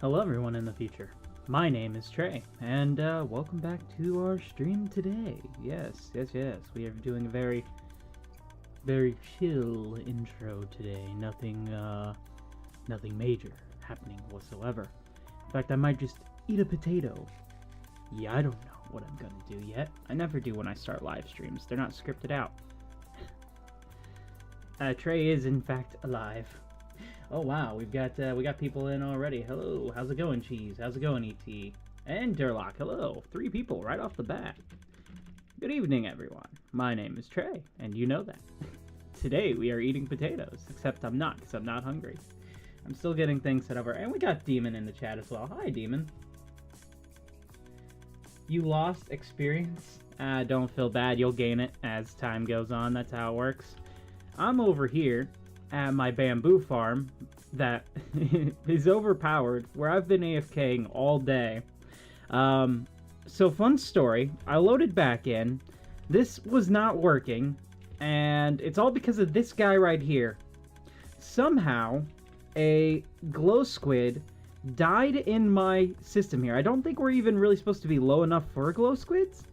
Hello everyone in the future. My name is Trey, and welcome back to our stream today. Yes. We are doing a very chill intro today. Nothing major happening whatsoever. In fact, I might just eat a potato. Yeah, I don't know what I'm gonna do yet. I never do when I start live streams. They're not scripted out. Trey is in fact alive. Oh wow, we got people in already. Hello, how's it going, Cheese? How's it going, ET? And Durlock, hello. 3 people right off the bat. Good evening, everyone. My name is Trey, and you know that. Today we are eating potatoes, except I'm not, because I'm not hungry. I'm still getting things set over, and we got Demon in the chat as well. Hi, Demon. You lost experience? Don't feel bad, you'll gain it as time goes on. That's how it works. I'm over here at my bamboo farm that is overpowered, where I've been AFKing all day. So fun story, I loaded back in, this was not working, and it's all because of this guy right here. Somehow, a glow squid died in my system here. I don't think we're even really supposed to be low enough for glow squids,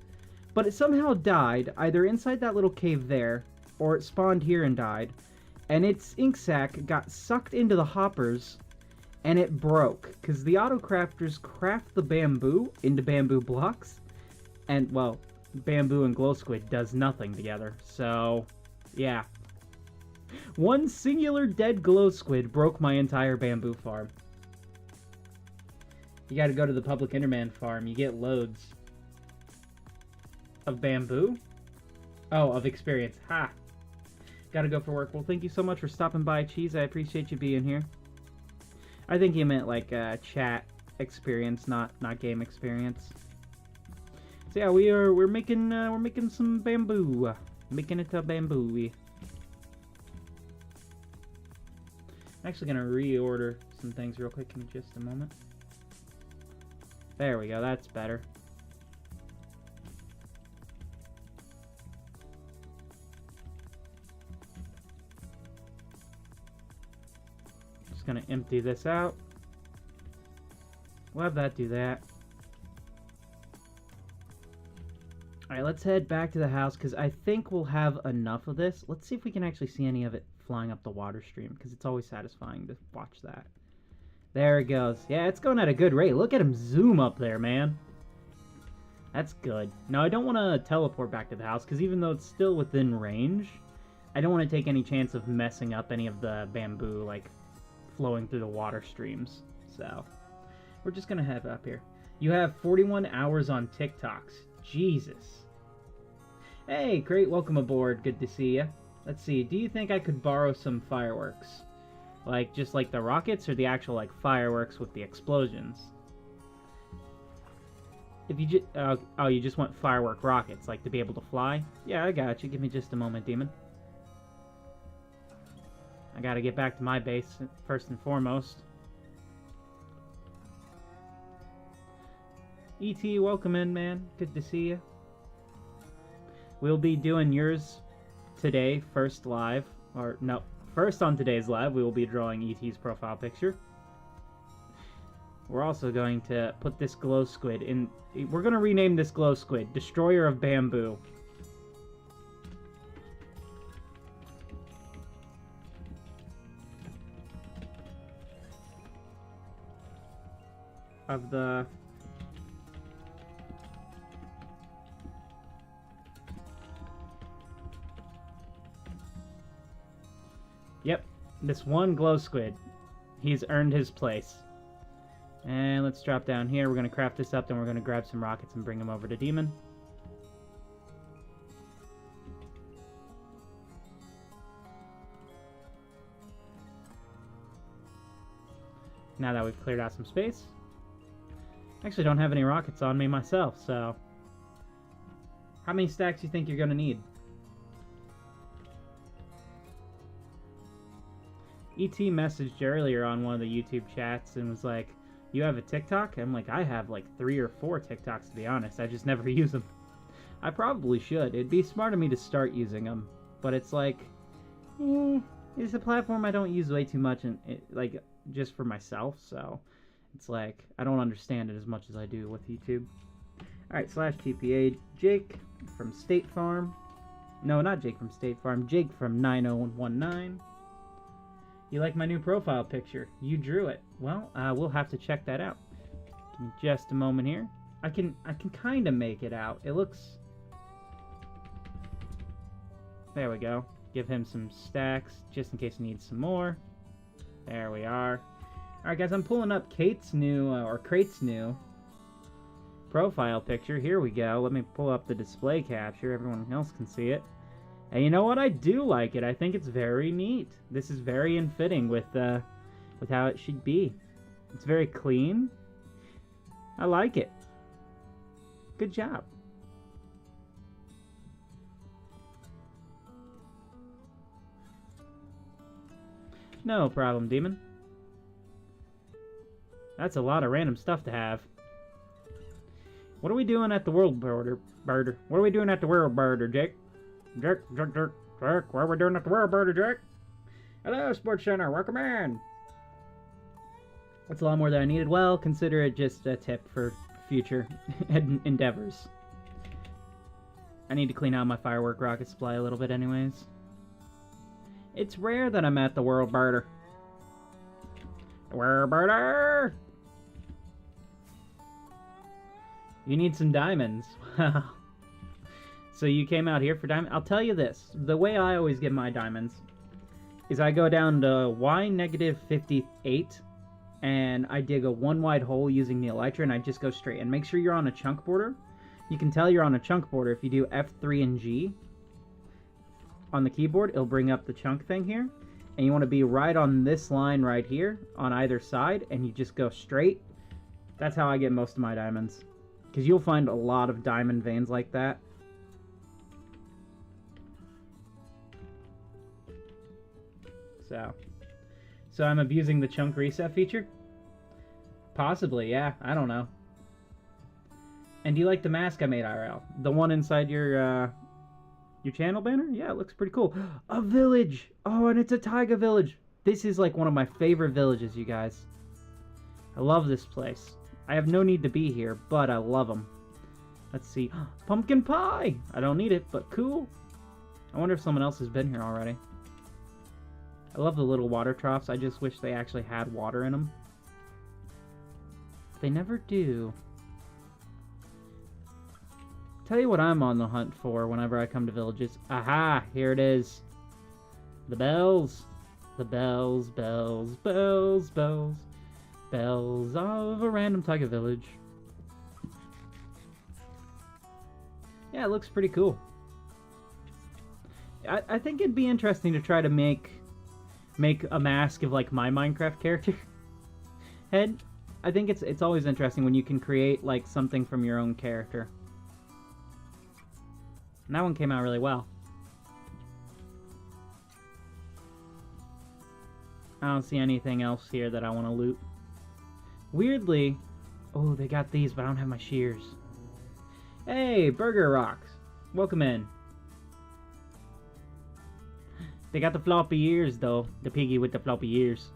but it somehow died, either inside that little cave there, or it spawned here and died. And its ink sac got sucked into the hoppers, and it broke. Because the auto-crafters craft the bamboo into bamboo blocks, and, well, bamboo and glow squid does nothing together. So, yeah. One singular dead glow squid broke my entire bamboo farm. You gotta go to the public Enderman farm, you get loads. Of bamboo? Oh, of experience. Ha! Gotta go for work. Well, thank you so much for stopping by, Cheese. I appreciate you being here. I think you meant like chat experience, not game experience. So yeah, we're making some bamboo, making it a bamboo. I'm actually gonna reorder some things real quick in just a moment. There we go. That's better. Gonna empty this out. We'll have that do that. Alright, let's head back to the house because I think we'll have enough of this. Let's see if we can actually see any of it flying up the water stream because it's always satisfying to watch that. There it goes. Yeah, it's going at a good rate. Look at him zoom up there, man. That's good. Now, I don't want to teleport back to the house because even though it's still within range, I don't want to take any chance of messing up any of the bamboo, like, flowing through the water streams. So we're just gonna head up here. You have 41 hours on TikToks. Jesus. Hey, great, welcome aboard. Good to see you. Let's see, do you think I could borrow some fireworks? Like, just like the rockets or the actual, like, fireworks with the explosions? If you just, oh, you just want firework rockets, like to be able to fly? Yeah, I got you. Give me just a moment, Demon. I gotta get back to my base first and foremost. ET, welcome in, man. Good to see you. We'll be doing yours today, first live. Or, no, first on today's live, we will be drawing ET's profile picture. We're also going to put this glow squid in... We're going to rename this glow squid Destroyer of Bamboo. Of the... Yep, this one glow squid. He's earned his place. And let's drop down here. We're going to craft this up, then we're going to grab some rockets and bring them over to Demon. Now that we've cleared out some space. I actually don't have any rockets on me myself, so... How many stacks do you think you're going to need? ET messaged earlier on one of the YouTube chats and was like, you have a TikTok? I'm like, I have like 3 or 4 TikToks, to be honest. I just never use them. I probably should. It'd be smart of me to start using them. But it's like, it's a platform I don't use way too much, and like just for myself, so It's like, I don't understand it as much as I do with YouTube. Alright, /TPA Jake from State Farm. No, not Jake from State Farm. Jake from 9019. You like my new profile picture? You drew it. Well, we'll have to check that out. Give me just a moment here. I can kind of make it out. It looks... There we go. Give him some stacks, just in case he needs some more. There we are. Alright guys, I'm pulling up Crate's new profile picture. Here we go. Let me pull up the display capture. Everyone else can see it. And you know what? I do like it. I think it's very neat. This is very in fitting with how it should be. It's very clean. I like it. Good job. No problem, Demon. That's a lot of random stuff to have. What are we doing at the world birder? What are we doing at the world birder, Jake? Jake, what are we doing at the world birder, Jake? Hello, Sports Center, welcome in. That's a lot more than I needed. Well, consider it just a tip for future endeavors. I need to clean out my firework rocket supply a little bit anyways. It's rare that I'm at the world birder. The world birder! You need some diamonds. Wow. So you came out here for diamonds? I'll tell you this. The way I always get my diamonds is I go down to Y-58 and I dig a one wide hole using the elytra and I just go straight. And make sure you're on a chunk border. You can tell you're on a chunk border if you do F3 and G on the keyboard. It'll bring up the chunk thing here. And you want to be right on this line right here on either side and you just go straight. That's how I get most of my diamonds. Because you'll find a lot of diamond veins like that. So I'm abusing the chunk reset feature? Possibly, yeah. I don't know. And do you like the mask I made, IRL? The one inside your channel banner? Yeah, it looks pretty cool. A village! Oh, and it's a taiga village. This is like one of my favorite villages, you guys. I love this place. I have no need to be here, but I love them. Let's see. Pumpkin pie! I don't need it, but cool. I wonder if someone else has been here already. I love the little water troughs. I just wish they actually had water in them. They never do. Tell you what I'm on the hunt for whenever I come to villages. Aha! Here it is. The bells. The bells, bells, bells, bells. Bells of a random taiga village. Yeah, it looks pretty cool. I think it'd be interesting to try to make a mask of like my Minecraft character head. I think it's always interesting when you can create like something from your own character. And that one came out really well. I don't see anything else here that I want to loot. Weirdly, oh, they got these, but I don't have my shears. Hey, Burger Rocks. Welcome in. They got the floppy ears, though. The piggy with the floppy ears.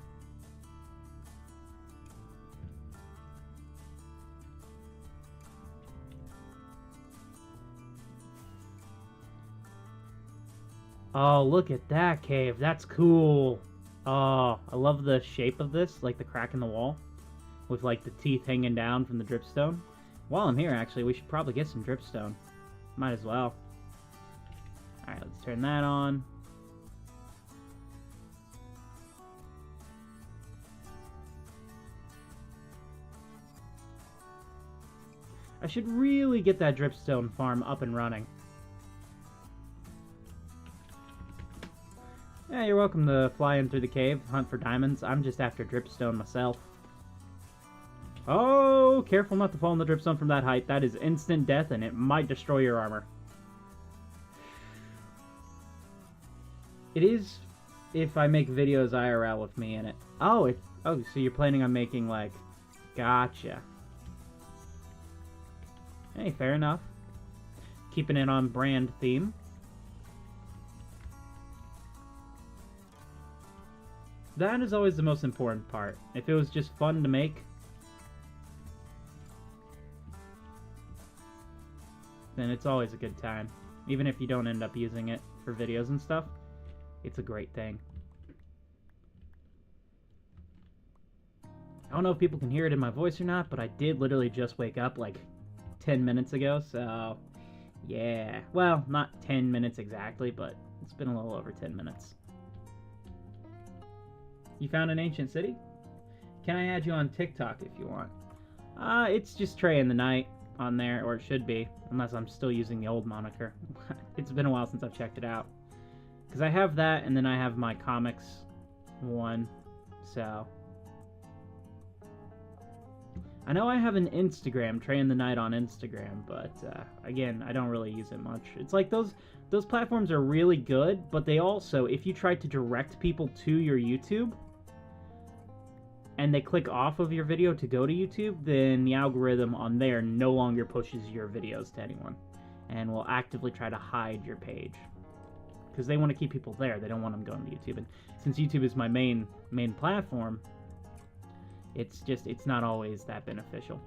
Oh, look at that cave. That's cool. Oh, I love the shape of this, like the crack in the wall. With like the teeth hanging down from the dripstone. While I'm here, actually, we should probably get some dripstone. Might as well. Alright, let's turn that on. I should really get that dripstone farm up and running. Yeah, you're welcome to fly in through the cave, hunt for diamonds. I'm just after dripstone myself. Oh, careful not to fall in the dripstone from that height. That is instant death, and it might destroy your armor. It is if I make videos IRL with me in it. Oh, oh, so you're planning on making, like... Gotcha. Hey, fair enough. Keeping it on brand theme. That is always the most important part. If it was just fun to make, often, it's always a good time. Even if you don't end up using it for videos and stuff, it's a great thing. I don't know if people can hear it in my voice or not, but I did literally just wake up like 10 minutes ago, so yeah. Well, not 10 minutes exactly, but it's been a little over 10 minutes. You found an ancient city? Can I add you on TikTok if you want? It's just Trey in the Night on there, or it should be, unless I'm still using the old moniker. It's been a while since I've checked it out. Because I have that, and then I have my comics one, so... I know I have an Instagram, Trey in the Night on Instagram, but again, I don't really use it much. It's like those platforms are really good, but they also, if you try to direct people to your YouTube, and they click off of your video to go to YouTube, then the algorithm on there no longer pushes your videos to anyone, and will actively try to hide your page. Because they want to keep people there, they don't want them going to YouTube, and since YouTube is my main platform, it's not always that beneficial.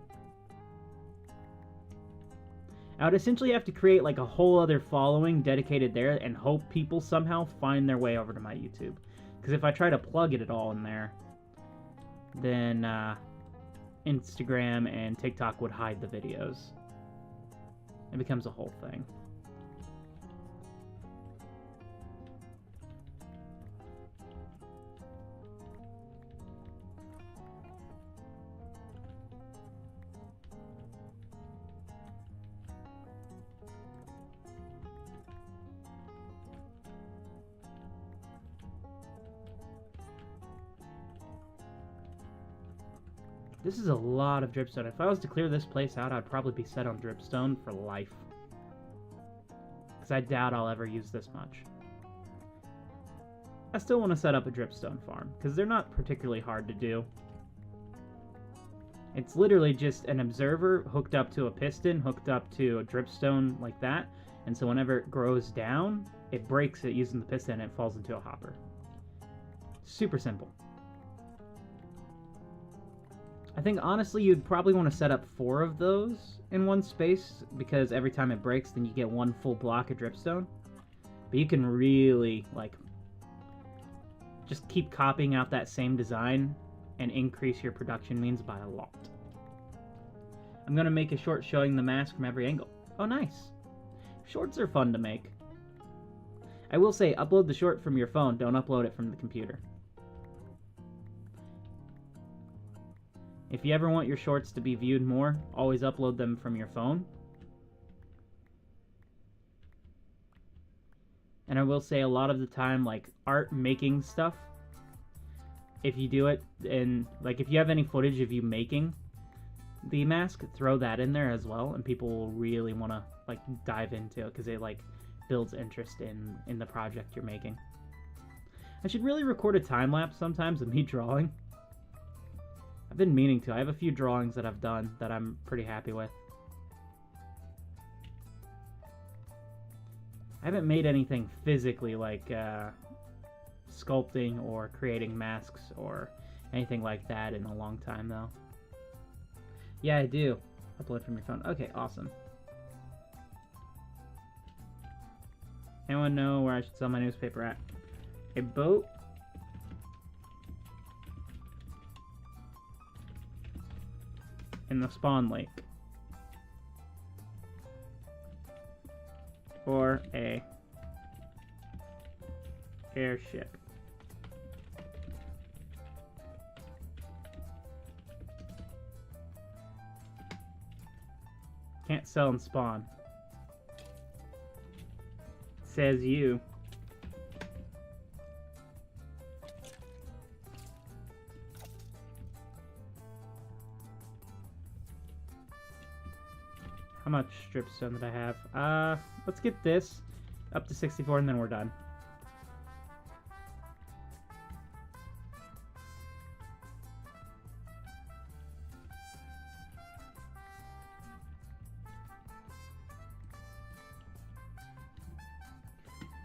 I would essentially have to create like a whole other following dedicated there and hope people somehow find their way over to my YouTube. Because if I try to plug it all in there, then Instagram and TikTok would hide the videos. It becomes a whole thing. This is a lot of dripstone. If I was to clear this place out, I'd probably be set on dripstone for life. Because I doubt I'll ever use this much. I still want to set up a dripstone farm, because they're not particularly hard to do. It's literally just an observer hooked up to a piston, hooked up to a dripstone like that, and so whenever it grows down, it breaks it using the piston and it falls into a hopper. Super simple. I think honestly you'd probably want to set up 4 of those in one space, because every time it breaks then you get 1 full block of dripstone. But you can really like just keep copying out that same design and increase your production means by a lot. I'm going to make a short showing the mask from every angle. Oh nice. Shorts are fun to make. I will say upload the short from your phone, don't upload it from the computer. If you ever want your shorts to be viewed more, always upload them from your phone. And I will say a lot of the time, like art making stuff, if you do it, and like if you have any footage of you making the mask, throw that in there as well, and people will really want to like dive into it because it like builds interest in the project you're making. I should really record a time lapse sometimes of me drawing. I've been meaning to. I have a few drawings that I've done that I'm pretty happy with. I haven't made anything physically like sculpting or creating masks or anything like that in a long time though. Yeah, I do. Upload from your phone. Okay, awesome. Anyone know where I should sell my newspaper at? A boat? In the spawn lake. Or a airship. Can't sell and spawn. Says you. How much dripstone did I have? Let's get this up to 64 and then we're done.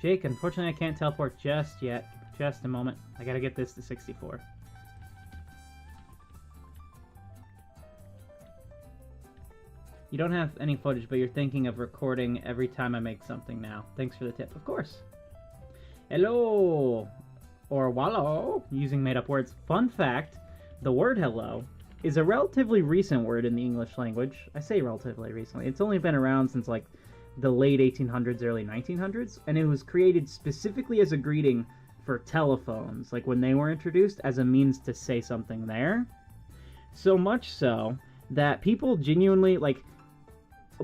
Jake, unfortunately I can't teleport just yet. Just a moment. I gotta get this to 64. You don't have any footage, but you're thinking of recording every time I make something now. Thanks for the tip. Of course. Hello! Or wallo, using made-up words. Fun fact, the word hello is a relatively recent word in the English language. I say relatively recently. It's only been around since, like, the late 1800s, early 1900s, and it was created specifically as a greeting for telephones, like when they were introduced, as a means to say something there. So much so that people genuinely, like,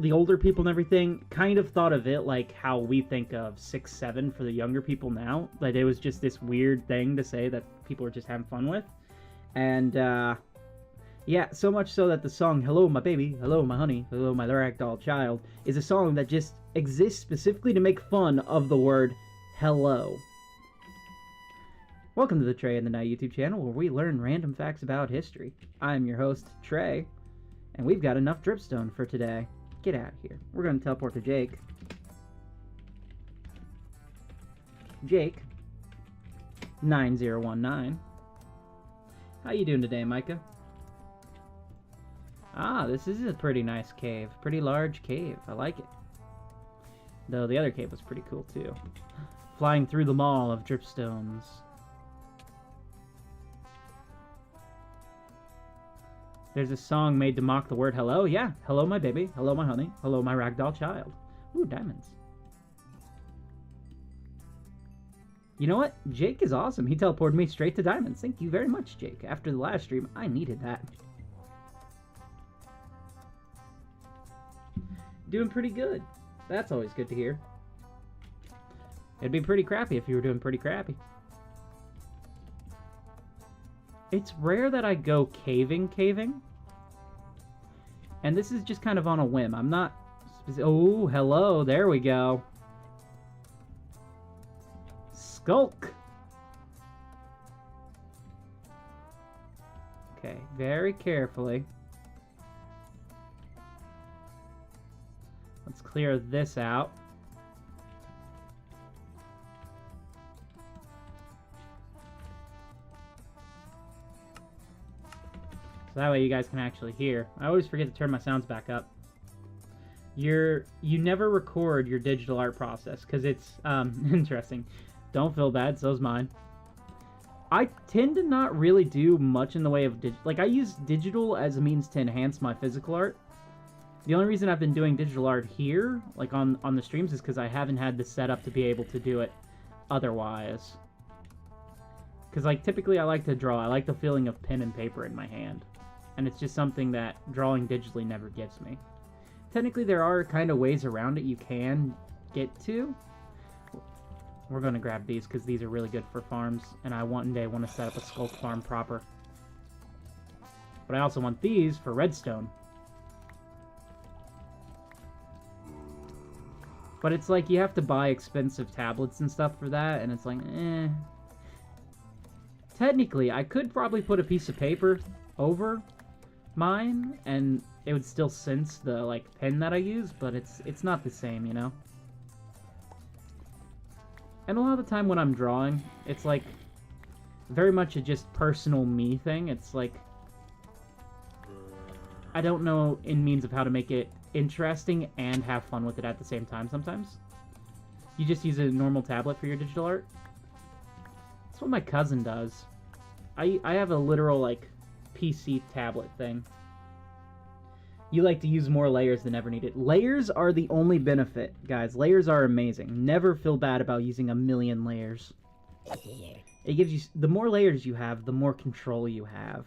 the older people and everything, kind of thought of it like how we think of 6-7 for the younger people now. Like, it was just this weird thing to say that people were just having fun with. And, yeah, so much so that the song Hello My Baby, Hello My Honey, Hello My Ragdoll Child is a song that just exists specifically to make fun of the word hello. Welcome to the Trey and the Night YouTube channel, where we learn random facts about history. I'm your host, Trey, and we've got enough dripstone for today. Get out of here. We're going to teleport to Jake. Jake, 9019. How you doing today, Micah? Ah, this is a pretty nice cave. Pretty large cave. I like it. Though the other cave was pretty cool, too. Flying through the mall of dripstones. There's a song made to mock the word hello. Yeah, hello my baby, hello my honey, hello my ragdoll child. Ooh, diamonds. You know what? Jake is awesome. He teleported me straight to diamonds. Thank you very much, Jake. After the last stream, I needed that. Doing pretty good. That's always good to hear. It'd be pretty crappy if you were doing pretty crappy. It's rare that I go caving. And this is just kind of on a whim. I'm not... Oh, hello. There we go. Skulk. Okay, very carefully. Let's clear this out. So that way you guys can actually hear. I always forget to turn my sounds back up. You never record your digital art process because it's interesting. Don't feel bad, so's mine. I tend to not really do much in the way of like, I use digital as a means to enhance my physical art. The only reason I've been doing digital art here, like on the streams, is because I haven't had the setup to be able to do it otherwise. Because, like, typically I like to draw. I like the feeling of pen and paper in my hand. And it's just something that drawing digitally never gives me. Technically, there are kind of ways around it you can get to. We're going to grab these because these are really good for farms. And I one day want to set up a skulk farm proper. But I also want these for redstone. But it's like you have to buy expensive tablets and stuff for that. And it's like, eh. Technically, I could probably put a piece of paper over mine, and it would still sense the, like, pen that I use, but it's not the same, you know? And a lot of the time when I'm drawing, it's, like, very much a just personal me thing. It's, like, I don't know in means of how to make it interesting and have fun with it at the same time sometimes. You just use a normal tablet for your digital art. That's what my cousin does. I have a literal, like, PC tablet thing. You like to use more layers than ever needed. Layers are the only benefit, guys. Layers are amazing. Never feel bad about using a million layers. It gives you... The more layers you have, the more control you have.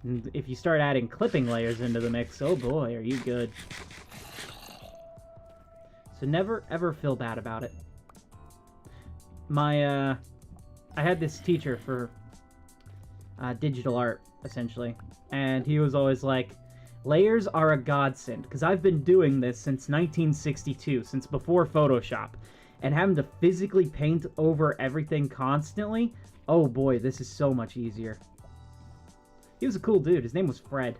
And if you start adding clipping layers into the mix, oh boy, are you good. So never, ever feel bad about it. I had this teacher for digital art, essentially, and he was always like, layers are a godsend, because I've been doing this since 1962, since before Photoshop, and having to physically paint over everything constantly, oh boy, this is so much easier. He was a cool dude. His name was Fred.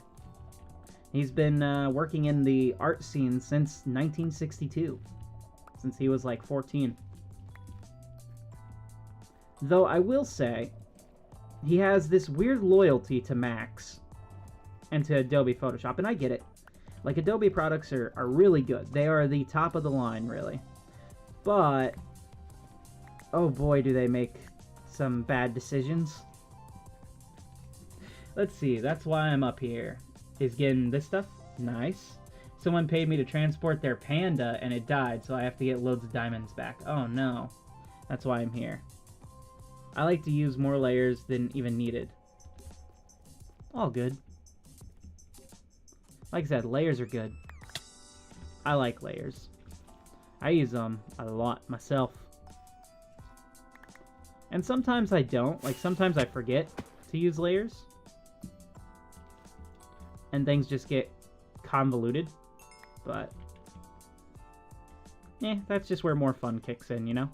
He's been working in the art scene since 1962, since he was like 14. Though I will say, he has this weird loyalty to Max and to Adobe Photoshop, and I get it. Like, Adobe products are really good. They are the top of the line, really. But, oh boy, do they make some bad decisions. Let's see, that's why I'm up here. Is getting this stuff. Nice. Someone paid me to transport their panda, and it died, so I have to get loads of diamonds back. Oh no. That's why I'm here. I like to use more layers than even needed. All good. Like I said, layers are good. I like layers. I use them a lot myself. And sometimes I don't. Like, sometimes I forget to use layers. And things just get convoluted. But, that's just where more fun kicks in, you know?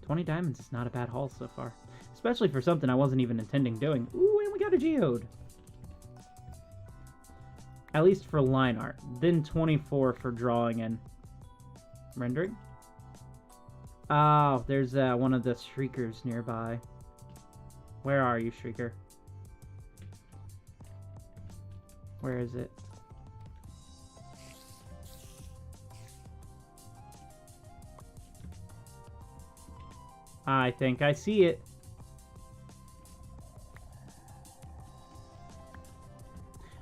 20 diamonds is not a bad haul so far. Especially for something I wasn't even intending doing. Ooh, and we got a geode. At least for line art. Then 24 for drawing and rendering. Oh, there's one of the Shriekers nearby. Where are you, Shrieker? Where is it? I think I see it.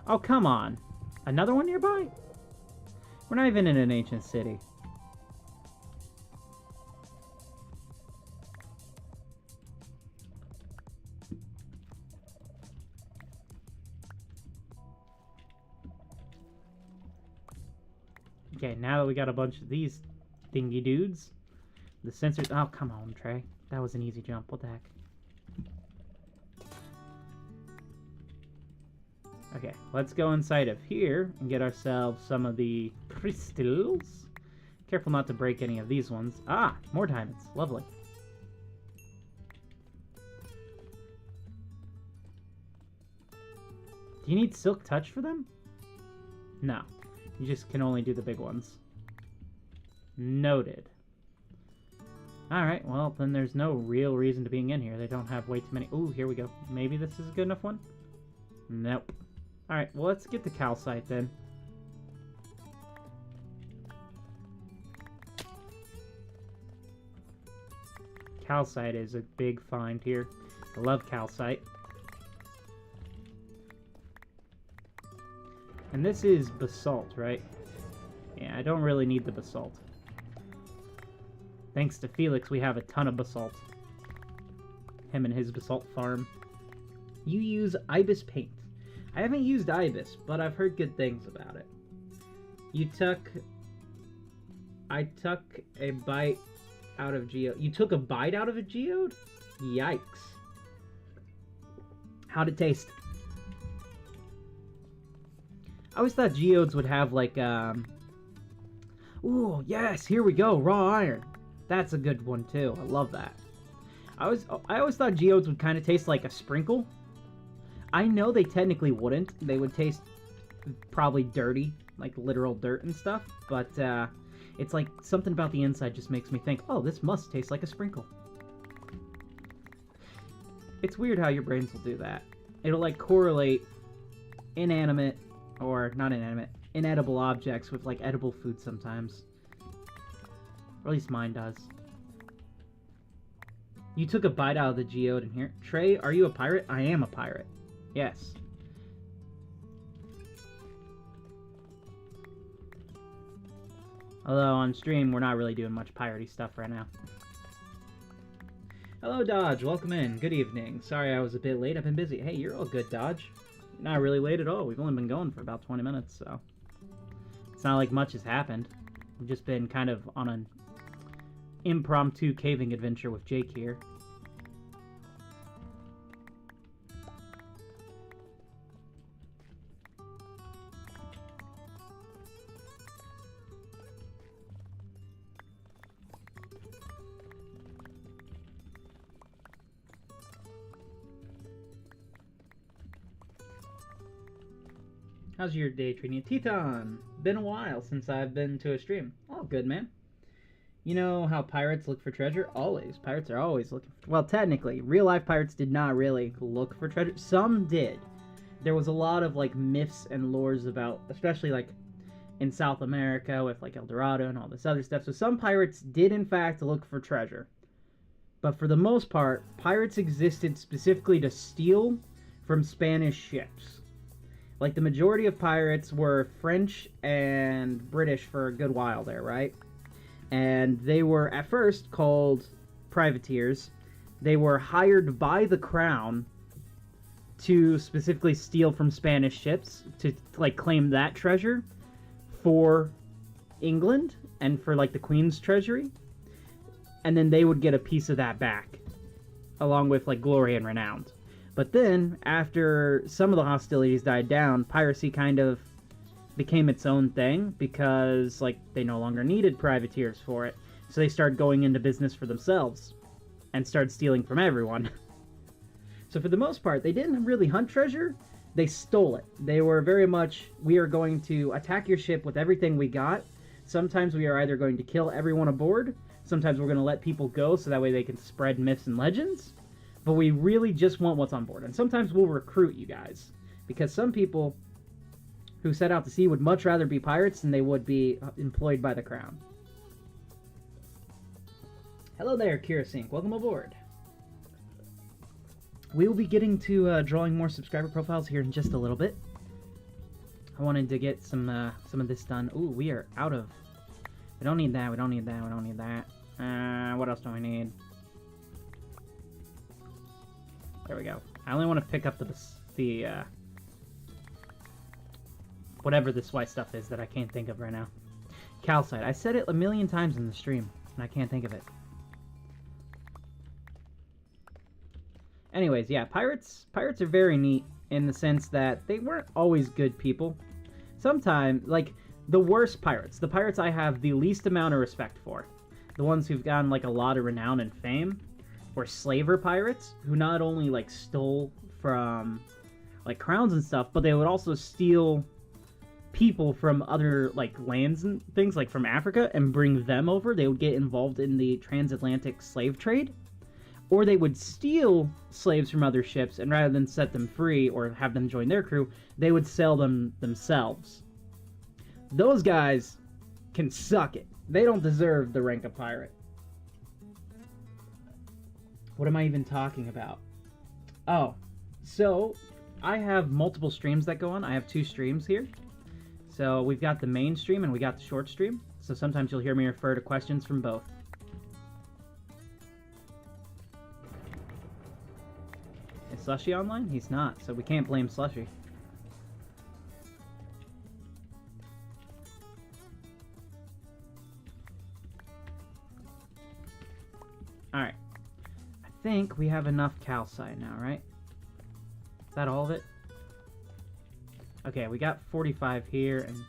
Oh, come on. Another one nearby? We're not even in an ancient city. Okay, now that we got a bunch of these thingy dudes, the sensors... Oh, come on, Trey. That was an easy jump. What the heck? Okay, let's go inside of here and get ourselves some of the crystals. Careful not to break any of these ones. Ah, more diamonds. Lovely. Do you need silk touch for them? No. You just can only do the big ones. Noted. Alright, well, then there's no real reason to being in here. They don't have way too many... Ooh, here we go. Maybe this is a good enough one? Nope. Alright, well, let's get the calcite then. Calcite is a big find here. I love calcite. And this is basalt, right? Yeah, I don't really need the basalt. Thanks to Felix, we have a ton of basalt. Him and his basalt farm. You use ibis paint. I haven't used ibis, but I've heard good things about it. I took a bite out of geode. You took a bite out of a geode? Yikes. How'd it taste? I always thought geodes would have like, ooh, yes, here we go, raw iron. That's a good one too. I love that. I always thought geodes would kind of taste like a sprinkle. I know they technically wouldn't. They would taste probably dirty, like literal dirt and stuff. But it's like something about the inside just makes me think, oh, this must taste like a sprinkle. It's weird how your brains will do that. It'll like correlate inanimate, or not inanimate, inedible objects with like edible food sometimes. Or at least mine does. You took a bite out of the geode in here. Trey, are you a pirate? I am a pirate. Yes. Although on stream, we're not really doing much piratey stuff right now. Hello, Dodge. Welcome in. Good evening. Sorry I was a bit late. I've been busy. Hey, you're all good, Dodge. Not really late at all. We've only been going for about 20 minutes, so... It's not like much has happened. We've just been kind of on an impromptu caving adventure with Jake here. How's your day treating you? Teton! Been a while since I've been to a stream. Oh, good, man. You know how pirates look for treasure? Always. Pirates are always looking for... Well, technically, real-life pirates did not really look for treasure. Some did. there was a lot of like myths and lores about, especially like in South America with like El Dorado and all this other stuff. So some pirates did in fact look for treasure. But for the most part, pirates existed specifically to steal from Spanish ships. Like the majority of pirates were French and British for a good while there, right? And they were at first called privateers. They were hired by the crown to specifically steal from Spanish ships to like claim that treasure for England and for like the Queen's treasury, and then they would get a piece of that back along with like glory and renown. But then after some of the hostilities died down, piracy kind of became its own thing because like they no longer needed privateers for it, so they started going into business for themselves and started stealing from everyone. So for the most part, they didn't really hunt treasure, they stole it. They were very much, we are going to attack your ship with everything we got. Sometimes we are either going to kill everyone aboard, sometimes we're going to let people go so that way they can spread myths and legends, but we really just want what's on board. And sometimes we'll recruit you guys, because some people who set out to sea would much rather be pirates than they would be employed by the crown. Hello there, Kirasink. Welcome aboard. We will be getting to drawing more subscriber profiles here in just a little bit. I wanted to get some of this done. Ooh, we are out of... We don't need that, we don't need that, we don't need that. What else do I need? There we go. I only want to pick up the whatever this white stuff is that I can't think of right now. Calcite. I said it a million times in the stream, and I can't think of it. Anyways, yeah, pirates are very neat in the sense that they weren't always good people. Sometimes, like, the worst pirates, the pirates I have the least amount of respect for, the ones who've gotten, like, a lot of renown and fame, were slaver pirates, who not only, like, stole from, like, crowns and stuff, but they would also steal people from other, like, lands and things, like from Africa, and bring them over. They would get involved in the transatlantic slave trade. Or they would steal slaves from other ships, and rather than set them free or have them join their crew, they would sell them themselves. Those guys can suck it. They don't deserve the rank of pirate. What am I even talking about? Oh, so I have multiple streams that go on. I have 2 streams here. So we've got the main stream and we got the short stream. So sometimes you'll hear me refer to questions from both. Is Slushy online? He's not, so we can't blame Slushy. Alright. I think we have enough calcite now, right? Is that all of it? Okay, we got 45 here, and...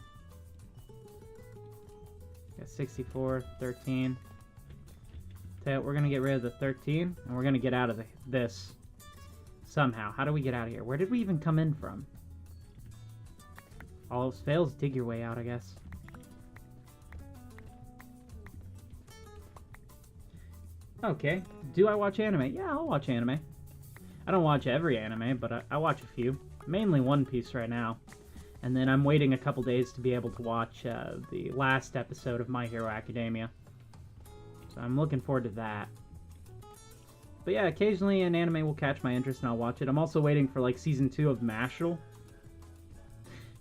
got 64, 13. So we're gonna get rid of the 13, and we're gonna get out of this. Somehow. How do we get out of here? Where did we even come in from? All else fails, dig your way out, I guess. Okay. Do I watch anime? Yeah, I'll watch anime. I don't watch every anime, but I watch a few. Mainly One Piece right now. And then I'm waiting a couple days to be able to watch the last episode of My Hero Academia. So I'm looking forward to that. But yeah, occasionally an anime will catch my interest and I'll watch it. I'm also waiting for like Season 2 of Mashal.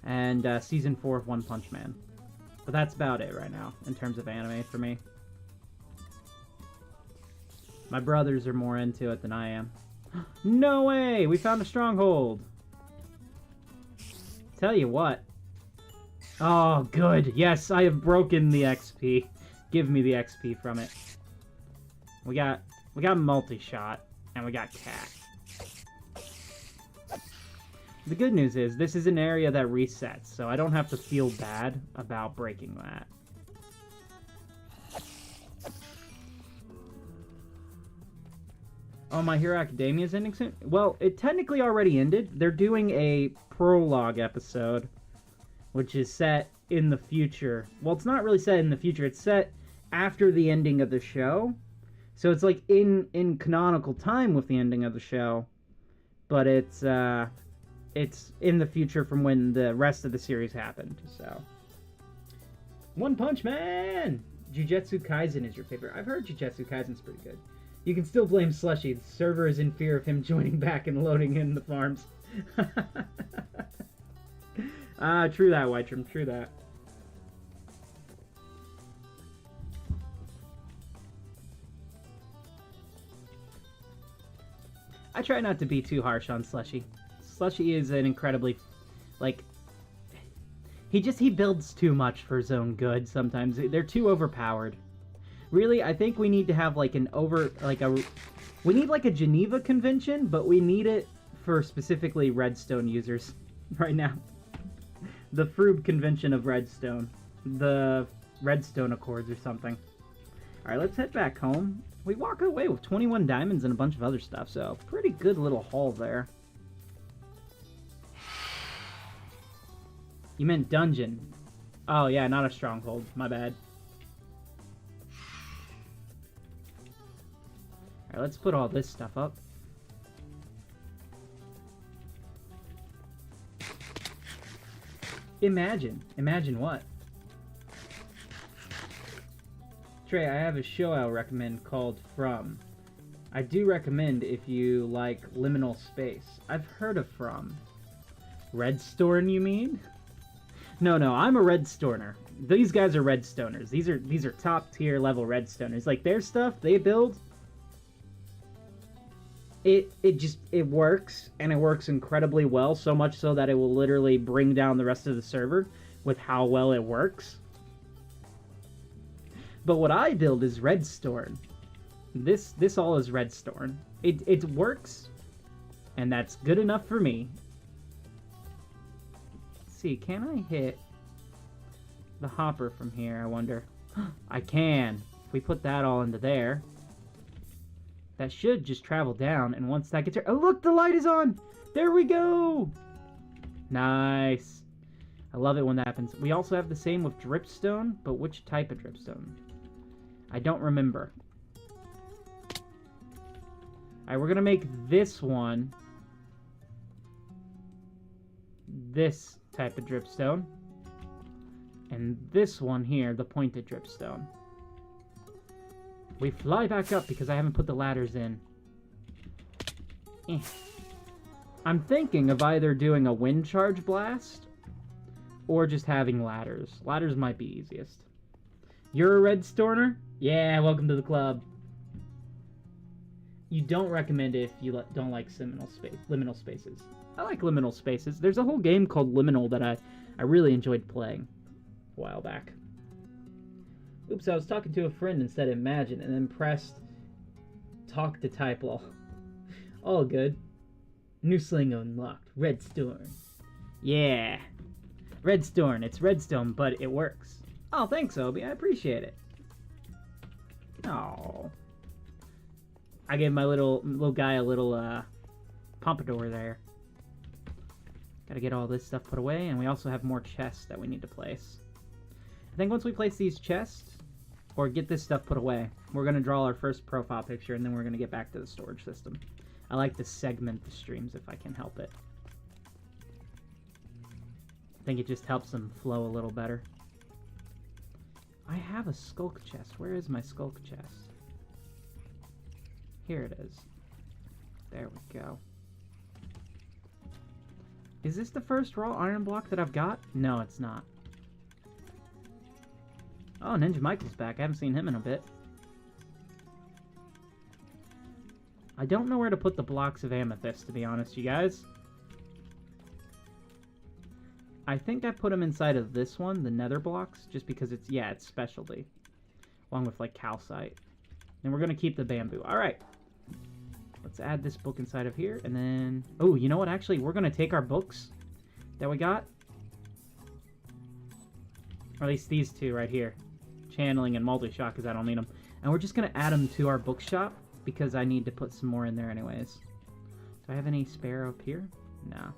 And Season 4 of One Punch Man. But that's about it right now, in terms of anime for me. My brothers are more into it than I am. No way! We found a stronghold! Tell you what. Oh, good. Yes, I have broken the XP. Give me the XP from it. We got multi-shot, and we got cat. The good news is, this is an area that resets, so I don't have to feel bad about breaking that. Oh, My Hero Academia is ending soon? Well, it technically already ended. They're doing a prologue episode, which is set in the future. Well, it's not really set in the future. It's set after the ending of the show. So it's like in canonical time with the ending of the show, but it it's in the future from when the rest of the series happened. So, One Punch Man! Jujutsu Kaisen is your favorite. I've heard Jujutsu Kaisen's pretty good. You can still blame Slushy. The server is in fear of him joining back and loading in the farms. True that, Whitetrim. True that. I try not to be too harsh on Slushy. Slushy is an incredibly, like, he builds too much for his own good sometimes. They're too overpowered. Really, I think we need to have, like, we need, like, a Geneva Convention, but we need it for specifically Redstone users right now. The Froob Convention of Redstone. The Redstone Accords or something. Alright, let's head back home. We walk away with 21 diamonds and a bunch of other stuff, so pretty good little haul there. You meant dungeon. Oh yeah, not a stronghold. My bad. Alright, let's put all this stuff up. Imagine what? Trey, I have a show I'll recommend called From. I do recommend if you like liminal space. I've heard of From. Redstorn, you mean? No, I'm a Redstorner. These guys are Redstoners. These are top tier level Redstoners. Like their stuff they build, it works, and it works incredibly well, so much so that it will literally bring down the rest of the server with how well it works. But what I build is Redstorn. This all is Redstorn. It works, and that's good enough for me. Let's see, can I hit the hopper from here, I wonder? I can. If we put that all into there, that should just travel down, and once that gets here... Oh, look, the light is on! There we go! Nice. I love it when that happens. We also have the same with dripstone, but which type of dripstone? I don't remember. Alright, we're gonna make this one this type of dripstone. And this one here, the pointed dripstone. We fly back up because I haven't put the ladders in. I'm thinking of either doing a wind charge blast or just having ladders. Ladders might be easiest. You're a Redstorner? Yeah, welcome to the club. You don't recommend it if you don't like liminal spaces. I like liminal spaces. There's a whole game called Liminal that I really enjoyed playing a while back. Oops, I was talking to a friend and said imagine, and then pressed talk to type lol. All good. New sling unlocked. Redstorm. Yeah. Redstorm. It's Redstone, but it works. Oh, thanks, Obi. I appreciate it. Oh. I gave my little guy a little pompadour there. Gotta get all this stuff put away, and we also have more chests that we need to place. I think once we place these chests, or get this stuff put away, we're gonna draw our first profile picture, and then we're gonna get back to the storage system. I like to segment the streams if I can help it. I think it just helps them flow a little better. I have a skulk chest. Where is my skulk chest? Here it is. There we go. Is this the first raw iron block that I've got? No, it's not. Oh, Ninja Michael's back. I haven't seen him in a bit. I don't know where to put the blocks of amethyst, to be honest, you guys. I think I put them inside of this one, the nether blocks, just because it's, yeah, it's specialty. Along with, like, calcite. And we're going to keep the bamboo. Alright. Let's add this book inside of here, and then... Oh, you know what? Actually, we're going to take our books that we got. Or at least these two right here. Channeling and multi-shot, because I don't need them. And we're just going to add them to our bookshop, because I need to put some more in there anyways. Do I have any spare up here? No.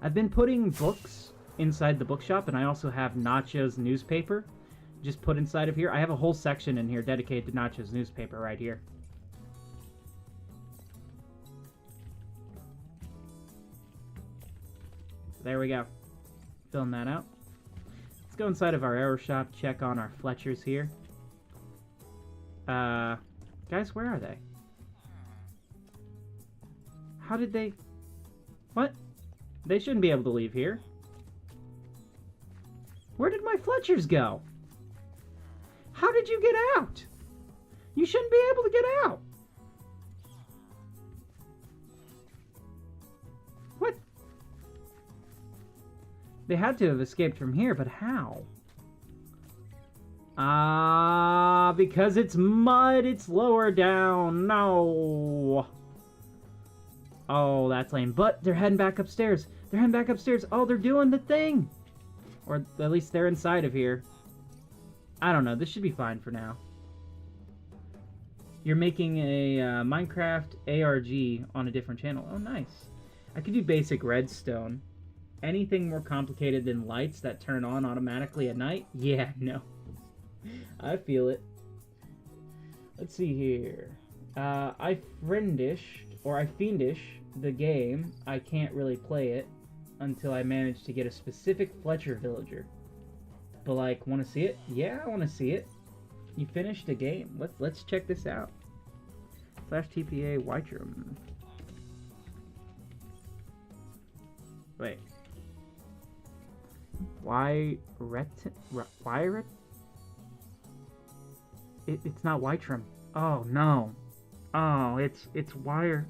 I've been putting books inside the bookshop, and I also have Nacho's newspaper just put inside of here. I have a whole section in here dedicated to Nacho's newspaper right here. There we go. Filling that out. Let's go inside of our arrow shop, check on our Fletchers here. Guys, where are they? How did they... What? They shouldn't be able to leave here. Where did my Fletchers go? How did you get out? You shouldn't be able to get out. What? They had to have escaped from here, but how? Because it's mud, it's lower down. No. Oh, that's lame. But they're heading back upstairs. They're heading back upstairs. Oh, they're doing the thing. Or at least they're inside of here. I don't know. This should be fine for now. You're making a Minecraft ARG on a different channel. Oh, nice. I could do basic redstone. Anything more complicated than lights that turn on automatically at night? Yeah, no. I feel it. Let's see here. I fiendish the game. I can't really play it until I manage to get a specific Fletcher villager. But like, want to see it? Yeah, I want to see it. You finished a game. Let's check this out. /TPA Whiteroom. Wait. It's not Whiteroom. Oh no. Oh, it's wire.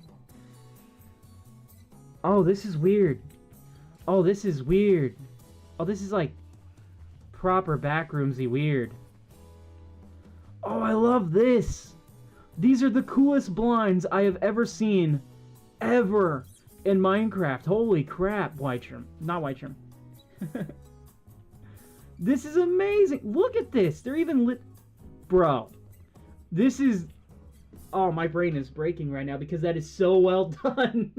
Oh, this is weird. Oh, this is weird. Oh, this is like proper backroomsy weird. Oh, I love this. These are the coolest blinds I have ever seen, ever, in Minecraft. Holy crap, Whiteroom. Not Whiteroom. This is amazing. Look at this. They're even lit. Bro, this is... Oh, my brain is breaking right now because that is so well done.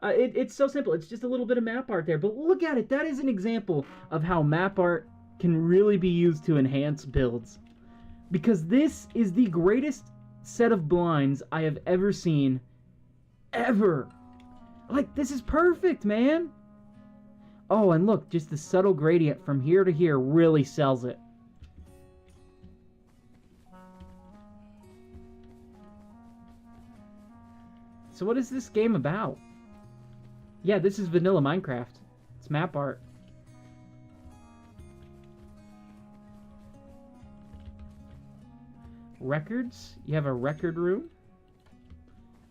It's so simple. It's just a little bit of map art there. But look at it. That is an example of how map art can really be used to enhance builds. Because this is the greatest set of blinds I have ever seen. Ever. Like, this is perfect, man. Oh, and look, just the subtle gradient from here to here really sells it. So what is this game about? Yeah, this is vanilla Minecraft. It's map art. Records? You have a record room?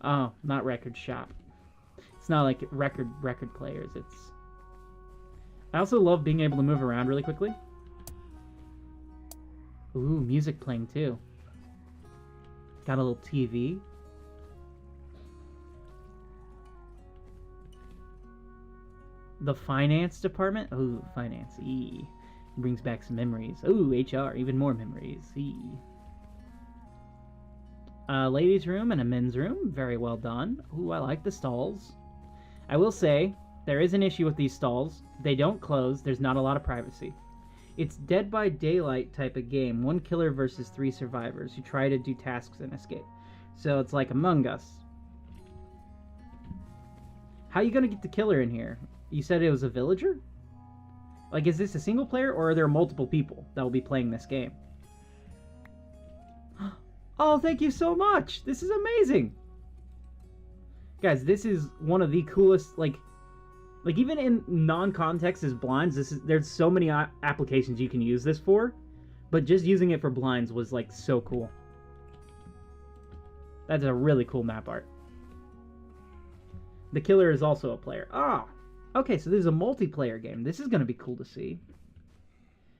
Oh, not record shop. It's not like record players. It's... I also love being able to move around really quickly. Ooh, music playing too. Got a little TV. The finance department? Ooh, finance. E. Brings back some memories. Ooh, HR. Even more memories. E. Ladies' room and a men's room. Very well done. Ooh, I like the stalls. I will say, there is an issue with these stalls. They don't close. There's not a lot of privacy. It's Dead by Daylight type of game. 1 killer versus 3 survivors who try to do tasks and escape. So it's like Among Us. How are you going to get the killer in here? You said it was a villager? Like, is this a single player, or are there multiple people that will be playing this game? Oh, thank you so much! This is amazing! Guys, this is one of the coolest, like even in non-context as blinds, there's so many applications you can use this for, but just using it for blinds was, like, so cool. That's a really cool map art. The killer is also a player. Ah! Okay, so this is a multiplayer game. This is going to be cool to see.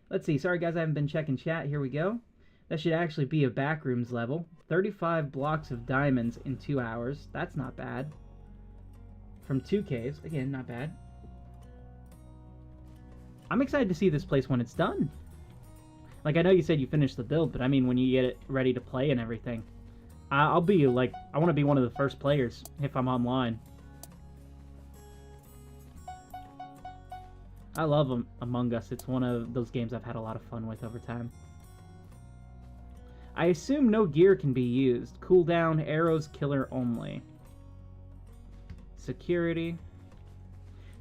Let's see. Sorry, guys, I haven't been checking chat. Here we go. That should actually be a backrooms level. 35 blocks of diamonds in 2 hours. That's not bad. From 2 caves. Again, not bad. I'm excited to see this place when it's done. Like, I know you said you finished the build, but I mean when you get it ready to play and everything. I'll be, like, I want to be one of the first players if I'm online. I love Among Us. It's one of those games I've had a lot of fun with over time. I assume no gear can be used. Cooldown, arrows, killer only. security.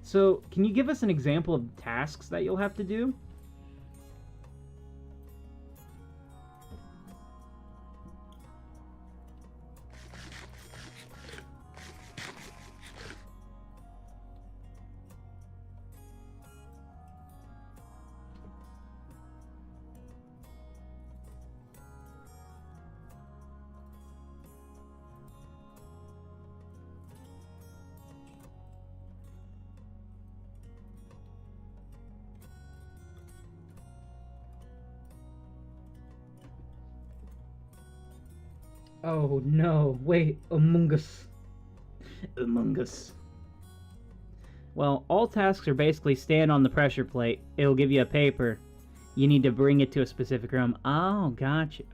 So, can you give us an example of tasks that you'll have to do? Oh no, wait, Among Us. Among Us. Well, all tasks are basically stand on the pressure plate. It'll give you a paper. You need to bring it to a specific room. Oh, gotcha.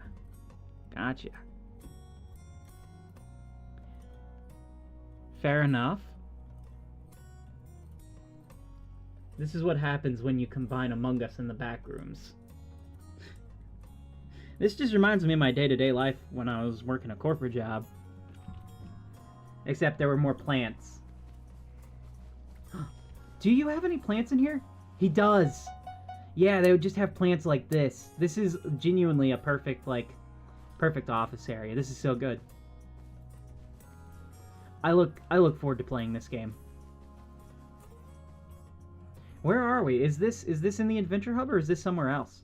Gotcha. Fair enough. This is what happens when you combine Among Us and the back rooms. This just reminds me of my day-to-day life when I was working a corporate job. Except there were more plants. Do you have any plants in here? He does! Yeah, they would just have plants like this. This is genuinely a perfect, perfect office area. This is so good. I look forward to playing this game. Where are we? Is this in the Adventure Hub or is this somewhere else?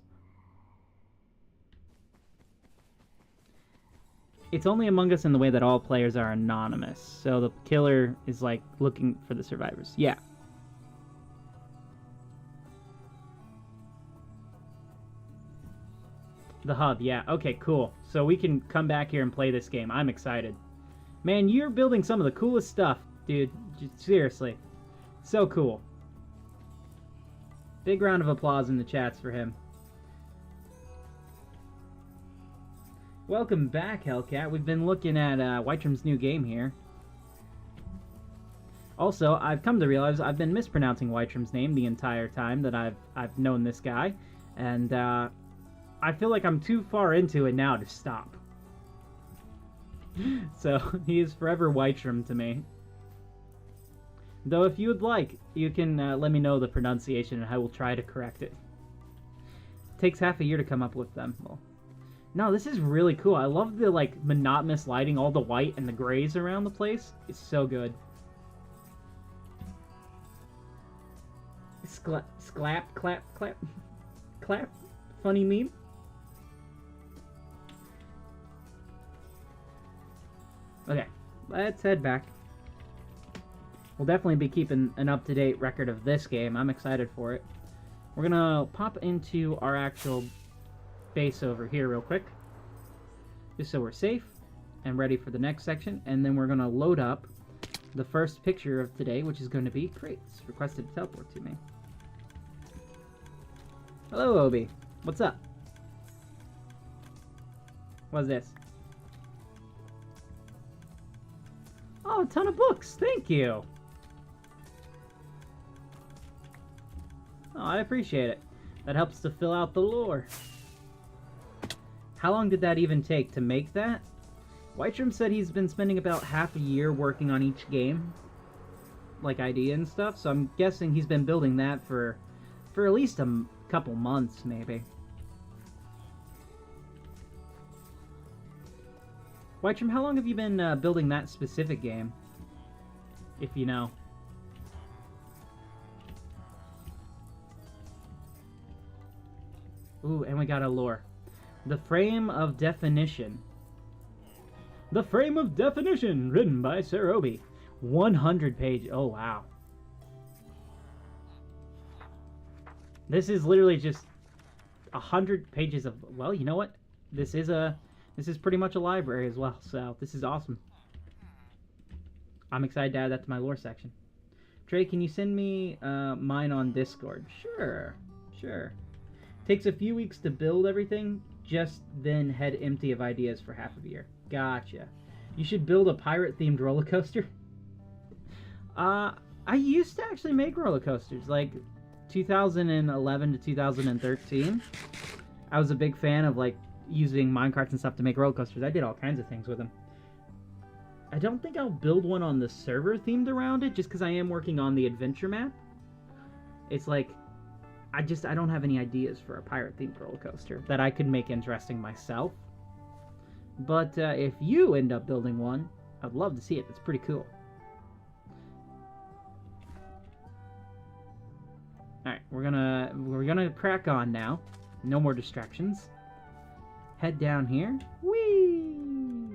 It's only Among Us in the way that all players are anonymous. So the killer is looking for the survivors. Yeah. The hub, yeah. Okay, cool. So we can come back here and play this game. I'm excited. Man, you're building some of the coolest stuff, dude. Seriously. So cool. Big round of applause in the chats for him. Welcome back, Hellcat. We've been looking at Whiterum's new game here. Also, I've come to realize I've been mispronouncing Whiterum's name the entire time that I've known this guy, and I feel like I'm too far into it now to stop. So he is forever Whiterum to me. Though if you would like, you can let me know the pronunciation and I will try to correct it. Takes half a year to come up with them. Well, no, this is really cool. I love the monotonous lighting, all the white and the grays around the place. It's so good. Clap, clap, clap, clap. Funny meme. Okay, let's head back. We'll definitely be keeping an up-to-date record of this game. I'm excited for it. We're gonna pop into our actual base over here real quick, just so we're safe and ready for the next section, and then we're gonna load up the first picture of today, which is going to be crates requested to teleport to me. Hello, Obi. What's up? What's this? Oh, a ton of books. Thank you. Oh, I appreciate it. That helps to fill out the lore. How long did that even take to make that? Whiterum said he's been spending about half a year working on each game, idea and stuff, so I'm guessing he's been building that for at least a couple months, maybe. Whiterum, how long have you been building that specific game? If you know. Ooh, and we got a lore. The Frame of Definition. The Frame of Definition, written by Sir Obi. 100 pages. Oh, wow. This is literally just 100 pages of... Well, you know what? This is pretty much a library as well, so this is awesome. I'm excited to add that to my lore section. Trey, can you send me mine on Discord? Sure, sure. Takes a few weeks to build everything, just then head empty of ideas for half a year. Gotcha. You should build a pirate-themed roller coaster. I used to actually make roller coasters, 2011 to 2013. I was a big fan of using minecarts and stuff to make roller coasters. I did all kinds of things with them. I don't think I'll build one on the server themed around it, just because I am working on the adventure map. It's like, I don't have any ideas for a pirate themed roller coaster that I could make interesting myself. But if you end up building one, I'd love to see it. It's pretty cool. Alright, we're gonna crack on now. No more distractions. Head down here. Whee!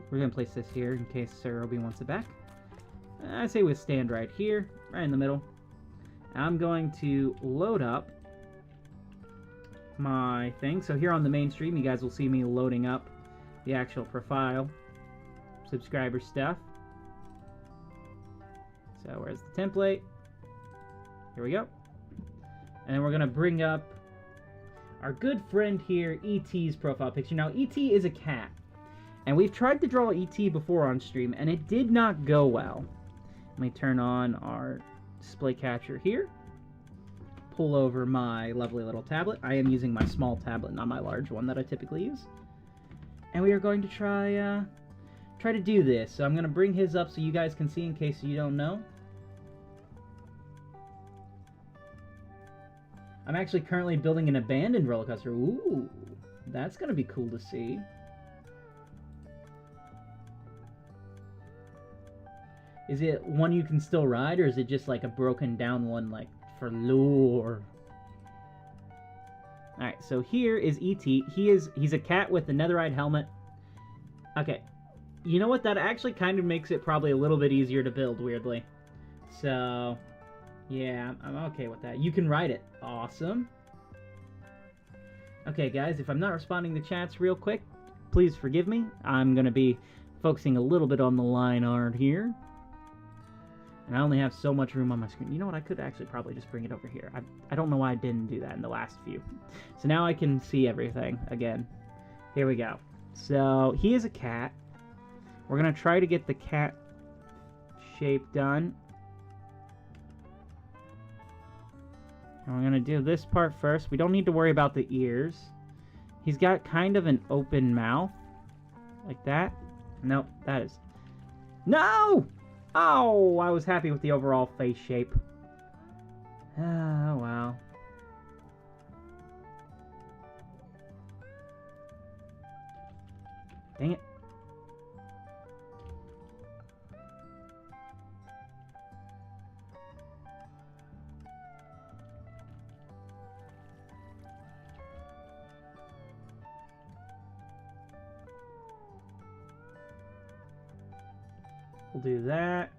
We're gonna place this here in case Sir Obi wants it back. I say we stand right here, right in the middle. I'm going to load up my thing. So here on the main stream, you guys will see me loading up the actual profile subscriber stuff. So where's the template? Here we go. And then we're gonna bring up our good friend here, ET's profile picture. Now, ET is a cat, and we've tried to draw ET before on stream, and it did not go well. Let me turn on our display capture here. Pull over my lovely little tablet. I am using my small tablet, not my large one that I typically use. And we are going to try to do this. So I'm going to bring his up so you guys can see in case you don't know. I'm actually currently building an abandoned roller coaster. Ooh, that's going to be cool to see. Is it one you can still ride, or is it just like a broken down one, like for lore? Alright, so here is E.T. He's a cat with a netherite helmet. Okay, you know what? That actually kind of makes it probably a little bit easier to build, weirdly. So, yeah, I'm okay with that. You can ride it. Awesome. Okay, guys, if I'm not responding to chats real quick, please forgive me. I'm going to be focusing a little bit on the line art here. And I only have so much room on my screen. You know what? I could actually probably just bring it over here. I don't know why I didn't do that in the last few. So now I can see everything again. Here we go. So he is a cat. We're going to try to get the cat shape done. And we're going to do this part first. We don't need to worry about the ears. He's got kind of an open mouth. Like that. Nope, that is... No! Oh, I was happy with the overall face shape. Oh, wow. Dang it. We'll do that.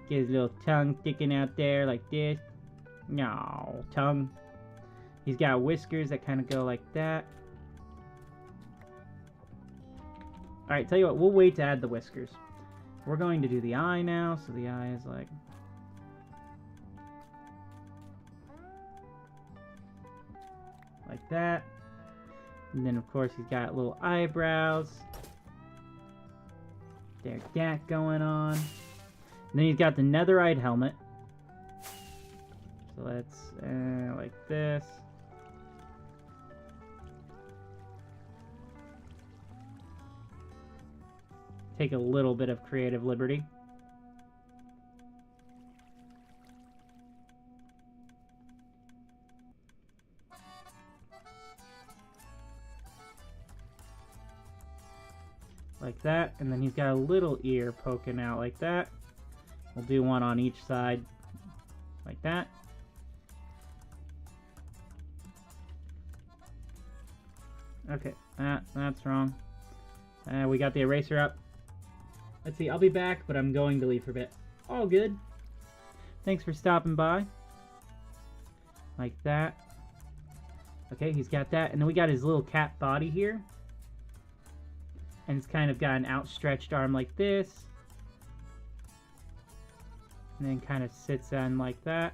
Get his little tongue sticking out there like this. No, tongue. He's got whiskers that kind of go like that. Alright, tell you what, we'll wait to add the whiskers. We're going to do the eye now, so the eye is like... like that. And then, of course, he's got little eyebrows. There's that going on. And then he's got the netherite helmet. So let's, like this. Take a little bit of creative liberty. Like that, and then he's got a little ear poking out like that. We'll do one on each side, like that. Okay, that's wrong. We got the eraser up. Let's see, I'll be back, but I'm going to leave for a bit. All good. Thanks for stopping by. Like that. Okay, he's got that, and then we got his little cat body here. And it's kind of got an outstretched arm like this. And then kind of sits on like that.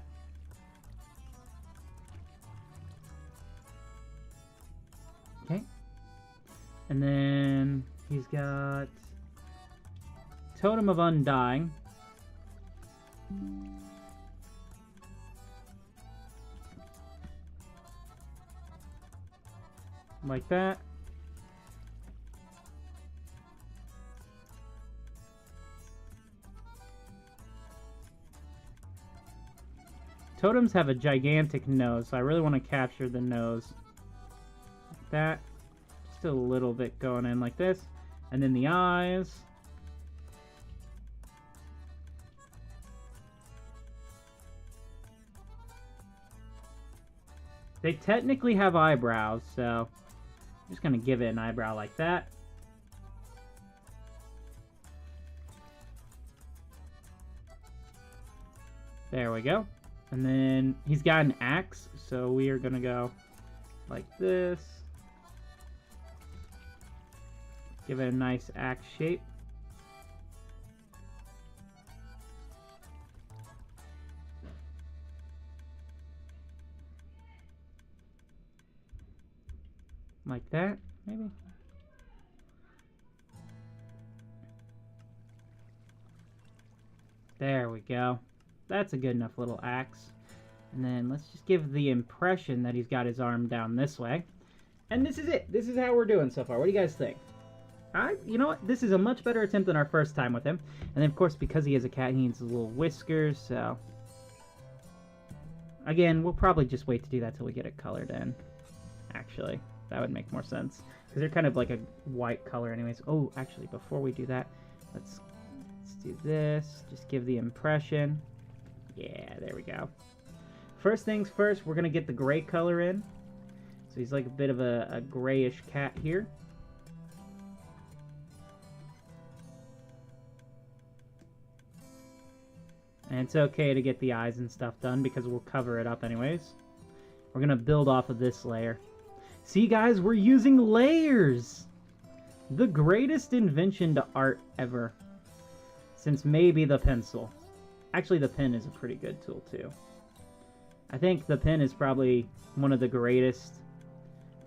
Okay. And then he's got Totem of Undying. Like that. totems have a gigantic nose, so I really want to capture the nose. Like that. Just a little bit going in like this. And then the eyes. They technically have eyebrows, so I'm just going to give it an eyebrow like that. There we go. And then he's got an axe, so we are going to go like this. Give it a nice axe shape. Like that, maybe. There we go. That's a good enough little axe. And then let's just give the impression that he's got his arm down this way. And this is it. This is how we're doing so far. What do you guys think? You know what? This is a much better attempt than our first time with him. And then, of course, because he is a cat, he needs little whiskers, so... Again, we'll probably just wait to do that till we get it colored in. Actually, that would make more sense. Because they're kind of like a white color anyways. Oh, actually, before we do that, let's do this. Just give the impression. Yeah, there we go. First things first, we're going to get the gray color in. So he's like a bit of a grayish cat here. And it's okay to get the eyes and stuff done because we'll cover it up anyways. We're going to build off of this layer. See, guys, we're using layers! The greatest invention to art ever. Since maybe the pencil. Actually, the pen is a pretty good tool, too. I think the pen is probably one of the greatest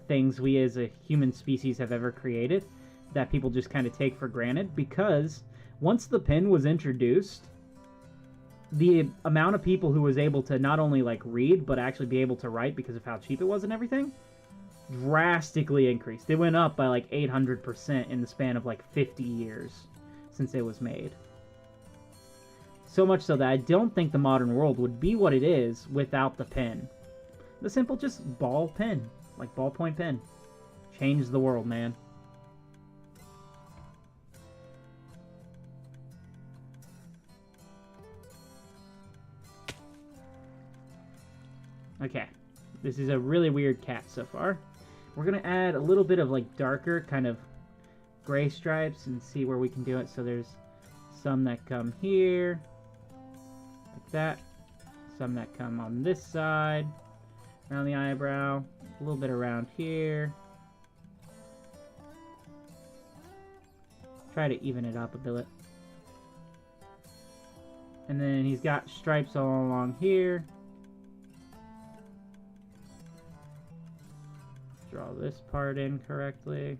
things we as a human species have ever created that people just kind of take for granted, because once the pen was introduced, the amount of people who was able to not only like read but actually be able to write because of how cheap it was and everything drastically increased. It went up by like 800% in the span of like 50 years since it was made. So much so that I don't think the modern world would be what it is without the pen. The simple just ball pen, like ballpoint pen. Changed the world, man. Okay, this is a really weird cat so far. We're going to add a little bit of like darker kind of gray stripes and see where we can do it. So there's some that come here, like that. Some that come on this side, around the eyebrow, a little bit around here. Try to even it up a bit. And then he's got stripes all along here. Draw this part in correctly.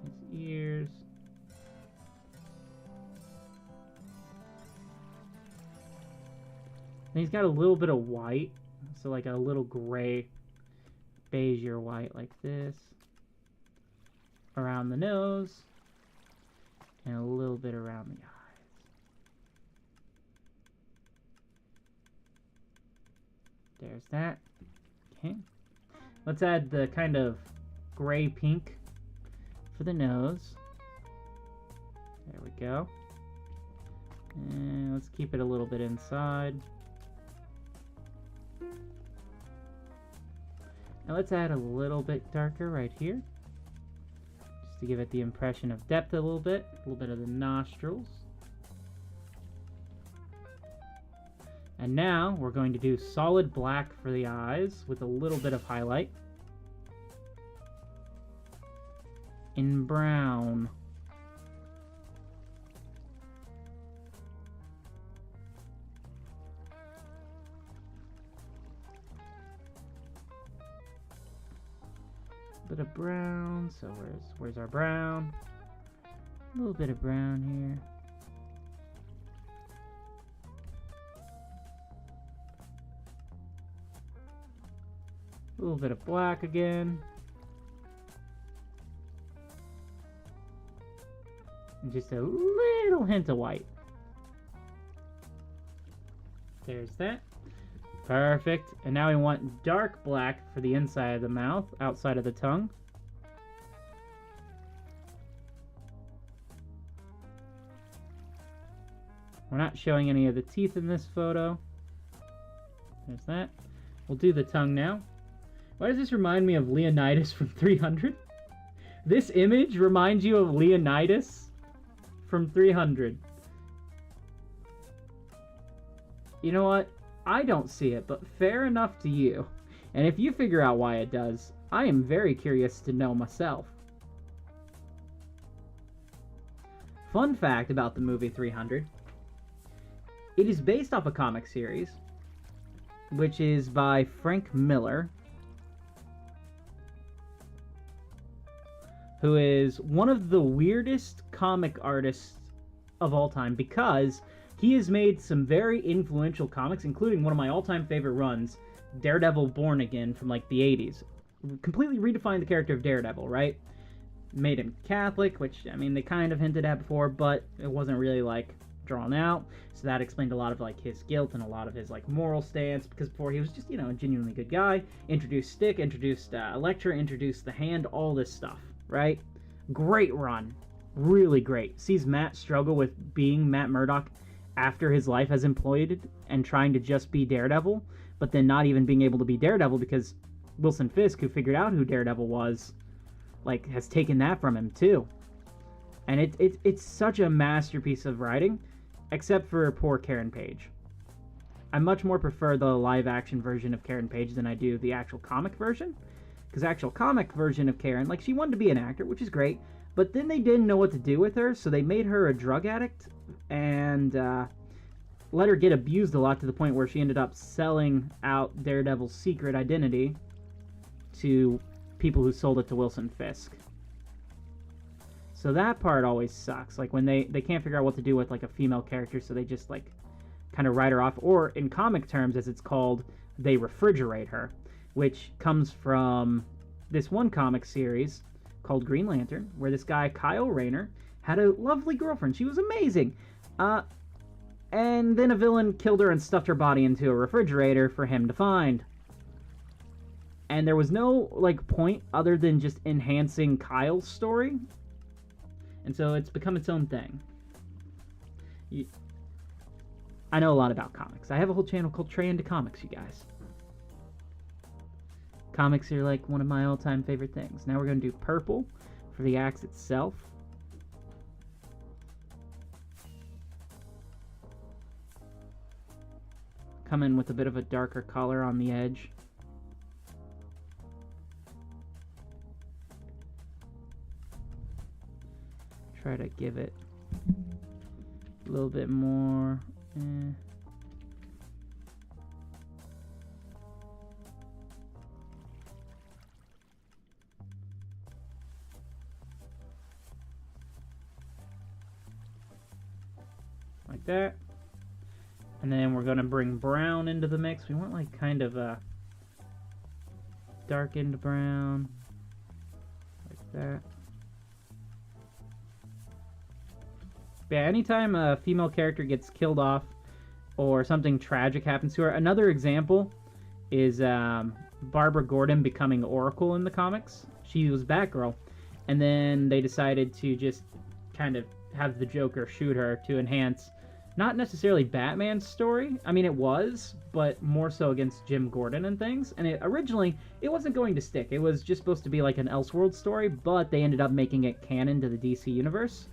His ears. And he's got a little bit of white, so like a little gray, beigeier white like this. Around the nose. And a little bit around the eye. There's that. Okay. Let's add the kind of gray pink for the nose. There we go. And let's keep it a little bit inside. Now let's add a little bit darker right here. Just to give it the impression of depth a little bit of the nostrils. And now we're going to do solid black for the eyes with a little bit of highlight. In brown. Bit of brown, so where's our brown? A little bit of brown here. A little bit of black again. And just a little hint of white. There's that. Perfect. And now we want dark black for the inside of the mouth, outside of the tongue. We're not showing any of the teeth in this photo. There's that. We'll do the tongue now. Why does this remind me of Leonidas from 300? This image reminds you of Leonidas from 300. You know what? I don't see it, but fair enough to you. And if you figure out why it does, I am very curious to know myself. Fun fact about the movie 300. It is based off a comic series, which is by Frank Miller, who is one of the weirdest comic artists of all time, because he has made some very influential comics, including one of my all-time favorite runs, Daredevil Born Again from like the 80s. Completely redefined the character of Daredevil, right? Made him Catholic, which, I mean, they kind of hinted at before, but it wasn't really like drawn out, so that explained a lot of like his guilt and a lot of his like moral stance, because before he was just, you know, a genuinely good guy. Introduced Stick, introduced Elektra, introduced the Hand, all this stuff, right? Great run, really great. Sees Matt struggle with being Matt Murdock after his life has imploded and trying to just be Daredevil, but then not even being able to be Daredevil because Wilson Fisk, who figured out who Daredevil was, like, has taken that from him too. And it's such a masterpiece of writing, except for poor Karen Page. I much more prefer the live-action version of Karen Page than I do the actual comic version. Because the actual comic version of Karen, like, she wanted to be an actor, which is great, but then they didn't know what to do with her, so they made her a drug addict and let her get abused a lot, to the point where she ended up selling out Daredevil's secret identity to people who sold it to Wilson Fisk. So that part always sucks. Like, when they can't figure out what to do with, like, a female character, so they just, like, kind of write her off. Or, in comic terms, as it's called, they refrigerate her, which comes from this one comic series called Green Lantern, where this guy, Kyle Rayner, had a lovely girlfriend. She was amazing. And then a villain killed her and stuffed her body into a refrigerator for him to find. And there was no, like, point other than just enhancing Kyle's story. And so it's become its own thing. I know a lot about comics. I have a whole channel called Trey Into Comics, you guys. Comics are like one of my all-time favorite things. Now we're going to do purple for the axe itself. Come in with a bit of a darker color on the edge. Try to give it a little bit more. Like that. And then we're going to bring brown into the mix. We want like kind of a darkened brown. Like that. Yeah, anytime a female character gets killed off or something tragic happens to her. Another example is Barbara Gordon becoming Oracle in the comics. She was Batgirl. And then they decided to just kind of have the Joker shoot her to enhance not necessarily Batman's story. I mean, it was, but more so against Jim Gordon and things. And originally, it wasn't going to stick. It was just supposed to be like an Elseworld story, but they ended up making it canon to the DC universe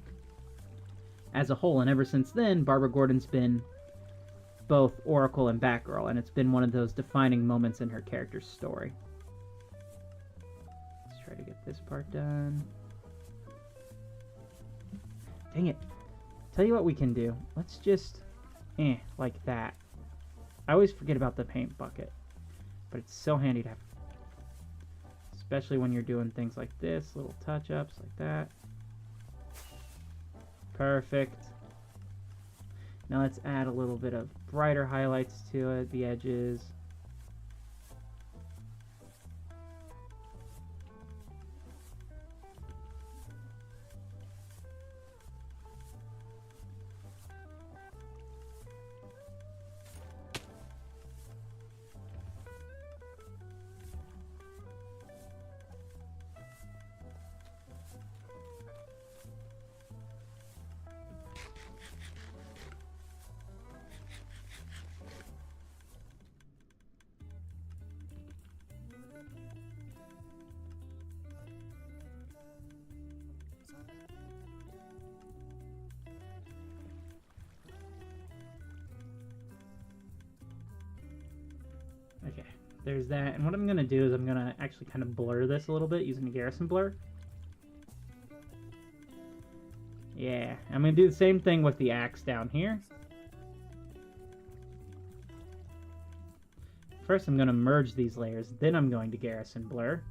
as a whole. And ever since then, Barbara Gordon's been both Oracle and Batgirl, and it's been one of those defining moments in her character's story. Let's try to get this part done. Dang it. Tell you what we can do. Let's just, like that. I always forget about the paint bucket, but it's so handy to have. Especially when you're doing things like this, little touch-ups like that. Perfect. Now let's add a little bit of brighter highlights to it, the edges. Okay, there's that. And what I'm going to do is I'm going to actually kind of blur this a little bit using the Garrison blur. Yeah, I'm going to do the same thing with the axe down here. First, I'm going to merge these layers. Then I'm going to Garrison blur.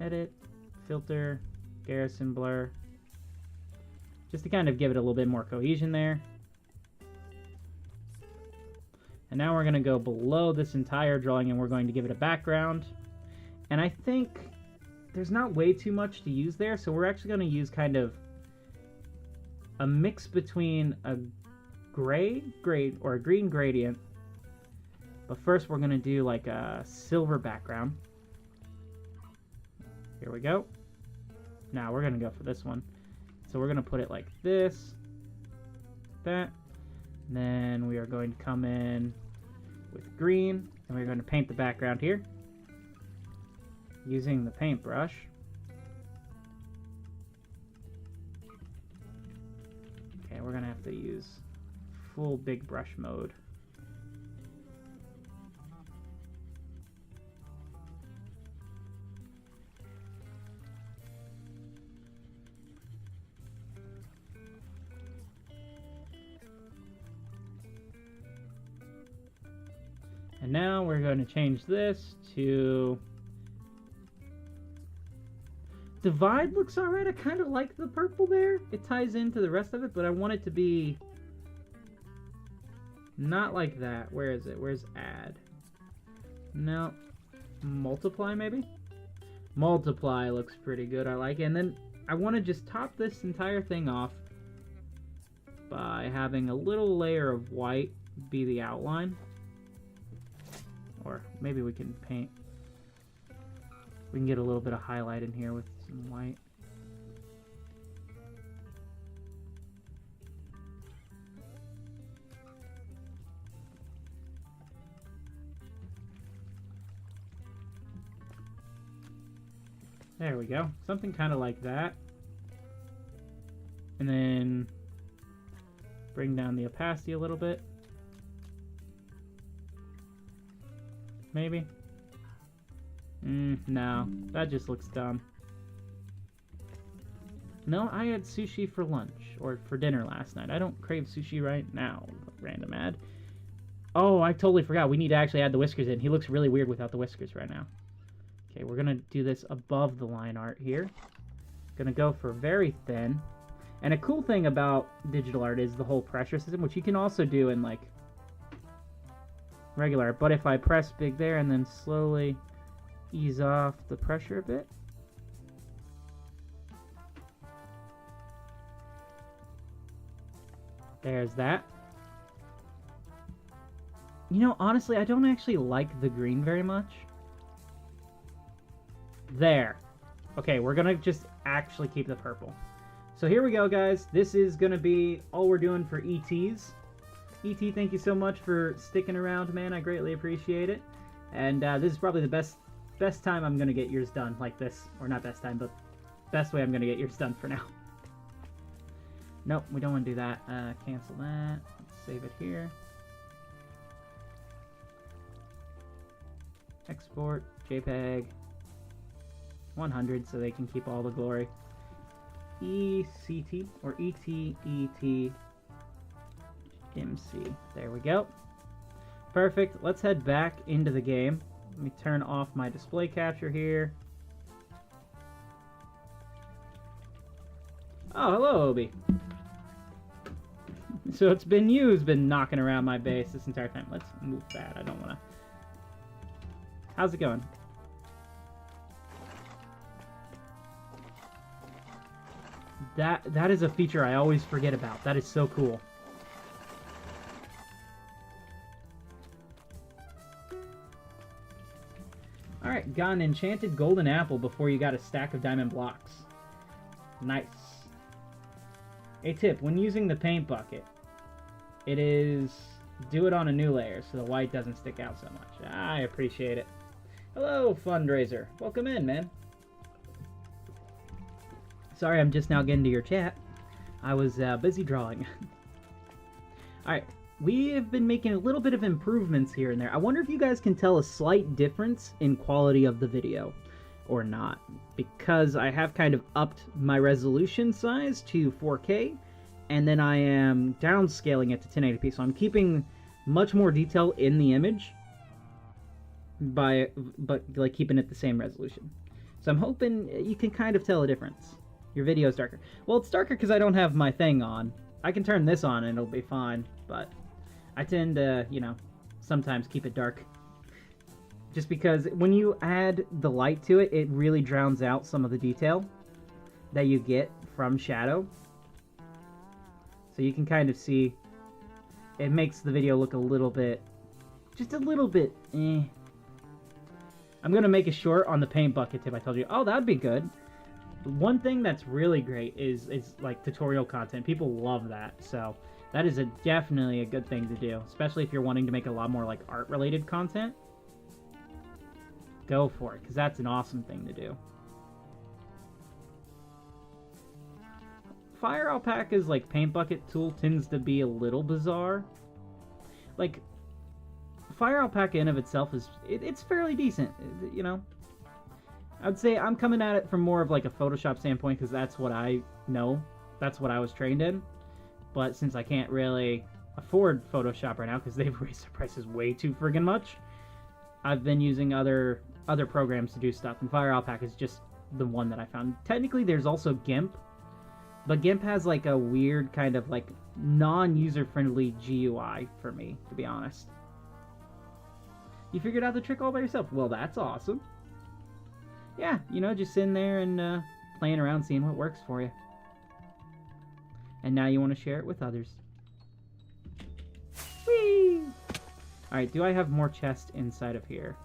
Edit, filter, Garrison blur. Just to kind of give it a little bit more cohesion there. And now we're going to go below this entire drawing and we're going to give it a background. And I think there's not way too much to use there, so we're actually going to use kind of a mix between a green gradient. But first we're going to do like a silver background. Here we go. Now we're going to go for this one. So we're going to put it like this, that. And then we are going to come in with green, and we're going to paint the background here using the paintbrush. Okay, we're going to have to use full big brush mode. And now we're going to change this to... Divide looks alright. I kind of like the purple there. It ties into the rest of it, but I want it to be not like that. Where is it? Where's add? No. Multiply, maybe? Multiply looks pretty good. I like it. And then I want to just top this entire thing off by having a little layer of white be the outline. Or maybe we can paint. We can get a little bit of highlight in here with some white. There we go. Something kind of like that. And then bring down the opacity a little bit. Maybe? No. That just looks dumb. No, I had sushi for lunch. Or for dinner last night. I don't crave sushi right now. Random ad. Oh, I totally forgot. We need to actually add the whiskers in. He looks really weird without the whiskers right now. Okay, we're going to do this above the line art here. Going to go for very thin. And a cool thing about digital art is the whole pressure system, which you can also do in, like, regular art. But if I press big there and then slowly ease off the pressure a bit. There's that. You know, honestly, I don't actually like the green very much. There. Okay, we're gonna just actually keep the purple. So here we go, guys. This is gonna be all we're doing for ETs. ET, thank you so much for sticking around, man. I greatly appreciate it. And this is probably the best time I'm gonna get yours done like this. Or not best time, but best way I'm gonna get yours done for now. Nope, we don't want to do that. Cancel that. Let's save it here. Export, JPEG. 100 so they can keep all the glory. ECT or ETET MC. There we go. Perfect. Let's head back into the game. Let me turn off my display capture here. Oh, hello, Obi. So it's been you who's been knocking around my base this entire time. Let's move that. I don't want to. How's it going? That is a feature I always forget about. That is so cool. Alright, got an enchanted golden apple before you got a stack of diamond blocks. Nice. A tip, when using the paint bucket, it is do it on a new layer so the white doesn't stick out so much. I appreciate it. Hello, fundraiser. Welcome in, man. Sorry, I'm just now getting to your chat. I was busy drawing. Alright, we have been making a little bit of improvements here and there. I wonder if you guys can tell a slight difference in quality of the video or not, because I have kind of upped my resolution size to 4K, and then I am downscaling it to 1080p, so I'm keeping much more detail in the image, but like keeping it the same resolution. So I'm hoping you can kind of tell a difference. Your video is darker. Well, it's darker because I don't have my thing on. I can turn this on and it'll be fine, but I tend to, you know, sometimes keep it dark. Just because when you add the light to it, it really drowns out some of the detail that you get from shadow. So you can kind of see, it makes the video look a little bit, just a little bit, eh. I'm going to make a short on the paint bucket tip I told you. Oh, that'd be good. One thing that's really great is like tutorial content. People love that. So that is definitely a good thing to do, especially if you're wanting to make a lot more like art related content. Go for it, because that's an awesome thing to do. Fire Alpaca's like paint bucket tool tends to be a little bizarre. Like, Fire Alpaca in of itself is, it's fairly decent, you know. I'd say I'm coming at it from more of like a Photoshop standpoint, because that's what I know. That's what I was trained in. But since I can't really afford Photoshop right now, because they've raised the prices way too friggin' much, I've been using other programs to do stuff, and Fire Alpaca is just the one that I found. Technically, there's also GIMP, but GIMP has like a weird kind of like non-user-friendly GUI for me, to be honest. You figured out the trick all by yourself. Well, that's awesome. Yeah, you know, just sitting there and playing around, seeing what works for you. And now you want to share it with others. Whee! Alright, do I have more chest inside of here?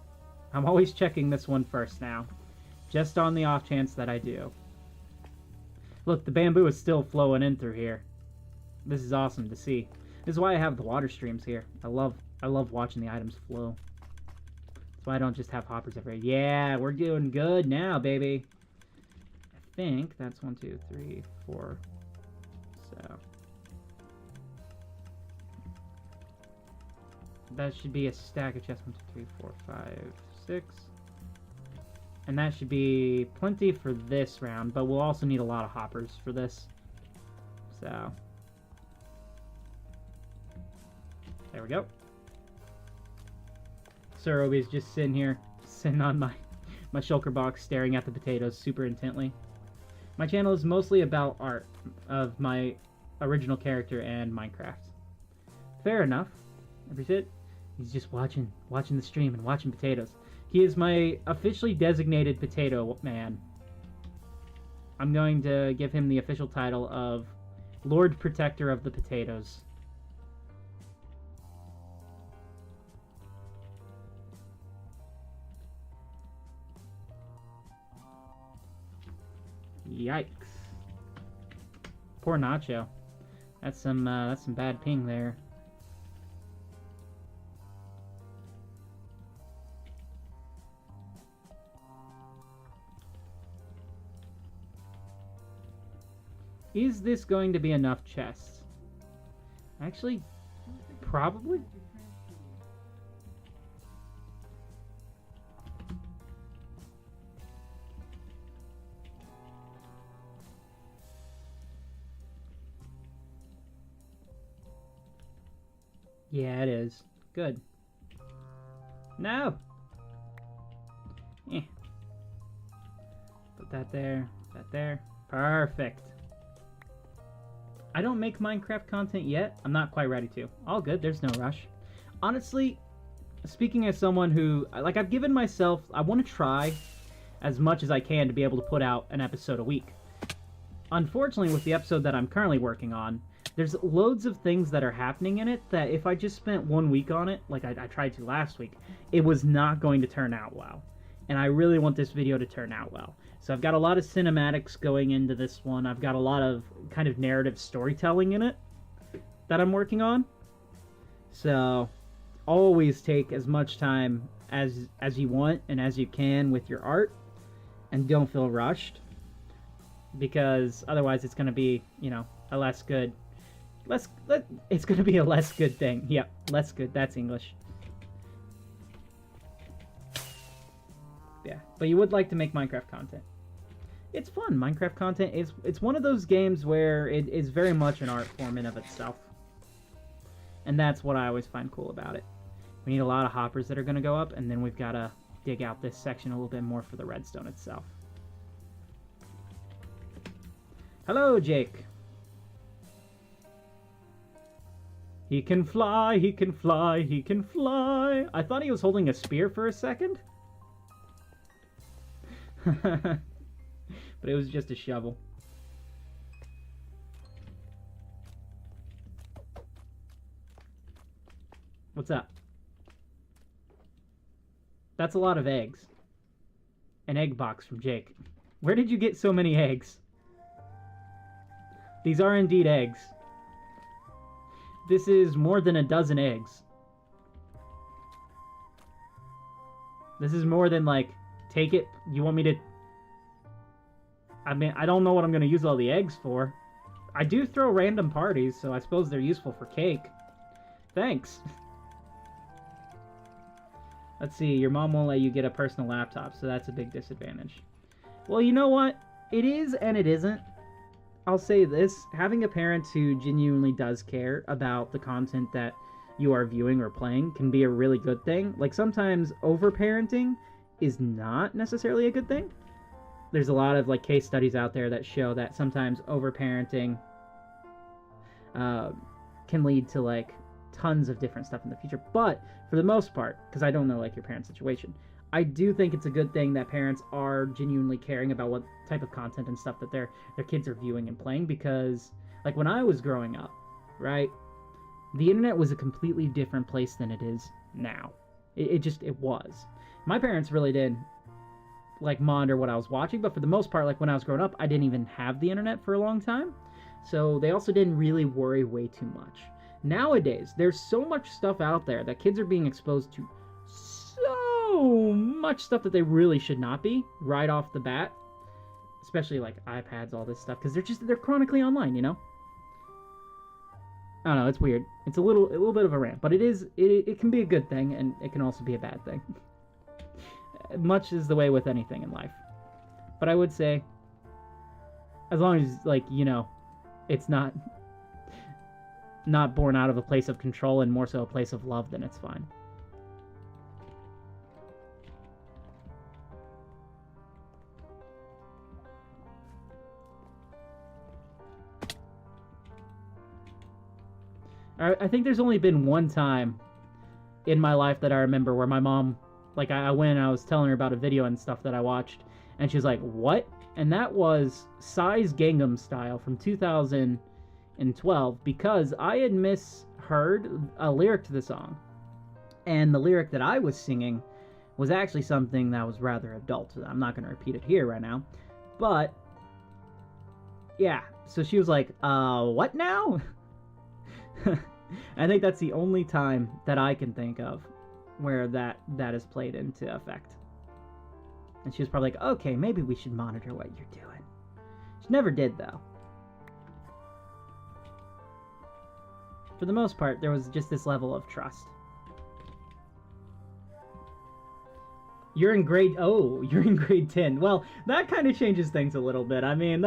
I'm always checking this one first now. Just on the off chance that I do. Look, the bamboo is still flowing in through here. This is awesome to see. This is why I have the water streams here. I love watching the items flow. That's why I don't just have hoppers everywhere. Yeah, we're doing good now, baby. I think that's 1, 2, 3, 4. So that should be a stack of chests. 1, 2, 3, 4, 5, 6. And that should be plenty for this round, but we'll also need a lot of hoppers for this. So there we go. Sir Obi's just sitting here, sitting on my shulker box, staring at the potatoes super intently. My channel is mostly about art of my original character and Minecraft. Fair enough. Ever sit? He's just watching the stream and watching potatoes. He is my officially designated potato man. I'm going to give him the official title of Lord Protector of the Potatoes. Yikes. Poor Nacho. That's some bad ping there. Is this going to be enough chests? Actually, probably. Yeah, it is. Good. No! Eh. Put that there, that there. Perfect. I don't make Minecraft content yet. I'm not quite ready to. All good, there's no rush. Honestly, speaking as someone who, like, I've given myself, I want to try as much as I can to be able to put out an episode a week. Unfortunately, with the episode that I'm currently working on, there's loads of things that are happening in it that if I just spent 1 week on it, like I tried to last week, it was not going to turn out well. And I really want this video to turn out well. So I've got a lot of cinematics going into this one. I've got a lot of kind of narrative storytelling in it that I'm working on. So always take as much time as you want and as you can with your art. And don't feel rushed. Because otherwise it's going to be, you know, a less good It's gonna be a less good thing. Yep, less good. That's English. Yeah, but you would like to make Minecraft content. It's fun. Minecraft content is it's one of those games where it is very much an art form in of itself. And that's what I always find cool about it. We need a lot of hoppers that are going to go up, and then we've got to dig out this section a little bit more for the redstone itself. Hello, Jake. He can fly, he can fly, he can fly. I thought he was holding a spear for a second. But it was just a shovel. What's up? That's a lot of eggs. An egg box from Jake. Where did you get so many eggs? These are indeed eggs. This is more than a dozen eggs. This is more than, like, take it. You want me to... I mean, I don't know what I'm going to use all the eggs for. I do throw random parties, so I suppose they're useful for cake. Thanks. Let's see, your mom won't let you get a personal laptop, so that's a big disadvantage. Well, you know what? It is and it isn't. I'll say this, having a parent who genuinely does care about the content that you are viewing or playing can be a really good thing. Like, sometimes over-parenting is not necessarily a good thing. There's a lot of, like, case studies out there that show that sometimes over-parenting can lead to, like, tons of different stuff in the future. But for the most part, because I don't know, like, your parents' situation, I do think it's a good thing that parents are genuinely caring about what type of content and stuff that their kids are viewing and playing, because, like, when I was growing up, right, the internet was a completely different place than it is now. It was. My parents really did, like, monitor what I was watching, but for the most part, like, when I was growing up, I didn't even have the internet for a long time, so they also didn't really worry way too much. Nowadays, there's so much stuff out there that kids are being exposed to so much stuff that they really should not be right off the bat, especially like iPads, all this stuff, because they're chronically online, you know. I don't know, it's weird. It's a little bit of a rant, but it can be a good thing, and it can also be a bad thing. Much is the way with anything in life. But I would say, as long as, like, you know, it's not born out of a place of control and more so a place of love, then it's fine. I think there's only been one time in my life that I remember where my mom, like, I went and I was telling her about a video and stuff that I watched, and she was like, "What?" And that was Psy's Gangnam Style from 2012, because I had misheard a lyric to the song. And the lyric that I was singing was actually something that was rather adult. I'm not going to repeat it here right now. But, yeah. So she was like, what now? I think that's the only time that I can think of where that is played into effect. And she was probably like, okay, maybe we should monitor what you're doing. She never did, though. For the most part, there was just this level of trust. You're in grade 10. Well, that kind of changes things a little bit. I mean,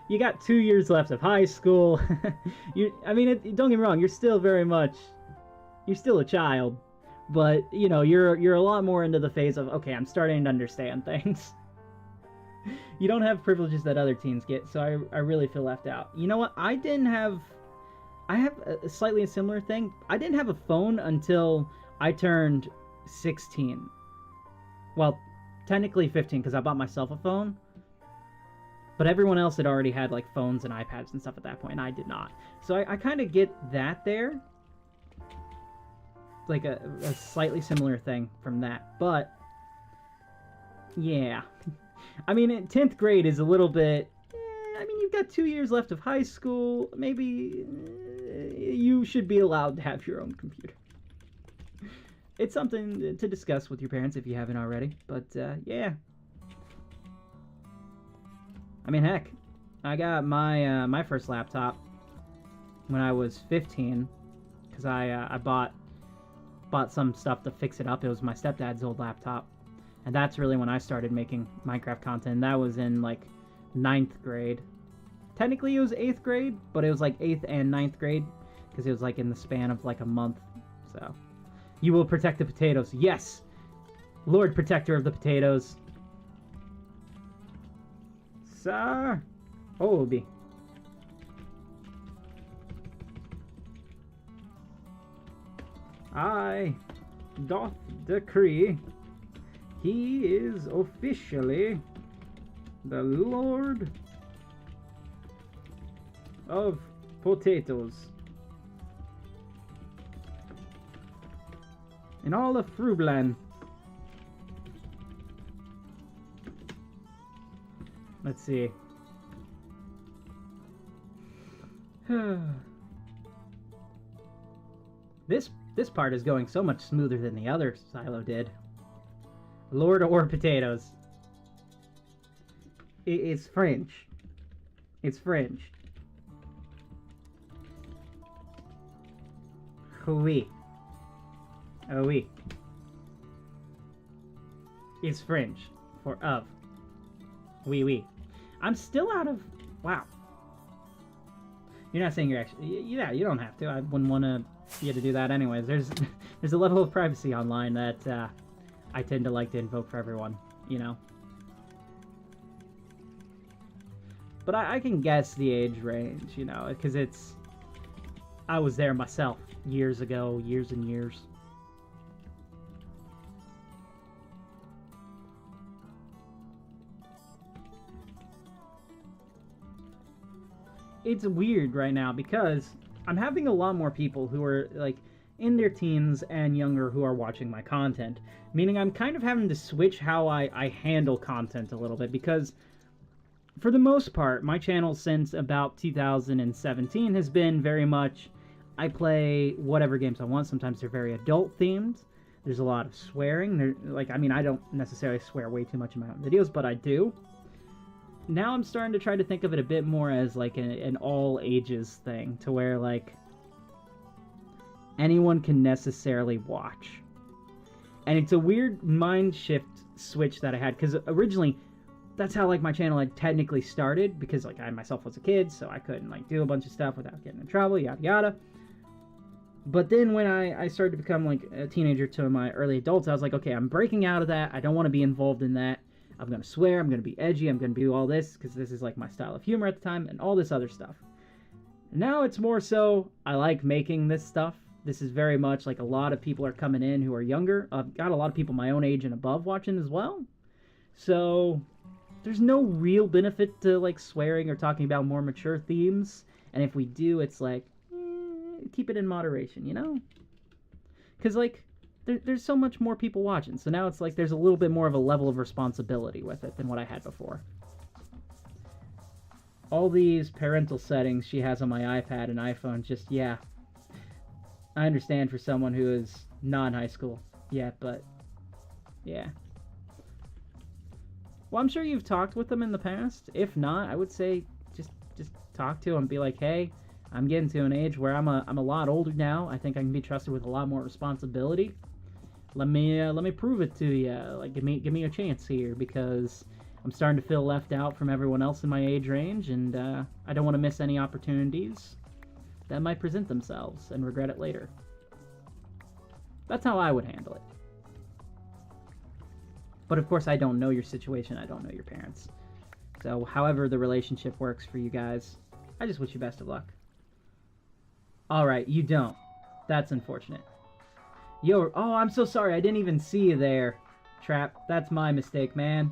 you got 2 years left of high school. Don't get me wrong, you're still a child, but, you know, you're a lot more into the phase of, okay, I'm starting to understand things. You don't have privileges that other teens get, so I really feel left out. You know what? I have a slightly similar thing. I didn't have a phone until I turned 16. Well, technically 15, because I bought myself a phone. But everyone else had already had, like, phones and iPads and stuff at that point, and I did not. So I kind of get that there. Like a slightly similar thing from that. But, yeah. I mean, 10th grade is a little bit... you've got 2 years left of high school. Maybe you should be allowed to have your own computer. It's something to discuss with your parents if you haven't already. But, yeah. I mean, heck, I got my first laptop when I was 15, because I bought some stuff to fix it up. It was my stepdad's old laptop, and that's really when I started making Minecraft content. That was in like 9th grade. Technically it was 8th grade, but it was like 8th and 9th grade, because it was like in the span of like a month. So, you will protect the potatoes. Yes, Lord Protector of the potatoes. Sir, Obi. I doth decree he is officially the Lord of potatoes in all of Frublan. Let's see. This part is going so much smoother than the other silo did. Lord or potatoes. It's French. It's French. Oui. Oh, oui. It's French for of. Oui, oui. I'm still out of... Wow. You're not saying you're actually... Yeah, you don't have to. I wouldn't want you to do that anyways. There's a level of privacy online that I tend to like to invoke for everyone, you know? But I can guess the age range, you know, because it's... I was there myself years ago, years and years. It's weird right now because I'm having a lot more people who are like in their teens and younger who are watching my content, meaning I'm kind of having to switch how I handle content a little bit, because for the most part my channel since about 2017 has been very much I play whatever games I want. Sometimes they're very adult themed. There's a lot of swearing. I mean, I don't necessarily swear way too much in my own videos, but I do. Now I'm starting to try to think of it a bit more as like an all ages thing, to where like anyone can necessarily watch. And it's a weird mind shift switch that I had, because originally that's how like my channel had technically started, because like I myself was a kid, so I couldn't like do a bunch of stuff without getting in trouble, yada yada. But then when I started to become like a teenager to my early adults, I was like, okay, I'm breaking out of that. I don't want to be involved in that. I'm going to swear, I'm going to be edgy, I'm going to do all this, because this is like my style of humor at the time, and all this other stuff. Now it's more so, I like making this stuff. This is very much like a lot of people are coming in who are younger. I've got a lot of people my own age and above watching as well. So there's no real benefit to like swearing or talking about more mature themes. And if we do, it's like, keep it in moderation, you know? Because like, there's so much more people watching, so now it's like there's a little bit more of a level of responsibility with it than what I had before. All these parental settings she has on my iPad and iPhone, just, yeah. I understand for someone who is not in high school yet, but, yeah. Well, I'm sure you've talked with them in the past. If not, I would say just talk to them, be like, hey, I'm getting to an age where I'm a lot older now. I think I can be trusted with a lot more responsibility. Let me prove it to you. Like, give me a chance here, because I'm starting to feel left out from everyone else in my age range, and I don't want to miss any opportunities that might present themselves and regret it later. That's how I would handle it. But of course, I don't know your situation. I don't know your parents. So, however the relationship works for you guys, I just wish you best of luck. Alright, you don't. That's unfortunate. Yo, oh, I'm so sorry. I didn't even see you there, Trap. That's my mistake, man.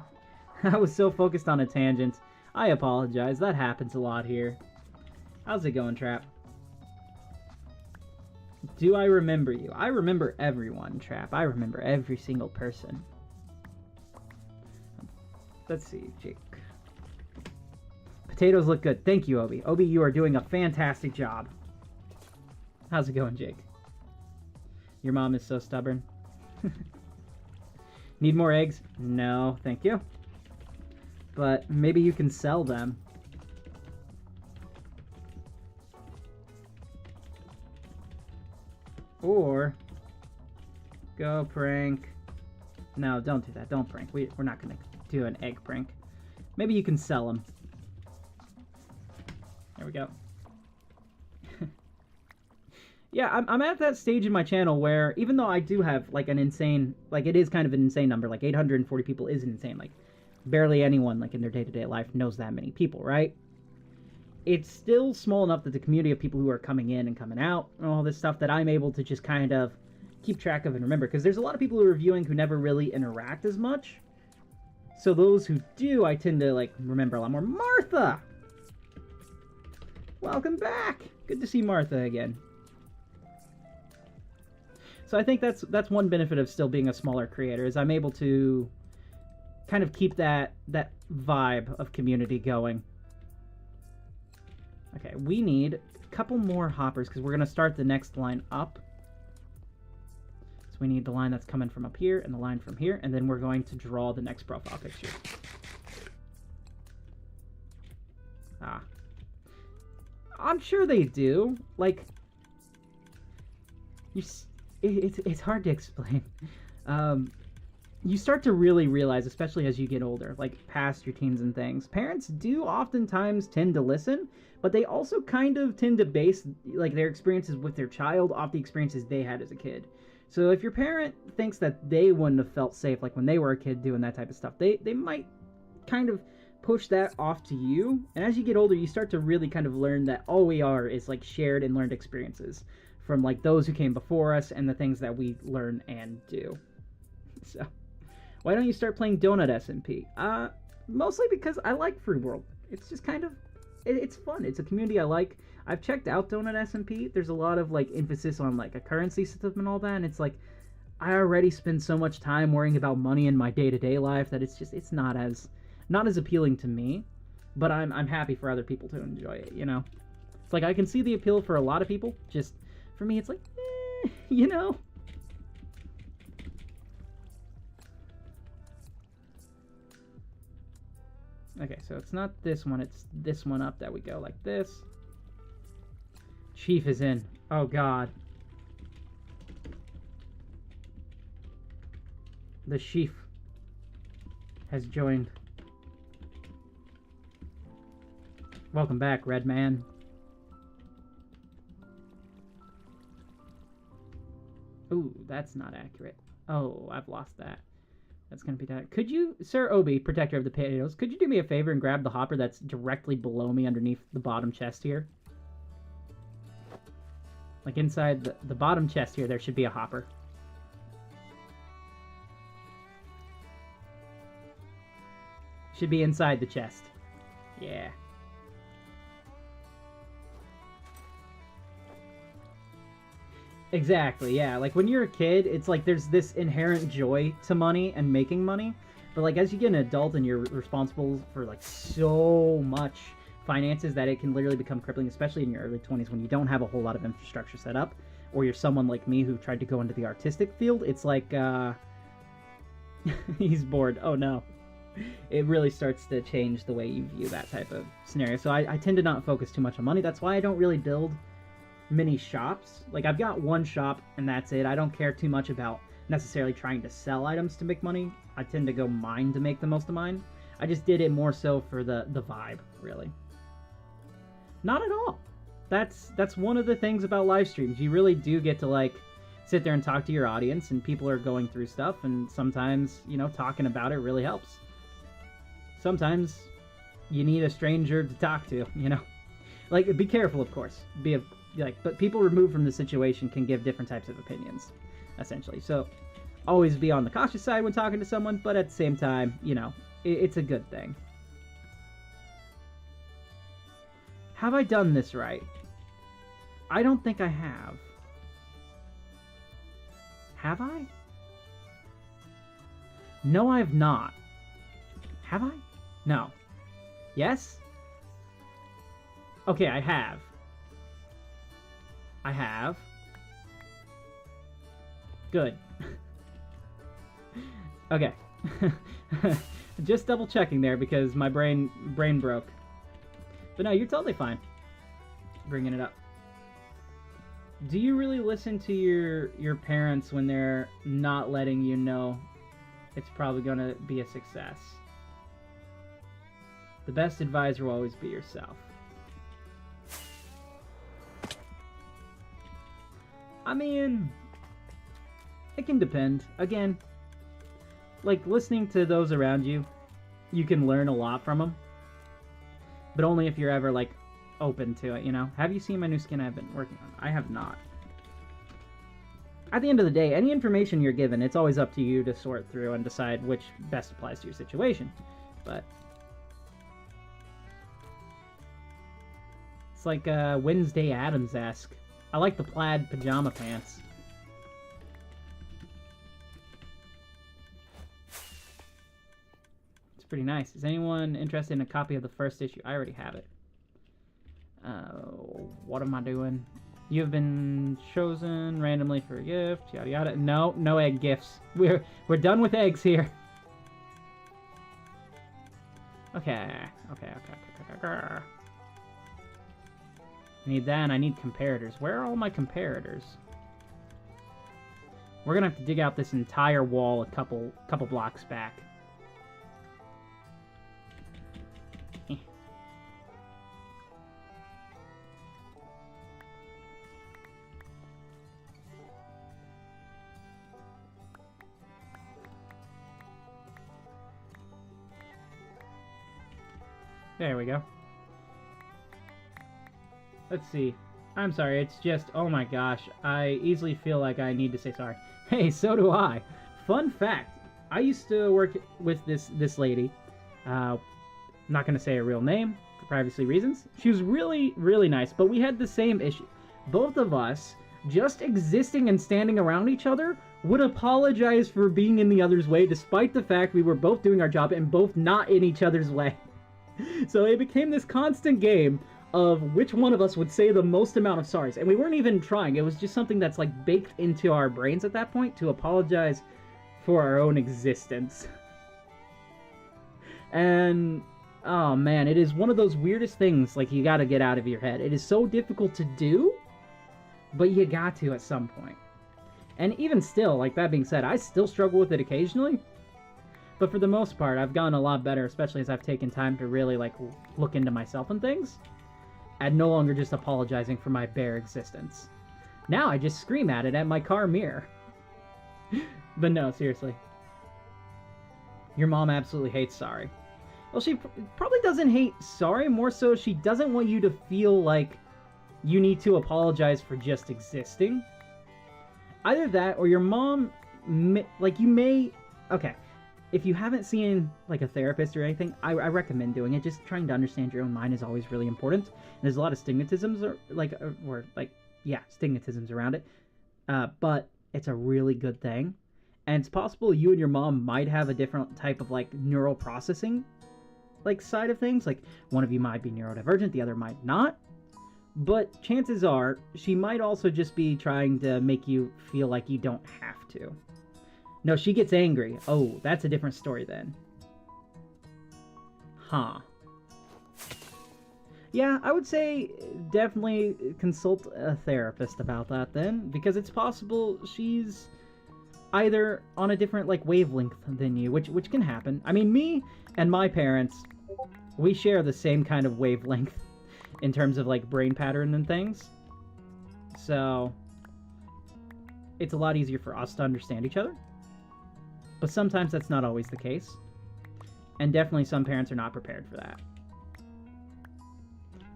I was so focused on a tangent. I apologize. That happens a lot here. How's it going, Trap? Do I remember you? I remember everyone, Trap. I remember every single person. Let's see, Jake. Potatoes look good. Thank you, Obi. Obi, you are doing a fantastic job. How's it going, Jake? Your mom is so stubborn. Need more eggs? No, thank you. But maybe you can sell them. Or go prank. No, don't do that. Don't prank. We're not going to do an egg prank. Maybe you can sell them. There we go. Yeah, I'm at that stage in my channel where even though I do have like an insane, like it is kind of an insane number, like 840 people is insane, like barely anyone like in their day-to-day life knows that many people, right? It's still small enough that the community of people who are coming in and coming out and all this stuff that I'm able to just kind of keep track of and remember, because there's a lot of people who are viewing who never really interact as much. So those who do, I tend to like remember a lot more. Martha! Welcome back! Good to see Martha again. So I think that's one benefit of still being a smaller creator, is I'm able to kind of keep that vibe of community going. Okay, we need a couple more hoppers because we're going to start the next line up. So we need the line that's coming from up here and the line from here, and then we're going to draw the next profile picture. Ah. I'm sure they do. Like, it's hard to explain. You start to really realize, especially as you get older, like past your teens and things, parents do oftentimes tend to listen, but they also kind of tend to base like their experiences with their child off the experiences they had as a kid. So if your parent thinks that they wouldn't have felt safe like when they were a kid doing that type of stuff, they might kind of push that off to you. And as you get older, you start to really kind of learn that all we are is like shared and learned experiences from like those who came before us and the things that we learn and do. So why don't you start playing Donut SMP? Mostly because I like Free World. It's just kind of, it's fun. It's a community I like. I've checked out Donut SMP. There's a lot of like emphasis on like a currency system and all that, and it's like I already spend so much time worrying about money in my day-to-day life that it's not as appealing to me. But I'm happy for other people to enjoy it. You know, it's like I can see the appeal for a lot of people. Just for me, it's like, you know. Okay, so it's not this one, it's this one up that we go like this. Chief is in. Oh, God. The chief has joined. Welcome back, Red Man. Ooh, that's not accurate. Oh, I've lost that. That's going to be that. Could you, Sir Obi, protector of the potatoes, could you do me a favor and grab the hopper that's directly below me underneath the bottom chest here? Like inside the bottom chest here, there should be a hopper. Should be inside the chest. Yeah. Exactly, yeah. Like, when you're a kid, it's like there's this inherent joy to money and making money. But, like, as you get an adult and you're responsible for, like, so much finances that it can literally become crippling, especially in your early 20s when you don't have a whole lot of infrastructure set up, or you're someone like me who tried to go into the artistic field, it's like, he's bored. Oh, no. It really starts to change the way you view that type of scenario. So I tend to not focus too much on money. That's why I don't really build many shops. Like, I've got one shop and that's it. I don't care too much about necessarily trying to sell items to make money. I tend to go mine to make the most of mine. I just did it more so for the vibe, really. Not at all. That's one of the things about live streams. You really do get to, like, sit there and talk to your audience, and people are going through stuff, and sometimes, you know, talking about it really helps. Sometimes you need a stranger to talk to, you know. Like, be careful, of course. But people removed from the situation can give different types of opinions, essentially. So always be on the cautious side when talking to someone, but at the same time, you know, it's a good thing. Have I done this right? I don't think I have. Have I? No, I have not. Have I? No. Yes? Okay, I have. I have. Good. Okay. Just double checking there because my brain broke. But no, you're totally fine. Bringing it up. Do you really listen to your parents when they're not letting you know it's probably going to be a success? The best advisor will always be yourself. I mean, it can depend. Again, like listening to those around you, you can learn a lot from them. But only if you're ever like open to it, you know? Have you seen my new skin I've been working on? I have not. At the end of the day, any information you're given, it's always up to you to sort through and decide which best applies to your situation. But it's like Wednesday Addams-esque. I like the plaid pajama pants. It's pretty nice. Is anyone interested in a copy of the first issue? I already have it. What am I doing? You have been chosen randomly for a gift, yada yada. No, no egg gifts. We're done with eggs here. Okay. I need that, and I need comparators. Where are all my comparators? We're gonna have to dig out this entire wall a couple blocks back. There we go. Let's see. I'm sorry, it's just, oh my gosh, I easily feel like I need to say sorry. Hey, so do I. Fun fact, I used to work with this lady. Not gonna say her real name for privacy reasons. She was really, really nice, but we had the same issue. Both of us, just existing and standing around each other, would apologize for being in the other's way, despite the fact we were both doing our job and both not in each other's way. So it became this constant game of which one of us would say the most amount of sorries. And we weren't even trying. It was just something that's like baked into our brains at that point to apologize for our own existence. And, oh man, it is one of those weirdest things like you gotta get out of your head. It is so difficult to do, but you got to at some point. And even still, like that being said, I still struggle with it occasionally. But for the most part, I've gotten a lot better, especially as I've taken time to really, like, look into myself and things. And no longer just apologizing for my bare existence. Now I just scream at it at my car mirror. But no, seriously. Your mom absolutely hates sorry. Well, she probably doesn't hate sorry, more so she doesn't want you to feel like you need to apologize for just existing. Either that, or your mom, like, you may... Okay. If you haven't seen, like, a therapist or anything, I recommend doing it. Just trying to understand your own mind is always really important. And there's a lot of stigmatisms, stigmatisms around it. But it's a really good thing. And it's possible you and your mom might have a different type of, like, neural processing, like, side of things. Like, one of you might be neurodivergent, the other might not. But chances are, she might also just be trying to make you feel like you don't have to. No, she gets angry. Oh, that's a different story then. Huh. Yeah, I would say definitely consult a therapist about that then, because it's possible she's either on a different, like, wavelength than you, which can happen. I mean, me and my parents, we share the same kind of wavelength in terms of, like, brain pattern and things. So, it's a lot easier for us to understand each other. But sometimes that's not always the case. And definitely some parents are not prepared for that.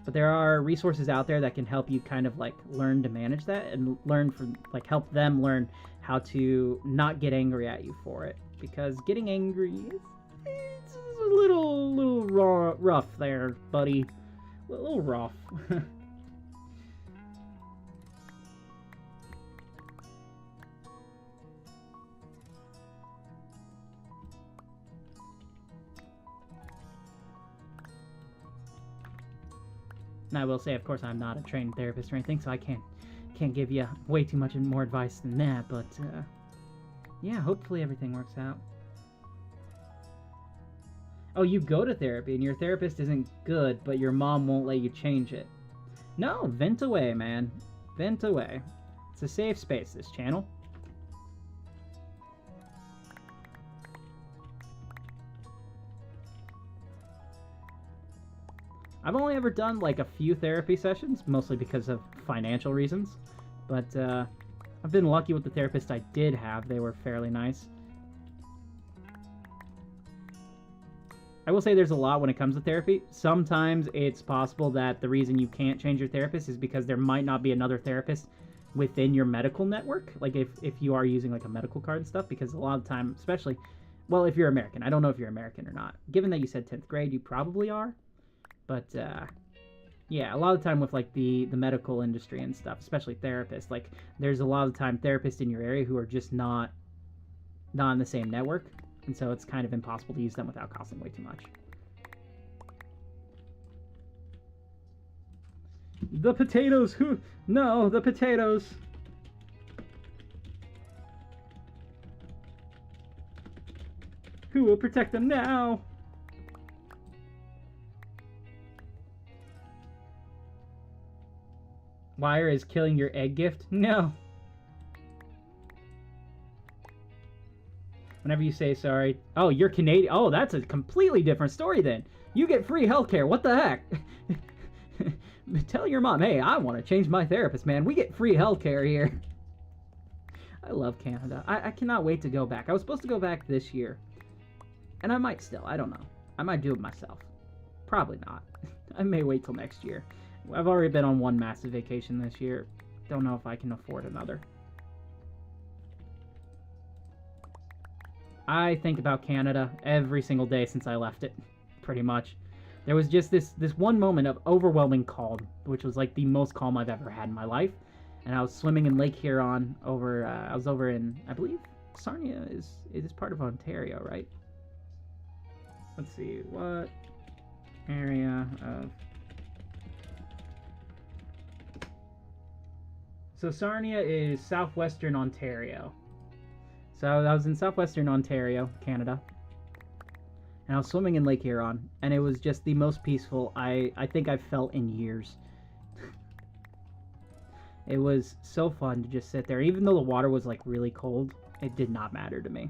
But there are resources out there that can help you kind of like learn to manage that and learn from, like, help them learn how to not get angry at you for it. Because getting angry is a little rough there, buddy. A little rough. And I will say, of course, I'm not a trained therapist or anything, so I can't give you way too much more advice than that, but, yeah, hopefully everything works out. Oh, you go to therapy, and your therapist isn't good, but your mom won't let you change it. No, vent away, man. Vent away. It's a safe space, this channel. I've only ever done like a few therapy sessions, mostly because of financial reasons. But I've been lucky with the therapists I did have. They were fairly nice. I will say there's a lot when it comes to therapy. Sometimes it's possible that the reason you can't change your therapist is because there might not be another therapist within your medical network. Like if you are using like a medical card and stuff, because a lot of the time, especially, well, if you're American, I don't know if you're American or not. Given that you said 10th grade, you probably are. But yeah, a lot of the time with like the medical industry and stuff, especially therapists, like there's a lot of the time therapists in your area who are just not in the same network, and so it's kind of impossible to use them without costing way too much. The potatoes! Who? No, the potatoes! Who will protect them now? Wire is killing your egg gift? No. Whenever you say sorry... Oh, you're Canadian. Oh, that's a completely different story then. You get free healthcare. What the heck? Tell your mom, hey, I want to change my therapist, man. We get free healthcare here. I love Canada. I cannot wait to go back. I was supposed to go back this year. And I might still. I don't know. I might do it myself. Probably not. I may wait till next year. I've already been on one massive vacation this year. Don't know if I can afford another. I think about Canada every single day since I left it, pretty much. There was just this one moment of overwhelming calm, which was like the most calm I've ever had in my life. And I was swimming in Lake Huron over, I was over in, I believe, Sarnia is part of Ontario, right? Let's see, what area of... So Sarnia is southwestern Ontario. So I was in southwestern Ontario, Canada. And I was swimming in Lake Huron. And it was just the most peaceful I think I've felt in years. It was so fun to just sit there. Even though the water was like really cold, it did not matter to me.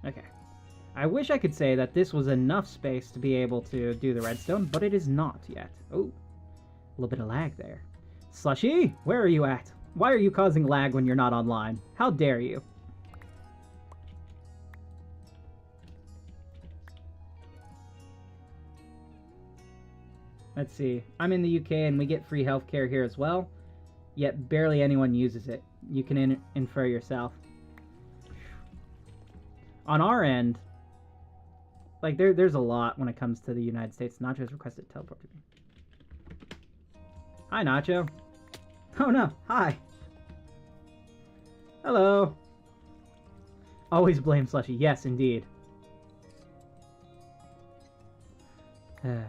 Okay. I wish I could say that this was enough space to be able to do the redstone, but it is not yet. Oh, a little bit of lag there. Slushy, where are you at? Why are you causing lag when you're not online? How dare you? Let's see. I'm in the UK and we get free healthcare here as well, yet barely anyone uses it. You can infer yourself. On our end, like, there's a lot when it comes to the United States. Nacho's requested teleport to me. Hi, Nacho. Oh, no. Hi. Hello. Always blame Slushy. Yes, indeed. But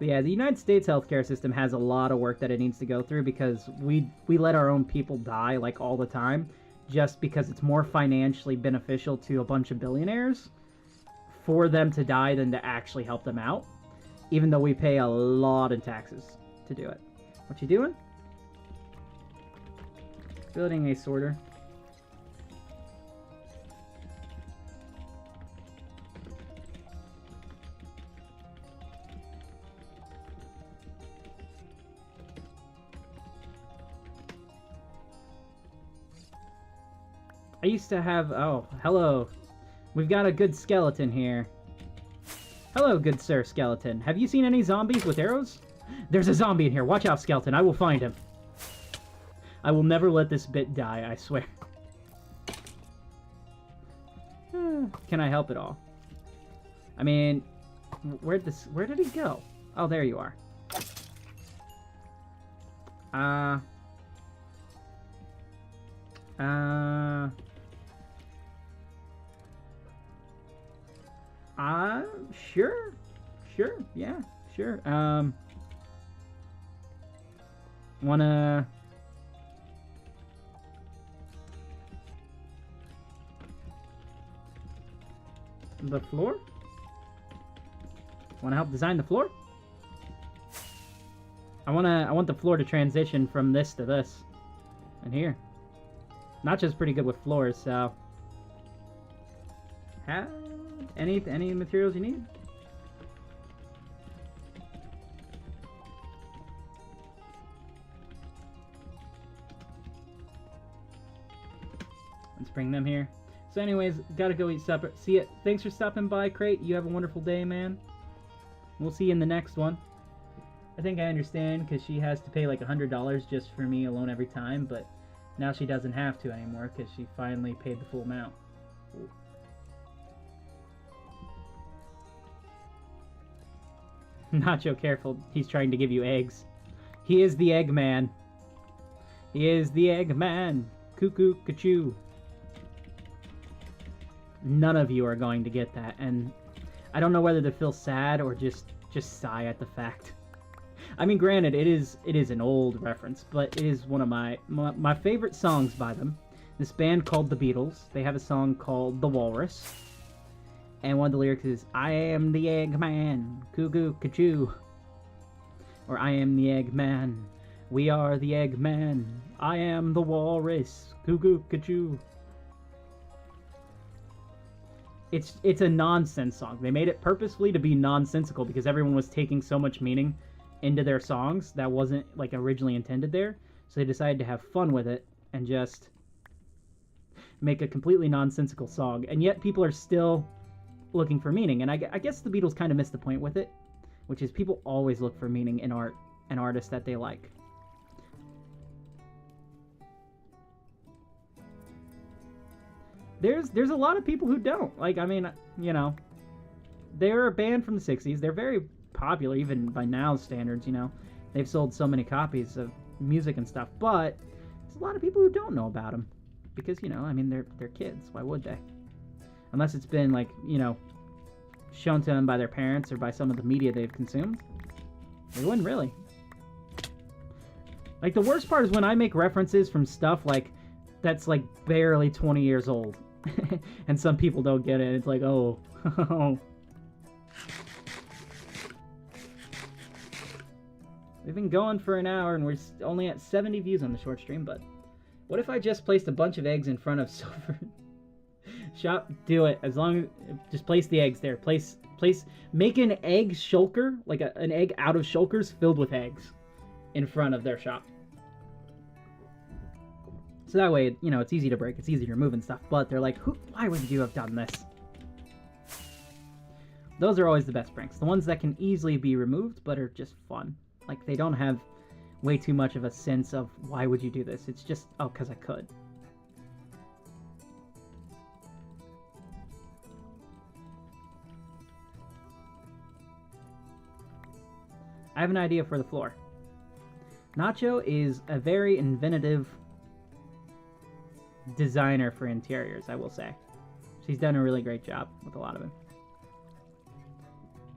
yeah, the United States healthcare system has a lot of work that it needs to go through because we let our own people die, like, all the time, just because it's more financially beneficial to a bunch of billionaires for them to die than to actually help them out, even though we pay a lot in taxes to do it. What you doing? Building a sorter. I used to have... Oh, hello. We've got a good skeleton here. Hello, good sir skeleton. Have you seen any zombies with arrows? There's a zombie in here. Watch out, skeleton. I will find him. I will never let this bit die, I swear. Can I help at all? I mean, where did he go? Oh, there you are. Sure, yeah, sure. Wanna... The floor? Want to help design the floor? I want the floor to transition from this to this. And here. Nacho's pretty good with floors, so... Any materials you need? Let's bring them here. So anyways, gotta go eat supper. See ya. Thanks for stopping by, Crate. You have a wonderful day, man. We'll see you in the next one. I think I understand, because she has to pay like $100 just for me alone every time, but now she doesn't have to anymore, because she finally paid the full amount. Ooh. Nacho, careful. He's trying to give you eggs. He is the egg man. He is the egg man. Cuckoo, cachoo. None of you are going to get that, and I don't know whether to feel sad or just sigh at the fact. I mean, granted, it is an old reference, but it is one of my favorite songs by them. This band called the Beatles. They have a song called The Walrus, and one of the lyrics is, "I am the Eggman, cuckoo, cachoo," or "I am the Eggman, we are the Eggman, I am the Walrus, cuckoo, cachoo." It's a nonsense song. They made it purposefully to be nonsensical because everyone was taking so much meaning into their songs that wasn't like originally intended there. So they decided to have fun with it and just make a completely nonsensical song. And yet people are still looking for meaning. And I guess the Beatles kind of missed the point with it, which is people always look for meaning in art and artists that they like. There's a lot of people who don't. Like, I mean, you know, they're a band from the 60s. They're very popular, even by now's standards, you know. They've sold so many copies of music and stuff. But there's a lot of people who don't know about them. Because, you know, I mean, they're kids. Why would they? Unless it's been, like, you know, shown to them by their parents or by some of the media they've consumed. They wouldn't really. Like, the worst part is when I make references from stuff, like, that's, like, barely 20 years old. And some people don't get it. It's like, oh. We've been going for an hour and we're only at 70 views on the short stream, but what if I just placed a bunch of eggs in front of Silver? Shop, do it. As long as, just place the eggs there. Make an egg shulker, like an egg out of shulkers filled with eggs in front of their shop. So that way, you know, it's easy to break, it's easy to remove and stuff, but they're like, why would you have done this? Those are always the best pranks. The ones that can easily be removed, but are just fun. Like, they don't have way too much of a sense of, why would you do this? It's just, oh, because I could. I have an idea for the floor. Nacho is a very inventive designer for interiors, I will say. She's done a really great job with a lot of it.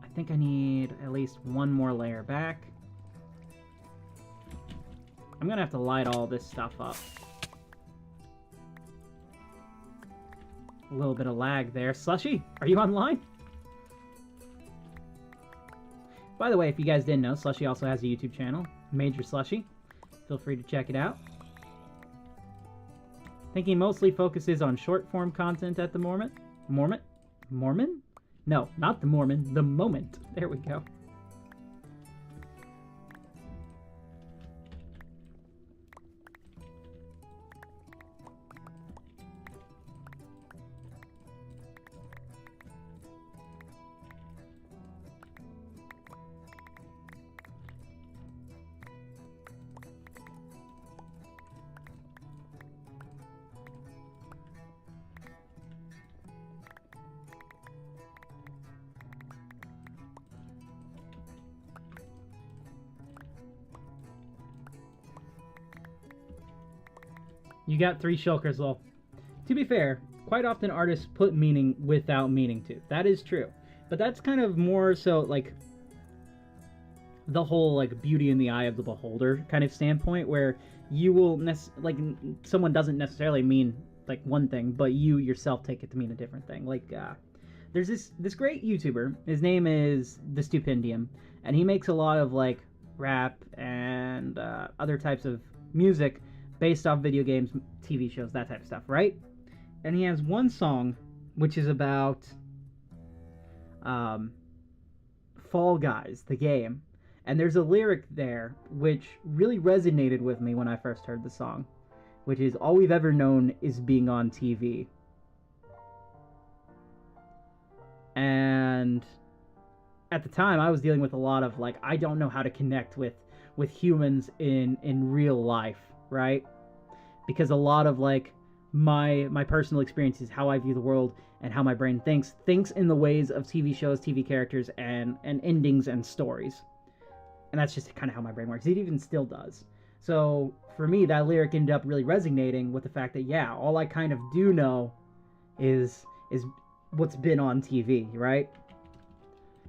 I think I need at least one more layer back. I'm gonna have to light all this stuff up. A little bit of lag there. Slushy, are you online? By the way, if you guys didn't know, Slushy also has a YouTube channel, Major Slushy. Feel free to check it out. I think he mostly focuses on short-form content at the moment. Mormon? No, not the Mormon, the moment. There we go. You got 3 shulkers, lol. To be fair, quite often artists put meaning without meaning to. That is true. But that's kind of more so, like, the whole, like, beauty in the eye of the beholder kind of standpoint, where you will, like, someone doesn't necessarily mean, like, one thing, but you yourself take it to mean a different thing. Like, there's this great YouTuber. His name is the Stupendium, and he makes a lot of like rap and other types of music based off video games, TV shows, that type of stuff, right? And he has one song which is about Fall Guys, the game. And there's a lyric there which really resonated with me when I first heard the song, which is, all we've ever known is being on TV. And at the time, I was dealing with a lot of, like, I don't know how to connect with humans in real life, right? Because a lot of, like, my personal experiences, how I view the world and how my brain thinks in the ways of TV shows, TV characters, and endings and stories. And that's just kind of how my brain works. It even still does. So for me, that lyric ended up really resonating with the fact that, yeah, all I kind of do know is what's been on TV, right?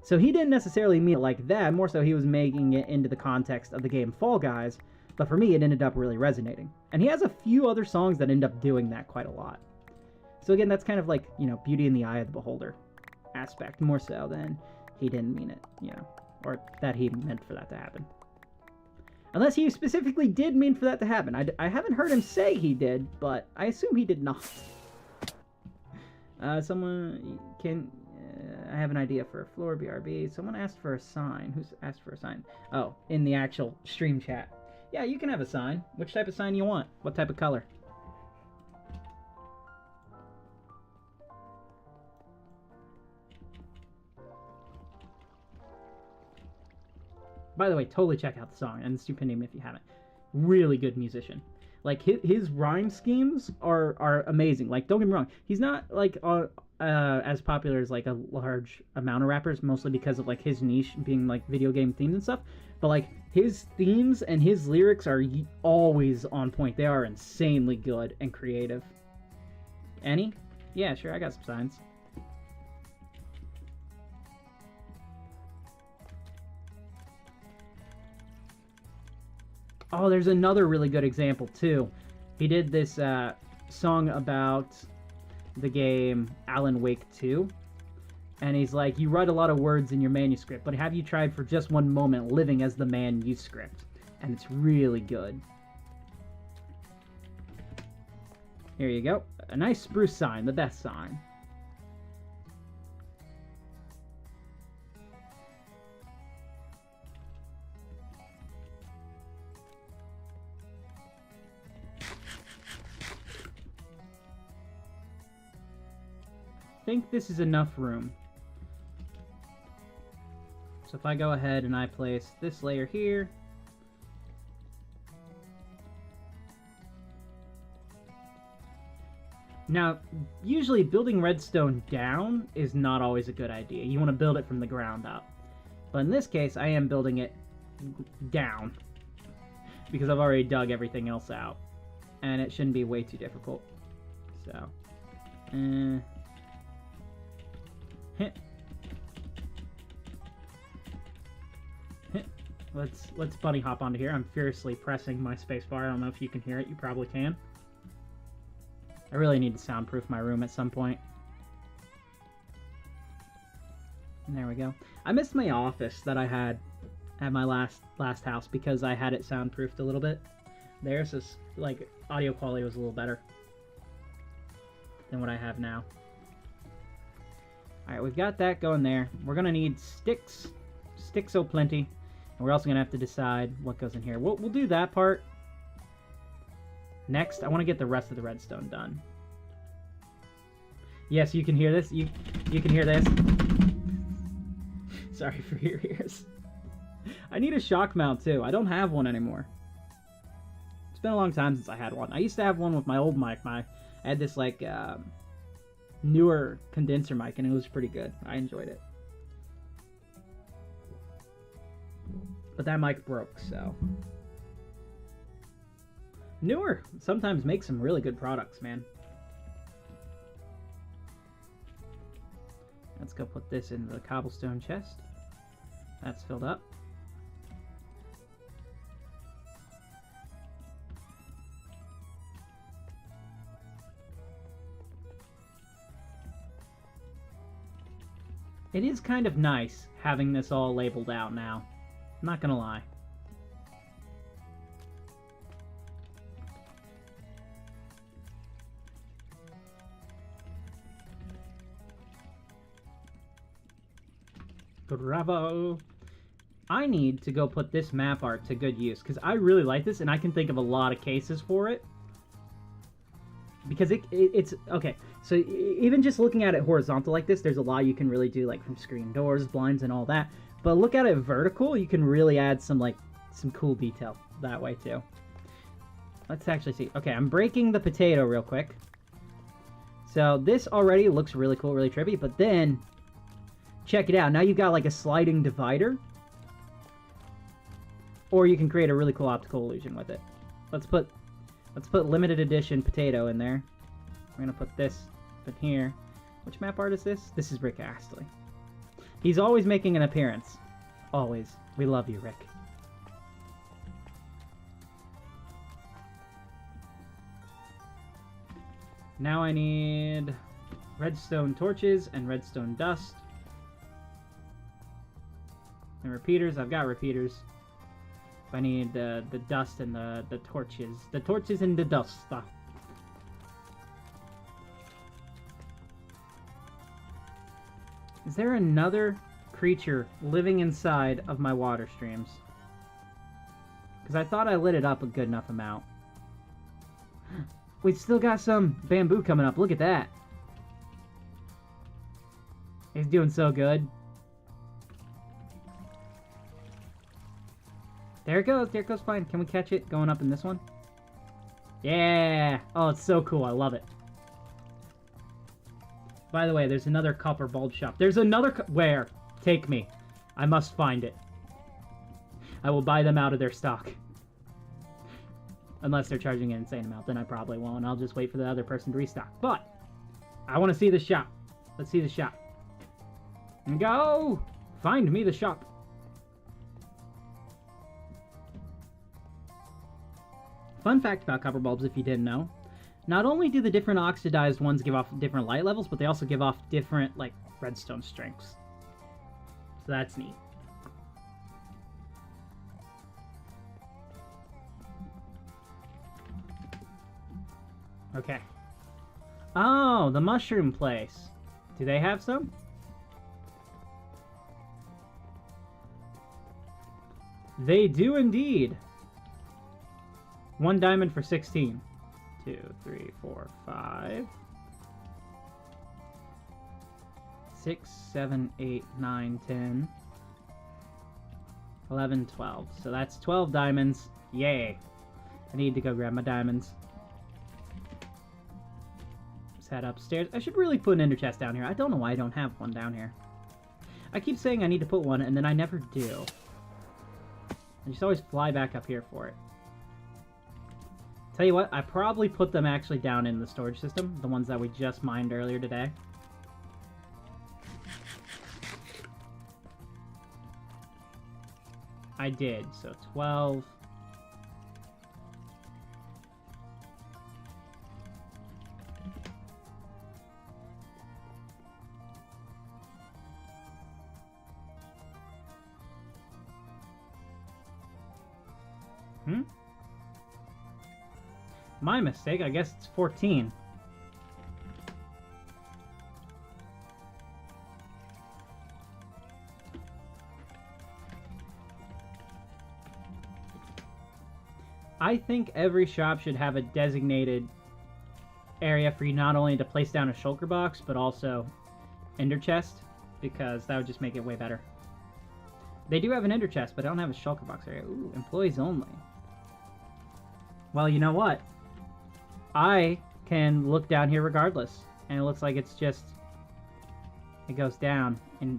So he didn't necessarily mean it like that. More so, he was making it into the context of the game Fall Guys. But for me, it ended up really resonating. And he has a few other songs that end up doing that quite a lot. So again, that's kind of like, you know, beauty in the eye of the beholder aspect, more so than he didn't mean it, you know, or that he meant for that to happen. Unless he specifically did mean for that to happen. I haven't heard him say he did, but I assume he did not. Someone can... I have an idea for a floor, BRB. Someone asked for a sign. Who's asked for a sign? Oh, in the actual stream chat. Yeah, you can have a sign. Which type of sign you want? What type of color? By the way, totally check out the song and the Stupendium if you haven't. Really good musician. Like, his rhyme schemes are amazing. Like, don't get me wrong, he's not like as popular as like a large amount of rappers, mostly because of like his niche being like video game themes and stuff. But like his themes and his lyrics are always on point. They are insanely good and creative. Any? Yeah, sure, I got some signs. Oh, there's another really good example, too. He did this song about the game Alan Wake 2. And he's like, you write a lot of words in your manuscript, but have you tried for just one moment living as the man you script? And it's really good. Here you go. A nice spruce sign, the best sign. I think this is enough room. So if I go ahead and I place this layer here, now usually building redstone down is not always a good idea. You want to build it from the ground up. But in this case, I am building it down because I've already dug everything else out, and it shouldn't be way too difficult. So, Let's bunny hop onto here. I'm furiously pressing my spacebar. I don't know if you can hear it. You probably can. I really need to soundproof my room at some point. And there we go. I missed my office that I had at my last house because I had it soundproofed a little bit. There, so like audio quality was a little better than what I have now. Alright, we've got that going there. We're gonna need sticks. Sticks so plenty. And we're also gonna have to decide what goes in here. We'll do that part next. I want to get the rest of the redstone done. Yes, you can hear this. You can hear this. Sorry for your ears. I need a shock mount too. I don't have one anymore. It's been a long time since I had one. I used to have one with my old mic. I had this like newer condenser mic, and it was pretty good. I enjoyed it. But that mic broke, so. Newer sometimes makes some really good products, man. Let's go put this in the cobblestone chest. That's filled up. It is kind of nice having this all labeled out now. I'm not gonna lie. Bravo! I need to go put this map art to good use, because I really like this, and I can think of a lot of cases for it. Because it's... Okay, so even just looking at it horizontal like this, there's a lot you can really do, like from screen doors, blinds, and all that. But look at it vertical, you can really add some, like, some cool detail that way, too. Let's actually see. Okay, I'm breaking the potato real quick. So this already looks really cool, really trippy, but then... Check it out. Now you've got like a sliding divider. Or you can create a really cool optical illusion with it. Let's put limited edition potato in there. We're gonna put this in here. Which map art is this? This is Rick Astley. He's always making an appearance. Always. We love you, Rick. Now I need redstone torches and redstone dust. And repeaters. I've got repeaters. I need the dust and the torches. The torches and the dust. Is there another creature living inside of my water streams? Because I thought I lit it up a good enough amount. We've still got some bamboo coming up. Look at that. He's doing so good. There it goes. There it goes fine. Can we catch it going up in this one? Yeah. Oh, it's so cool. I love it. By the way, there's another copper bulb shop. There's another... Where? Take me. I must find it. I will buy them out of their stock. Unless they're charging an insane amount, then I probably won't. I'll just wait for the other person to restock. But, I want to see the shop. Let's see the shop. And go! Find me the shop. Fun fact about copper bulbs, if you didn't know. Not only do the different oxidized ones give off different light levels, but they also give off different, like, redstone strengths. So that's neat. Okay. Oh, the mushroom place. Do they have some? They do indeed. 1 diamond for 16. 2, 3, 4, 5. 6, 7, 8, 9, 10. 11, 12. So that's 12 diamonds. Yay. I need to go grab my diamonds. Let's head upstairs. I should really put an ender chest down here. I don't know why I don't have one down here. I keep saying I need to put one, and then I never do. I just always fly back up here for it. Tell you what, I probably put them actually down in the storage system, the ones that we just mined earlier today. I did, so 12. My mistake, I guess it's 14. I think every shop should have a designated area for you not only to place down a shulker box, but also ender chest, because that would just make it way better. They do have an ender chest, but I don't have a shulker box area. Ooh, employees only. Well, you know what? I can look down here regardless, and it looks like it's just, it goes down and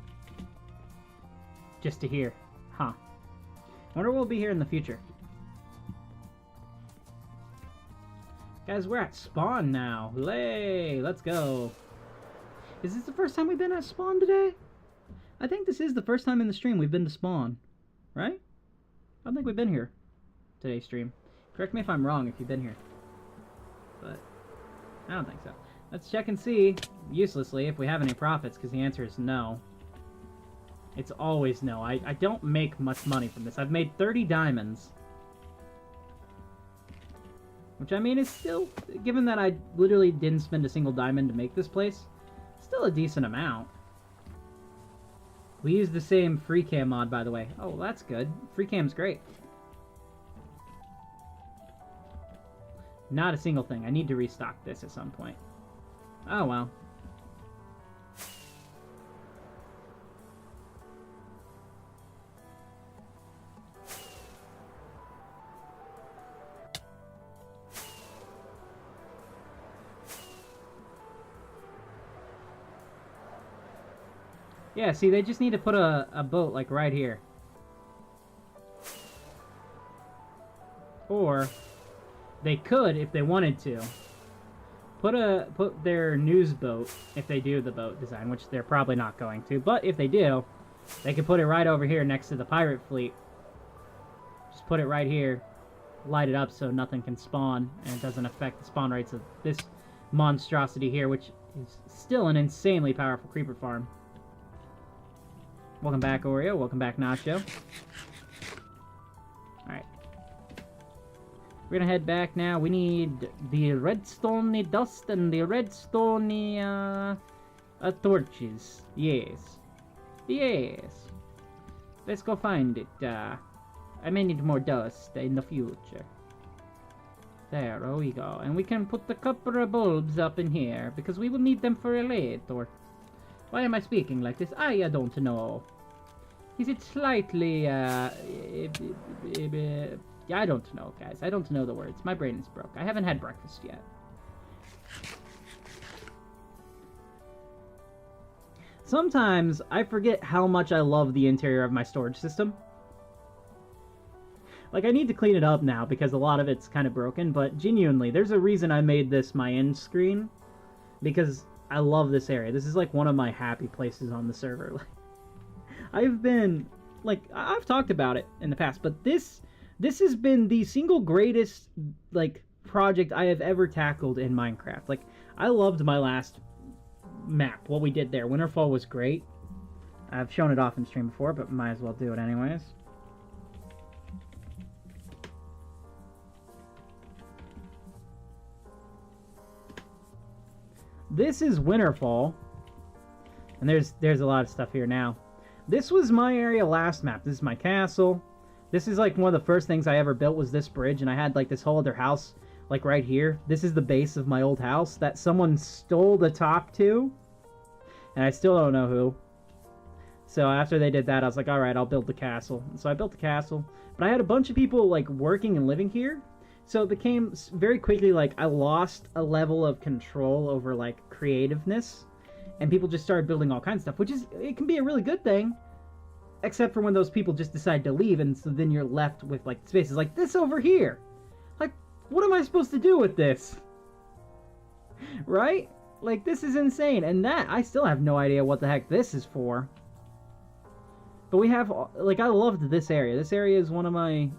just to here. Huh. I wonder what will be here in the future. Guys, we're at spawn now. Hooray! Let's go. Is this the first time we've been at spawn today? I think this is the first time in the stream we've been to spawn. Right? I don't think we've been here today's stream. Correct me if I'm wrong if you've been here. But I don't think so. Let's check and see, uselessly, if we have any profits, because the answer is no. It's always no. I don't make much money from this. I've made 30 diamonds. Which, I mean, is still, given that I literally didn't spend a single diamond to make this place, still a decent amount. We use the same free cam mod, by the way. Oh, that's good. Free cam's great. Not a single thing. I need to restock this at some point. Oh, well. Yeah, see, they just need to put a boat, like, right here. Or, they could, if they wanted to, put their news boat, if they do the boat design, which they're probably not going to, but if they do, they could put it right over here next to the pirate fleet. Just put it right here, light it up so nothing can spawn, and it doesn't affect the spawn rates of this monstrosity here, which is still an insanely powerful creeper farm. Welcome back, Oreo. Welcome back, Nacho. Alright. We're gonna head back now. We need the redstone dust and the redstone torches. Yes. Yes. Let's go find it. I may need more dust in the future. There we go. And we can put the copper bulbs up in here, because we will need them for later. Why am I speaking like this? I don't know. Is it slightly, I don't know, guys. I don't know the words. My brain is broke. I haven't had breakfast yet. Sometimes I forget how much I love the interior of my storage system. Like, I need to clean it up now because a lot of it's kind of broken, but genuinely, there's a reason I made this my end screen. Because I love this area. This is like one of my happy places on the server. I've been, like, I've talked about it in the past, but this has been the single greatest, like, project I have ever tackled in Minecraft. Like, I loved my last map, what we did there. Winterfall was great. I've shown it off in stream before, but might as well do it anyways. This is Winterfall, and there's a lot of stuff here now. This was my area last map. This is my castle. This is like one of the first things I ever built was this bridge, and I had like this whole other house like right here. This is the base of my old house that someone stole the top to, and I still don't know who. So after they did that, I was like, all right, I'll build the castle. And so I built the castle, but I had a bunch of people like working and living here. So it became very quickly like I lost a level of control over like creativeness, and people just started building all kinds of stuff, which is, it can be a really good thing, except for when those people just decide to leave, and so then you're left with like spaces like this over here. Like, what am I supposed to do with this? Right? Like, this is insane, and that, I still have no idea what the heck this is for. But we have, like, I loved this area. This area is one of my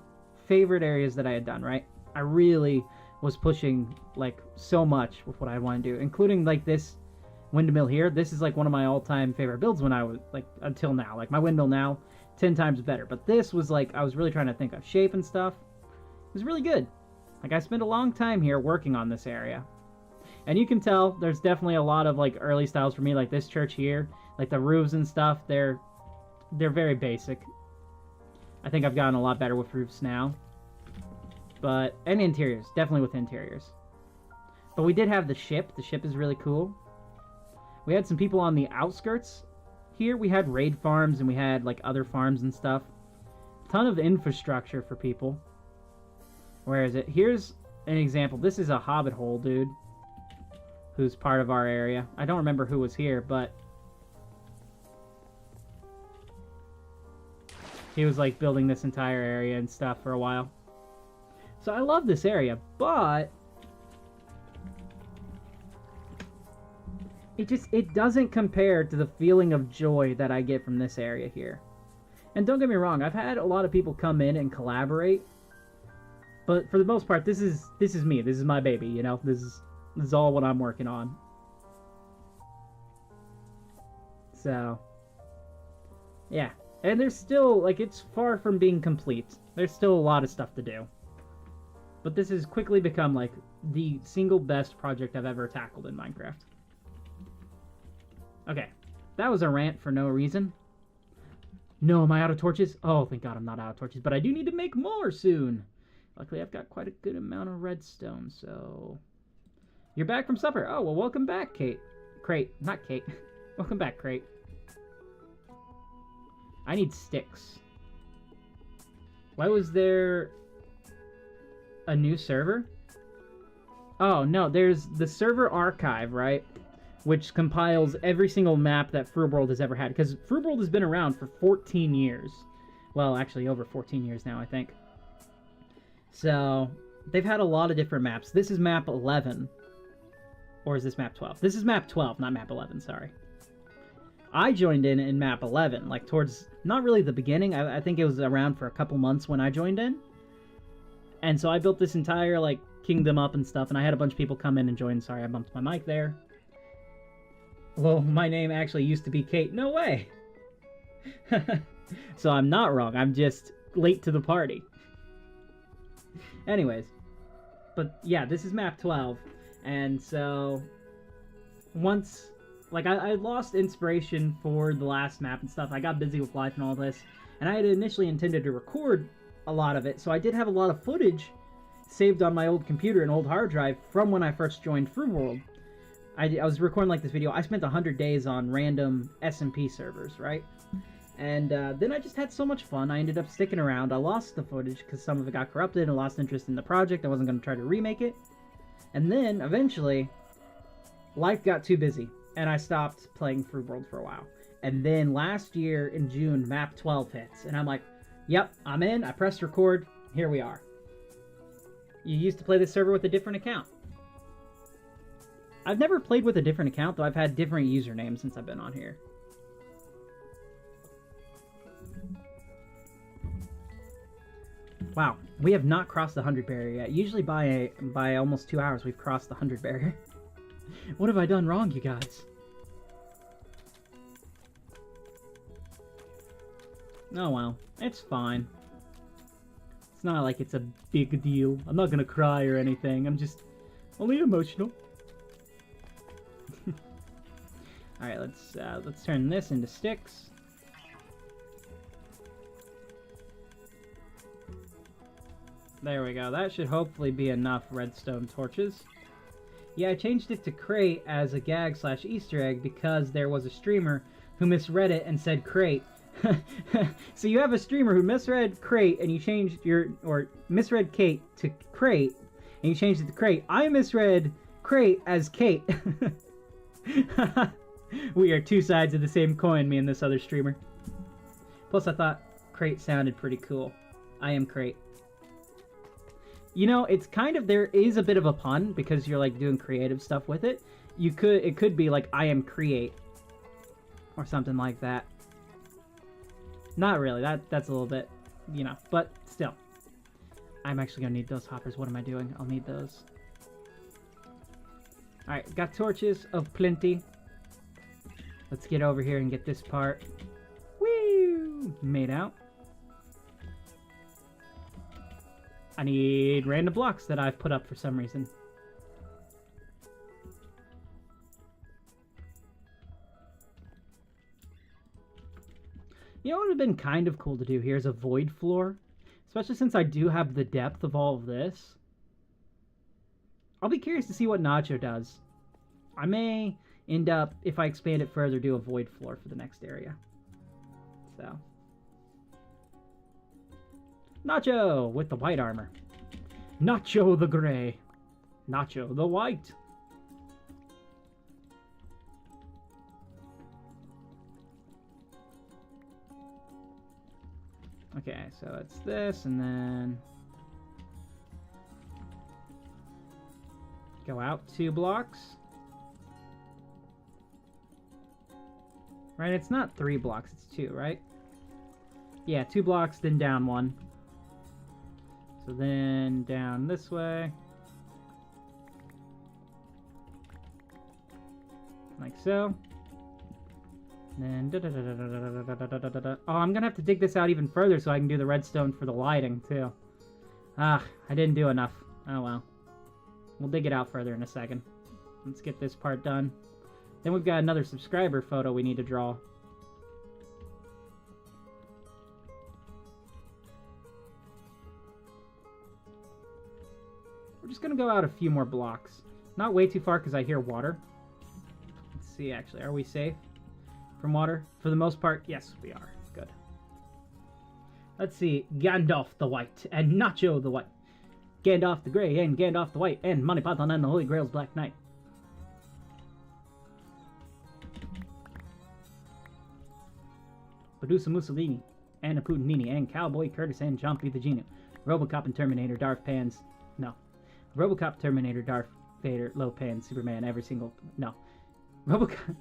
favorite areas that I had done, right? I really was pushing, like, so much with what I want to do, including, like, this windmill here. This is, like, one of my all-time favorite builds when I was, like, until now. Like, my windmill now, 10 times better. But this was, like, I was really trying to think of shape and stuff. It was really good. Like, I spent a long time here working on this area. And you can tell there's definitely a lot of, like, early styles for me, like this church here. Like, the roofs and stuff, they're very basic. I think I've gotten a lot better with roofs now. But, and interiors, definitely with interiors. But we did have the ship. The ship is really cool. We had some people on the outskirts here. We had raid farms and we had, like, other farms and stuff. Ton of infrastructure for people. Where is it? Here's an example. This is a hobbit hole, dude. Who's part of our area. I don't remember who was here, but he was, like, building this entire area and stuff for a while. So I love this area, but it doesn't compare to the feeling of joy that I get from this area here. And don't get me wrong, I've had a lot of people come in and collaborate, but for the most part, this is me. This is my baby, you know? This is all what I'm working on. So Yeah, and there's still, like, it's far from being complete. There's still a lot of stuff to do. But this has quickly become, like, the single best project I've ever tackled in Minecraft. Okay, that was a rant for no reason. No, am I out of torches? Oh, thank God I'm not out of torches, but I do need to make more soon. Luckily, I've got quite a good amount of redstone, so... You're back from supper. Oh, well, welcome back, Kate. Crate, not Kate. Welcome back, Crate. I need sticks. Why was there a new server? Oh, no, there's the server archive, right? Which compiles every single map that FruWorld has ever had. Because FruWorld has been around for 14 years. Well, actually, over 14 years now, I think. So, they've had a lot of different maps. This is map 11. Or is this map 12? This is map 12, not map 11, sorry. I joined in map 11, like towards, not really the beginning. I think it was around for a couple months when I joined in. And so I built this entire, like, kingdom up and stuff, and I had a bunch of people come in and join. Sorry, I bumped my mic there. Well, my name actually used to be Kate. No way! So I'm not wrong. I'm just late to the party. Anyways. But, yeah, this is map 12. And so, once, like, I lost inspiration for the last map and stuff. I got busy with life and all this. And I had initially intended to record a lot of it. So I did have a lot of footage saved on my old computer, an old hard drive, from when I first joined FruWorld. I was recording, like, this video. I spent 100 days on random SMP servers, right? And then I just had so much fun. I ended up sticking around. I lost the footage because some of it got corrupted and lost interest in the project. I wasn't going to try to remake it. And then, eventually, life got too busy, and I stopped playing FruWorld for a while. And then last year in June, map 12 hits, and I'm like, yep, I'm in. I pressed record. Here we are. You used to play this server with a different account. I've never played with a different account, though I've had different usernames since I've been on here. Wow, we have not crossed the 100 barrier yet. Usually by almost 2 hours we've crossed the 100 barrier. What have I done wrong, you guys? Oh well, it's fine. It's not like it's a big deal. I'm not gonna cry or anything. I'm just only emotional. Alright, let's turn this into sticks. There we go. That should hopefully be enough redstone torches. Yeah, I changed it to crate as a gag/Easter egg because there was a streamer who misread it and said crate. So you have a streamer who misread crate and you changed misread Kate to crate and you changed it to crate. I misread crate as Kate. We are two sides of the same coin, me and this other streamer. Plus I thought crate sounded pretty cool. I am crate. You know, it's kind of, there is a bit of a pun because you're like doing creative stuff with it. It could be like I am create or something like that. Not really. That's a little bit, you know, but still. I'm actually gonna need those hoppers. What am I doing? I'll need those. Alright, got torches of plenty. Let's get over here and get this part. Woo! Made out. I need random blocks that I've put up for some reason. You know what would have been kind of cool to do here is a void floor. Especially since I do have the depth of all of this. I'll be curious to see what Nacho does. I may end up, if I expand it further, do a void floor for the next area. So. Nacho with the white armor. Nacho the gray. Nacho the white. Okay, so it's this, and then go out 2 blocks. Right, it's not 3 blocks, it's 2, right? Yeah, 2 blocks, then down 1. So then down this way. Like so. Then oh, I'm gonna have to dig this out even further so I can do the redstone for the lighting too. Ah, I didn't do enough. Oh well. We'll dig it out further in a second. Let's get this part done. Then we've got another subscriber photo we need to draw. We're just gonna go out a few more blocks. Not way too far because I hear water. Let's see, actually, are we safe from water? For the most part, yes, we are. Good. Let's see, Gandalf the White and Nacho the White. Gandalf the Grey and Gandalf the White and Monty Python and the Holy Grail's Black Knight. Medusa Mussolini and a Putinini and Cowboy Curtis and Jumpy the Genie. Robocop and Terminator, Darth Pans. No. Robocop, Terminator, Darth Vader, Lopan, Superman, every single... No. Robocop...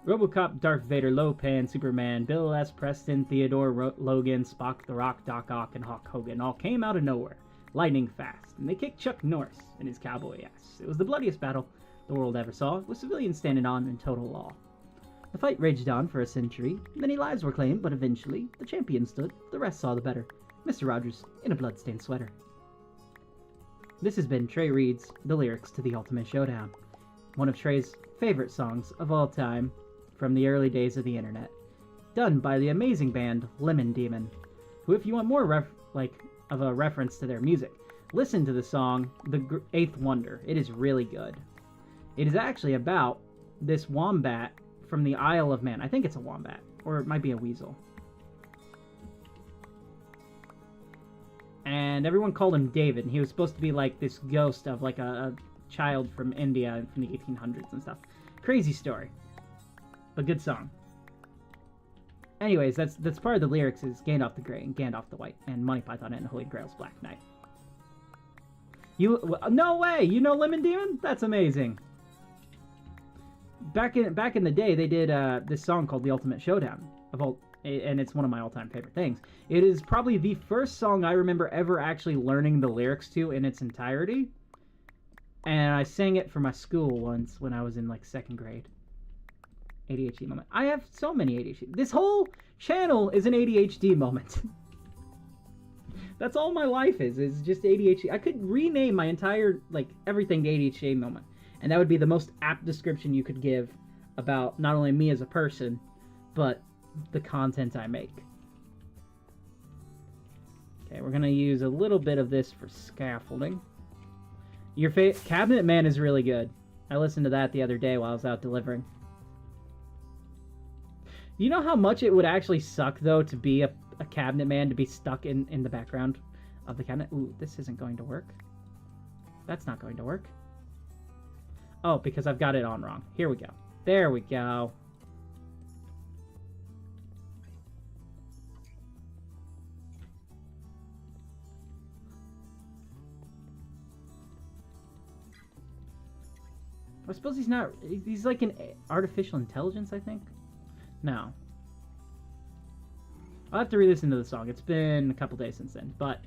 Robocop, Darth Vader, Lopan, Superman, Bill S. Preston, Theodore Logan, Spock, The Rock, Doc Ock, and Hulk Hogan all came out of nowhere, lightning fast, and they kicked Chuck Norris and his cowboy ass. It was the bloodiest battle the world ever saw, with civilians standing on in total law. The fight raged on for a century, many lives were claimed, but eventually the champion stood, the rest saw the better. Mr. Rogers in a bloodstained sweater. This has been Trey Reed's The Lyrics to the Ultimate Showdown, one of Trey's favorite songs of all time from the early days of the internet, done by the amazing band Lemon Demon, who, if you want more of a reference to their music, listen to the song The Eighth Wonder. It is really good. It is actually about this wombat from the Isle of Man. I think it's a wombat, or it might be a weasel. And everyone called him David, and he was supposed to be like this ghost of like a child from India from the 1800s and stuff. Crazy story, but good song. Anyways, that's part of the lyrics is Gandalf the Grey and Gandalf the White and Monty Python and the Holy Grail's Black Knight. No way! You know Lemon Demon? That's amazing. Back in the day, they did this song called The Ultimate Showdown and it's one of my all-time favorite things. It is probably the first song I remember ever actually learning the lyrics to in its entirety. And I sang it for my school once when I was in like 2nd grade. ADHD moment. I have so many ADHD. This whole channel is an ADHD moment. That's all my life is just ADHD. I could rename my entire, like, everything to ADHD moment. And that would be the most apt description you could give about not only me as a person, but the content I make. Okay, we're gonna use a little bit of this for scaffolding. Your Cabinet Man is really good. I listened to that the other day while I was out delivering. You know how much it would actually suck, though, to be a cabinet man, to be stuck in the background of the cabinet? Ooh, this isn't going to work. That's not going to work. Oh, because I've got it on wrong. Here we go. There we go. I suppose he's not... He's like an artificial intelligence, I think? No. I'll have to re-listen to the song. It's been a couple days since then, but...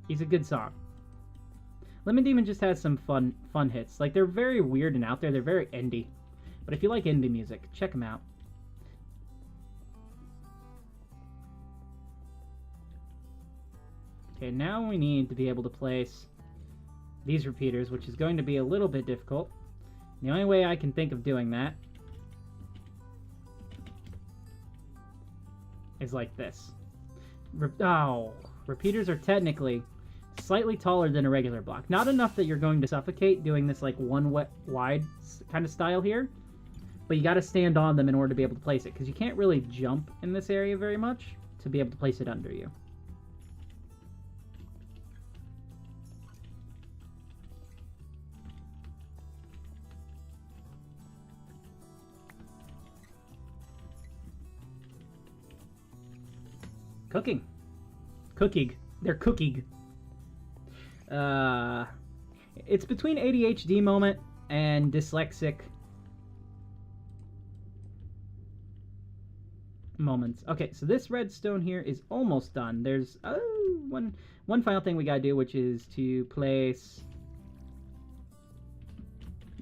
He's a good song. Lemon Demon just has some fun hits. Like, they're very weird and out there. They're very indie. But if you like indie music, check them out. Okay, now we need to be able to place these repeaters, which is going to be a little bit difficult. The only way I can think of doing that is like this. Repeaters are technically slightly taller than a regular block. Not enough that you're going to suffocate doing this like wide kind of style here, but you got to stand on them in order to be able to place it, because you can't really jump in this area very much to be able to place it under you. Cooking. They're cooking. It's between ADHD moment and dyslexic moments. Okay, so this redstone here is almost done. There's one final thing we gotta do, which is to place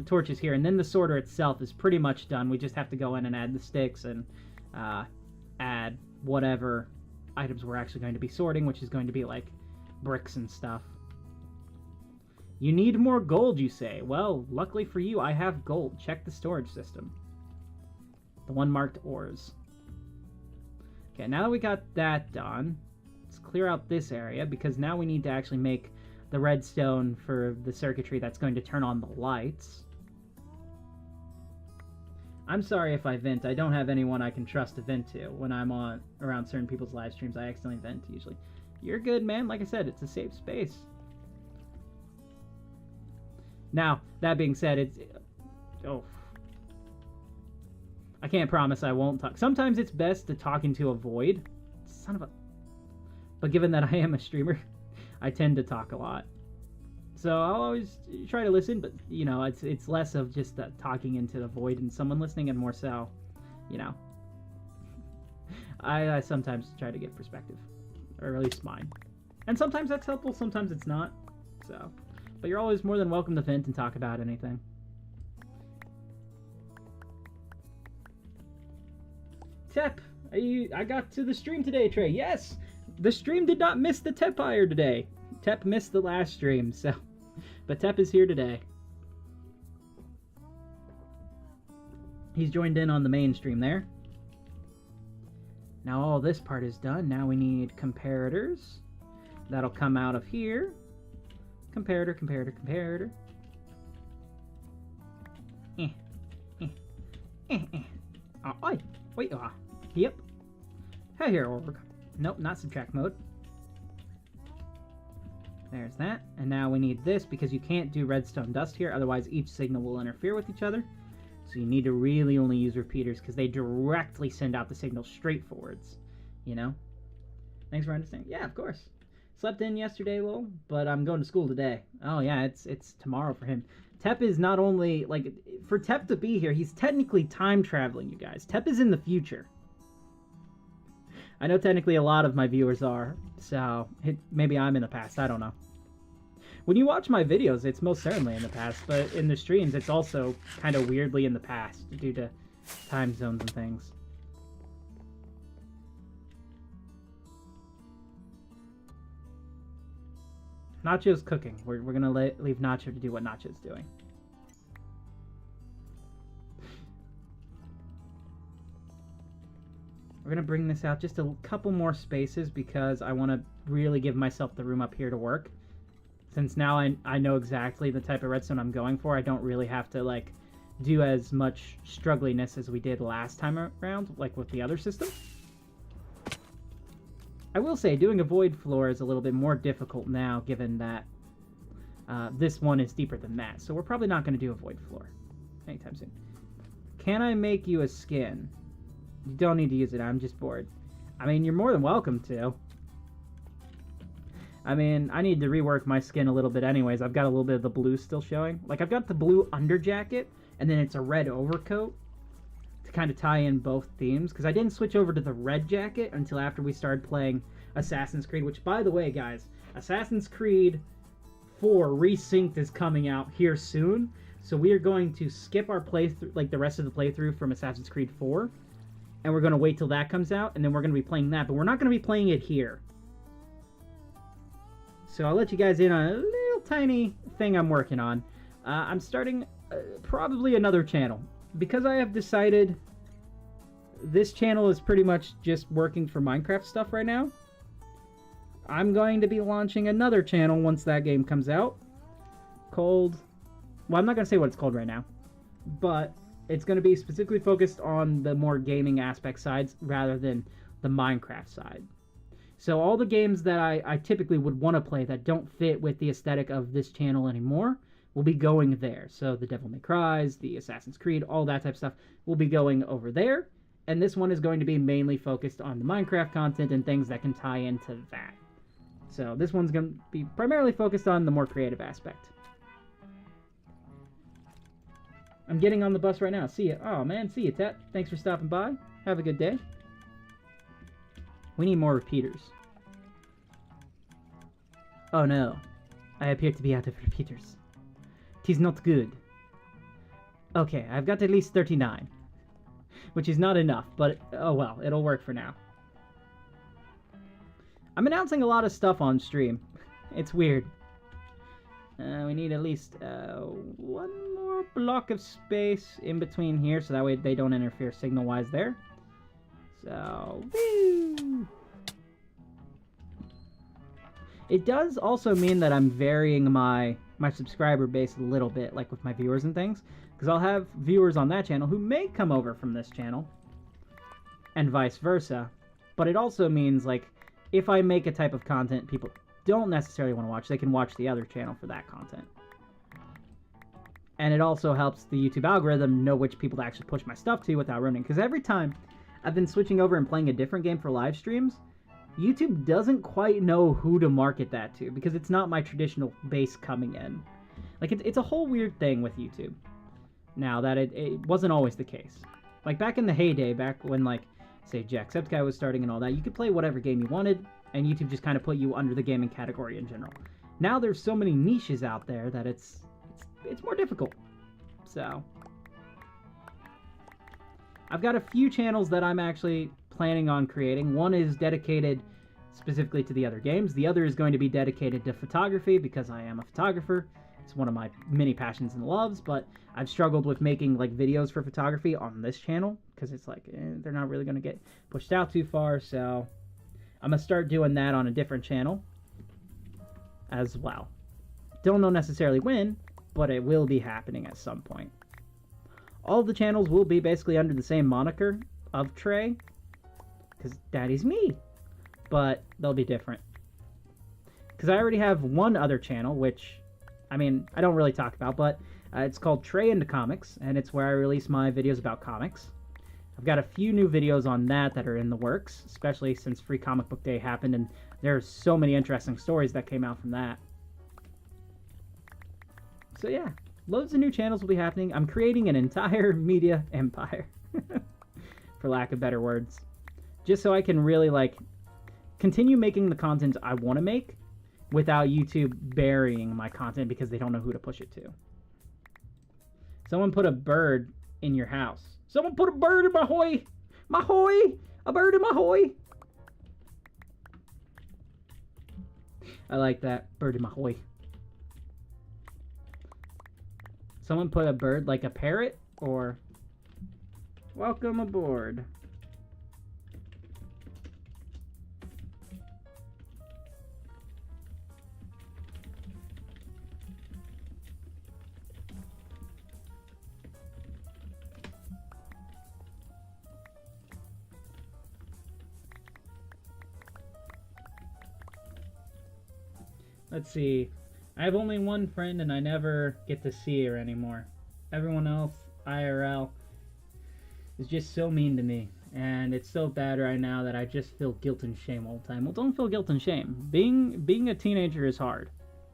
the torches here, and then the sorter itself is pretty much done. We just have to go in and add the sticks and add whatever items we're actually going to be sorting, which is going to be like bricks and stuff. You need more gold, you say. Well, luckily for you, I have gold. Check the storage system. The one marked ores. Okay, now that we got that done, let's clear out this area, because now we need to actually make the redstone for the circuitry that's going to turn on the lights. I'm sorry if I vent. I don't have anyone I can trust to vent to. When I'm around certain people's live streams, I accidentally vent usually. You're good, man. Like I said, it's a safe space. Now, that being said, oh. I can't promise I won't talk. Sometimes it's best to talk into a void. Son of a... But given that I am a streamer, I tend to talk a lot. So I'll always try to listen, but, you know, it's less of just talking into the void and someone listening, and more so, you know. I sometimes try to give perspective, or at least mine. And sometimes that's helpful, sometimes it's not. So, but you're always more than welcome to vent and talk about anything. Tep, I got to the stream today, Trey. Yes, the stream did not miss the Tep hire today. Tep missed the last stream, so... But Tep is here today. He's joined in on the main stream there. Now all this part is done. Now we need comparators. That'll come out of here. Comparator, comparator, comparator. Oh, wait, yep. Hey here, org. Nope, not subtract mode. There's that. And now we need this, because you can't do redstone dust here, otherwise each signal will interfere with each other. So you need to really only use repeaters, because they directly send out the signal straight forwards. You know? Thanks for understanding. Yeah, of course. Slept in yesterday, lol, but I'm going to school today. Oh yeah, it's tomorrow for him. Tep is not only, like, for Tep to be here, he's technically time traveling, you guys. Tep is in the future. I know technically a lot of my viewers are, so maybe I'm in the past, I don't know. When you watch my videos, it's most certainly in the past, but in the streams, it's also kind of weirdly in the past due to time zones and things. Nacho's cooking. We're going to leave Nacho to do what Nacho's doing. We're going to bring this out just a couple more spaces, because I want to really give myself the room up here to work. Since now I know exactly the type of redstone I'm going for, I don't really have to, like, do as much struggliness as we did last time around, like with the other system. I will say, doing a void floor is a little bit more difficult now, given that this one is deeper than that. So we're probably not going to do a void floor anytime soon. Can I make you a skin? You don't need to use it, I'm just bored. I mean, you're more than welcome to. I mean, I need to rework my skin a little bit anyways. I've got a little bit of the blue still showing. Like, I've got the blue under jacket, and then it's a red overcoat to kind of tie in both themes, because I didn't switch over to the red jacket until after we started playing Assassin's Creed, which, by the way, guys, Assassin's Creed 4 Resynced is coming out here soon, so we are going to skip our playthrough, like the rest of the playthrough from Assassin's Creed 4, and we're going to wait till that comes out, and then we're going to be playing that, but we're not going to be playing it here. So I'll let you guys in on a little tiny thing I'm working on. I'm starting probably another channel. Because I have decided this channel is pretty much just working for Minecraft stuff right now, I'm going to be launching another channel once that game comes out, called... Well, I'm not going to say what it's called right now, but it's going to be specifically focused on the more gaming aspect sides rather than the Minecraft side. So all the games that I typically would want to play that don't fit with the aesthetic of this channel anymore will be going there. So the Devil May Cry's, the Assassin's Creed, all that type of stuff will be going over there. And this one is going to be mainly focused on the Minecraft content and things that can tie into that. So this one's going to be primarily focused on the more creative aspect. I'm getting on the bus right now. See ya. Oh man, see ya, Tet. Thanks for stopping by. Have a good day. We need more repeaters. Oh no. I appear to be out of repeaters. 'Tis not good. Okay, I've got at least 39. Which is not enough, but oh well, it'll work for now. I'm announcing a lot of stuff on stream. It's weird. We need at least one more block of space in between here, so that way they don't interfere signal-wise there. So, woo! It does also mean that I'm varying my subscriber base a little bit, like with my viewers and things, because I'll have viewers on that channel who may come over from this channel, and vice versa. But it also means, like, if I make a type of content people don't necessarily want to watch, they can watch the other channel for that content. And it also helps the YouTube algorithm know which people to actually push my stuff to without ruining. Because every time I've been switching over and playing a different game for live streams, YouTube doesn't quite know who to market that to, because it's not my traditional base coming in. Like, it's a whole weird thing with YouTube. Now, that it wasn't always the case. Like, back in the heyday, back when, like, say, Jacksepticeye was starting and all that, you could play whatever game you wanted, and YouTube just kind of put you under the gaming category in general. Now there's so many niches out there that it's more difficult. So, I've got a few channels that I'm actually planning on creating. One is dedicated specifically to the other games. The other is going to be dedicated to photography, because I am a photographer. It's one of my many passions and loves, but I've struggled with making like videos for photography on this channel, because it's like they're not really going to get pushed out too far, so I'm going to start doing that on a different channel as well. Don't know necessarily when, but it will be happening at some point. All of the channels will be basically under the same moniker of Trey, because Daddy's me, but they'll be different. Because I already have one other channel, which, I mean, I don't really talk about, but it's called Trey Into Comics, and it's where I release my videos about comics. I've got a few new videos on that are in the works, especially since Free Comic Book Day happened, and there's so many interesting stories that came out from that. So yeah, loads of new channels will be happening. I'm creating an entire media empire, for lack of better words, just so I can really, like, continue making the content I want to make without YouTube burying my content because they don't know who to push it to. Someone put a bird in your house. Someone put a bird in my hoy! My hoy! A bird in my hoy! I like that. Bird in my hoy. Someone put a bird like a parrot, or welcome aboard. Let's see. I have only one friend and I never get to see her anymore. Everyone else, IRL, is just so mean to me. And it's so bad right now that I just feel guilt and shame all the time. Well, don't feel guilt and shame. Being a teenager is hard.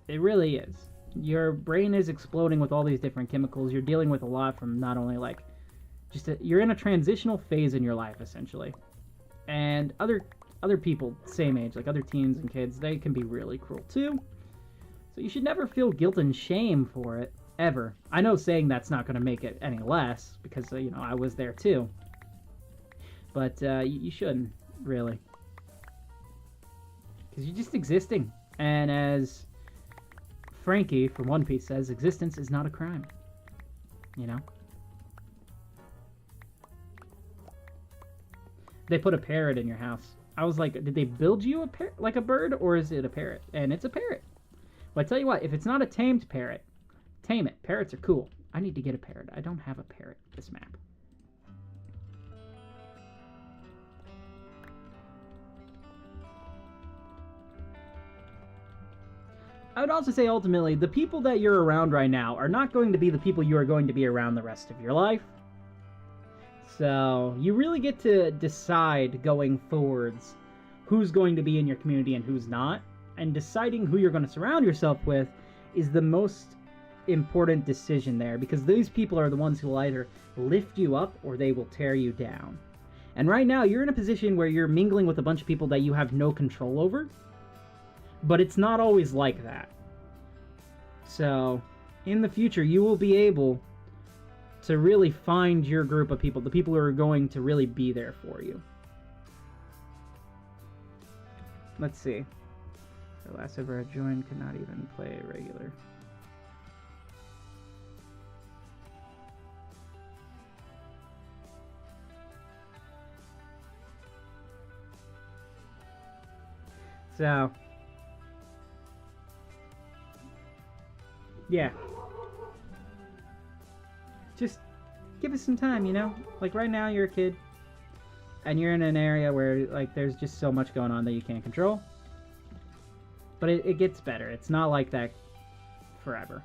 It really is. Your brain is exploding with all these different chemicals. You're dealing with a lot from not only like you're in a transitional phase in your life, essentially. And other people same age, like other teens and kids, they can be really cruel too. So you should never feel guilt and shame for it, ever. I know saying that's not going to make it any less, because, you know, I was there too. But you shouldn't, really. Because you're just existing. And as Frankie from One Piece says, existence is not a crime. You know? They put a parrot in your house. I was like, did they build you a parrot, like a bird, or is it a parrot? And it's a parrot. Well, I tell you what, if it's not a tamed parrot, tame it. Parrots are cool. I need to get a parrot. I don't have a parrot this map. I would also say, ultimately, the people that you're around right now are not going to be the people you are going to be around the rest of your life. So, you really get to decide going forwards who's going to be in your community and who's not. And deciding who you're going to surround yourself with is the most important decision there, because these people are the ones who will either lift you up or they will tear you down. And right now, you're in a position where you're mingling with a bunch of people that you have no control over, but it's not always like that. So, in the future, you will be able to really find your group of people, the people who are going to really be there for you. Let's see. The last server I joined could not even play regular. So, yeah. Just give it some time, you know? Like, right now you're a kid, and you're in an area where, like, there's just so much going on that you can't control. But it gets better. It's not like that forever.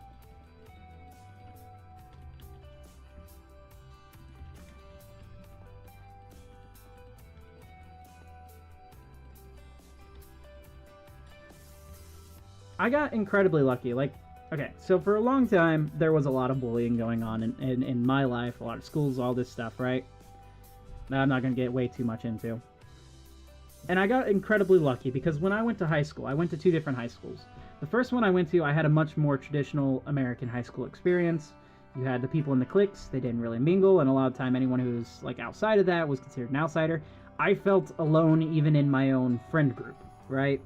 I got incredibly lucky. Like, okay, so for a long time, there was a lot of bullying going on in my life, a lot of schools, all this stuff, right? That I'm not going to get way too much into. And I got incredibly lucky because when I went to high school, I went to 2 different high schools. The first one I went to, I had a much more traditional American high school experience. You had the people in the cliques, they didn't really mingle, and a lot of time anyone who was like outside of that was considered an outsider. I felt alone even in my own friend group, right?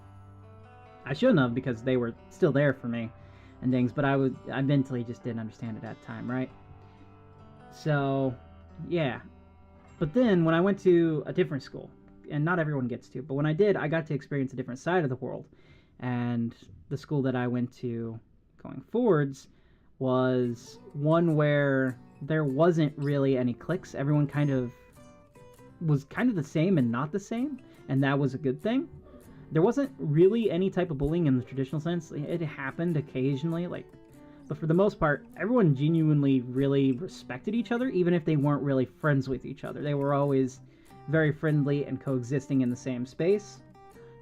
I shouldn't have, because they were still there for me and things, but I mentally just didn't understand it at the time, right? So, yeah. But then when I went to a different school, and not everyone gets to, but when I did, I got to experience a different side of the world. And the school that I went to going forwards was one where there wasn't really any cliques. Everyone was kind of the same and not the same, and that was a good thing. There wasn't really any type of bullying in the traditional sense. It happened occasionally, like, but for the most part, everyone genuinely really respected each other, even if they weren't really friends with each other. They were always very friendly and coexisting in the same space.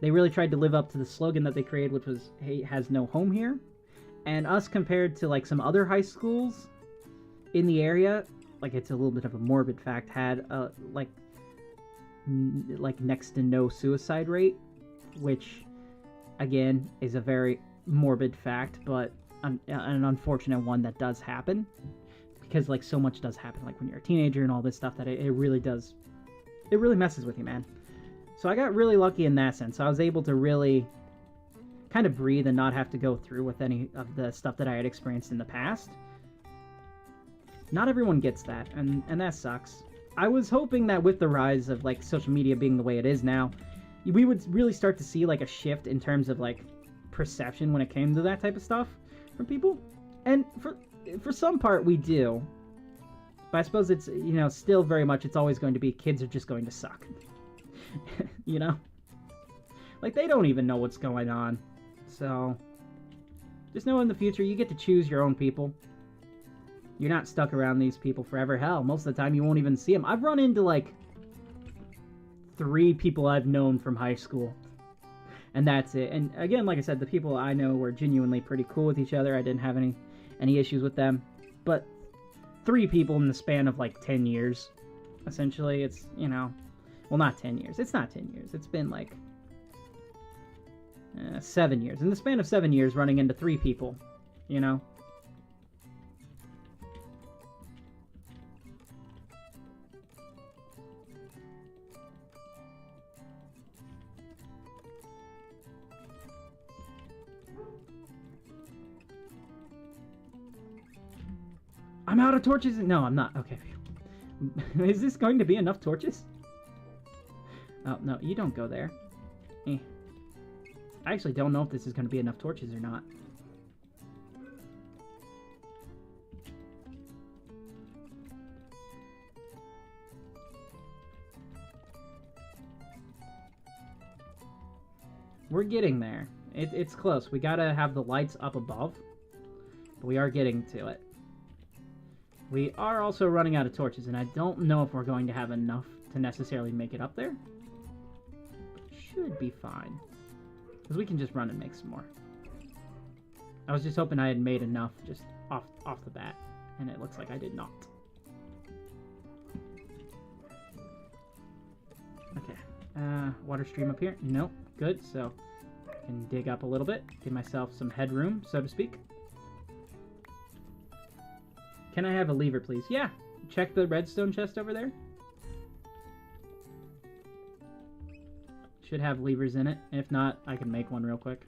They really tried to live up to the slogan that they created, which was, "Hate has no home here." And us, compared to like some other high schools in the area, like, it's a little bit of a morbid fact, had like next to no suicide rate, which again is a very morbid fact, but an unfortunate one that does happen, because like so much does happen, like when you're a teenager and all this stuff, that it really messes with you, man. So I got really lucky in that sense. I was able to really kind of breathe and not have to go through with any of the stuff that I had experienced in the past. Not everyone gets that, and that sucks. I was hoping that with the rise of like social media being the way it is now, we would really start to see like a shift in terms of like perception when it came to that type of stuff from people. And for some part we do. But I suppose it's, you know, still very much, it's always going to be kids are just going to suck. You know? Like, they don't even know what's going on. So, just know in the future you get to choose your own people. You're not stuck around these people forever. Hell, most of the time you won't even see them. I've run into like 3 people I've known from high school, and that's it. And again, like I said, the people I know were genuinely pretty cool with each other. I didn't have any issues with them. But 3 people in the span of like 10 years, essentially. It's, you know, well, not 10 years. It's not 10 years. It's been like 7 years. In the span of 7 years, running into 3 people, you know? I'm out of torches. No, I'm not. Okay. Is this going to be enough torches? Oh, no, you don't go there. I actually don't know if this is going to be enough torches or not. We're getting there. It's close. We gotta have the lights up above, but we are getting to it. We are also running out of torches, and I don't know if we're going to have enough to necessarily make it up there. Should be fine, because we can just run and make some more. I was just hoping I had made enough just off the bat, and it looks like I did not. Okay, water stream up here? Nope, good, so I can dig up a little bit, give myself some headroom, so to speak. Can I have a lever, please? Yeah, check the redstone chest over there. Should have levers in it. If not, I can make one real quick.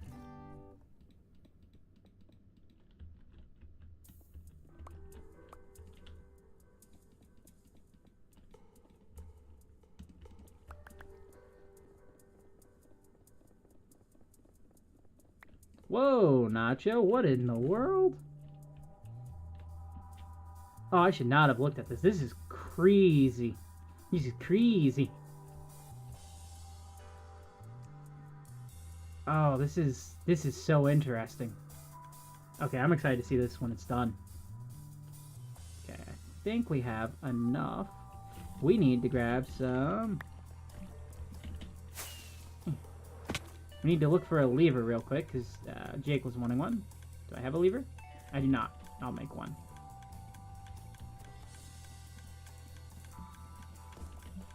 Whoa, Nacho, what in the world? Oh, I should not have looked at this. This is crazy. This is crazy. Oh, this is so interesting. Okay, I'm excited to see this when it's done. Okay, I think we have enough. We need to grab some... We need to look for a lever real quick, because Jake was wanting one. Do I have a lever? I do not. I'll make one.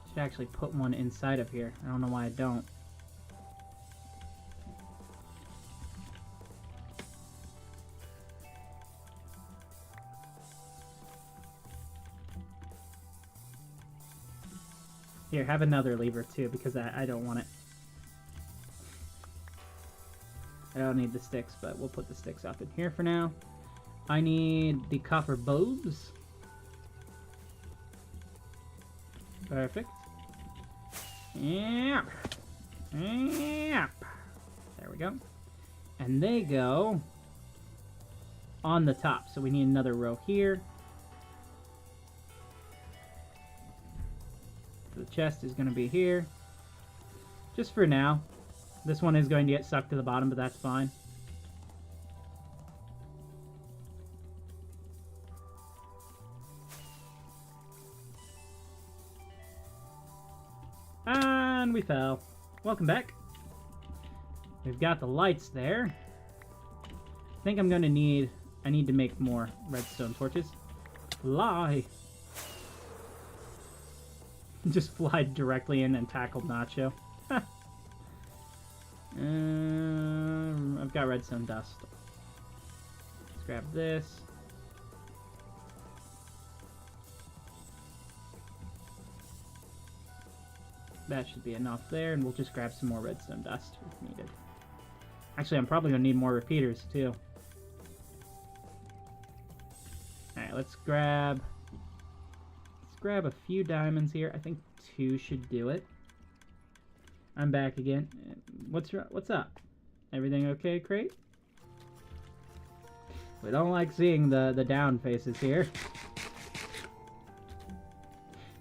Should actually put one inside of here. I don't know why I don't. Here, have another lever too, because I don't want it. I don't need the sticks, but we'll put the sticks up in here for now. I need the copper bulbs. Perfect. Yep. Yep. There we go. And they go on the top, so we need another row here. The chest is going to be here. Just for now. This one is going to get sucked to the bottom, but that's fine. And we fell. Welcome back. We've got the lights there. I think I'm going to need... I need to make more redstone torches. Fly! Just fly directly in and tackled Nacho. I've got redstone dust. Let's grab this. That should be enough there, and we'll just grab some more redstone dust if needed. Actually, I'm probably going to need more repeaters, too. Alright, let's grab a few diamonds here. I think 2 should do it. I'm back again. What's up? Everything okay, Crate? We don't like seeing the down faces here.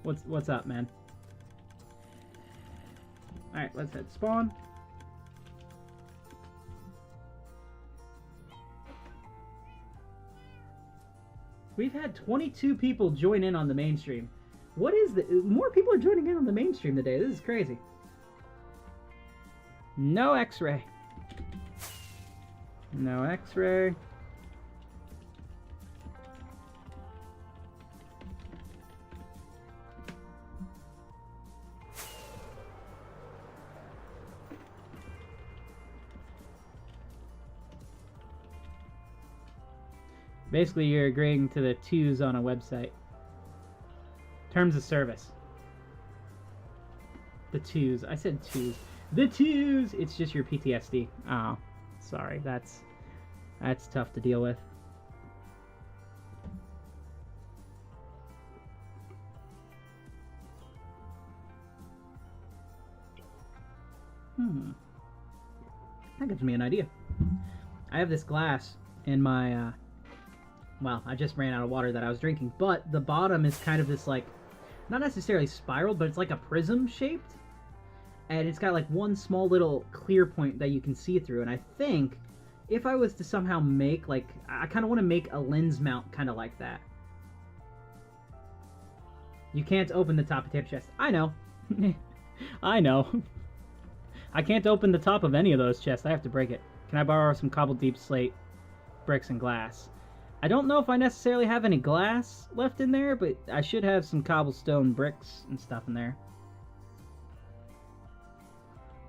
What's up, man? Alright, let's hit spawn. We've had 22 people join in on the main stream. What is the... More people are joining in on the main stream today. This is crazy. No X-ray. No X-ray. Basically, you're agreeing to the twos on a website. Terms of service. The twos. I said twos. The twos! It's just your PTSD. Oh, sorry. That's tough to deal with. That gives me an idea. I have this glass in my... well, I just ran out of water that I was drinking, but the bottom is kind of this, like, not necessarily spiraled, but it's like a prism shaped. And it's got like one small little clear point that you can see through. And I think if I was to somehow make, like, I kind of want to make a lens mount kind of like that. You can't open the top of tape chest. I know. I know. I can't open the top of any of those chests. I have to break it. Can I borrow some cobbled deep slate, bricks, and glass? I don't know if I necessarily have any glass left in there, but I should have some cobblestone bricks and stuff in there.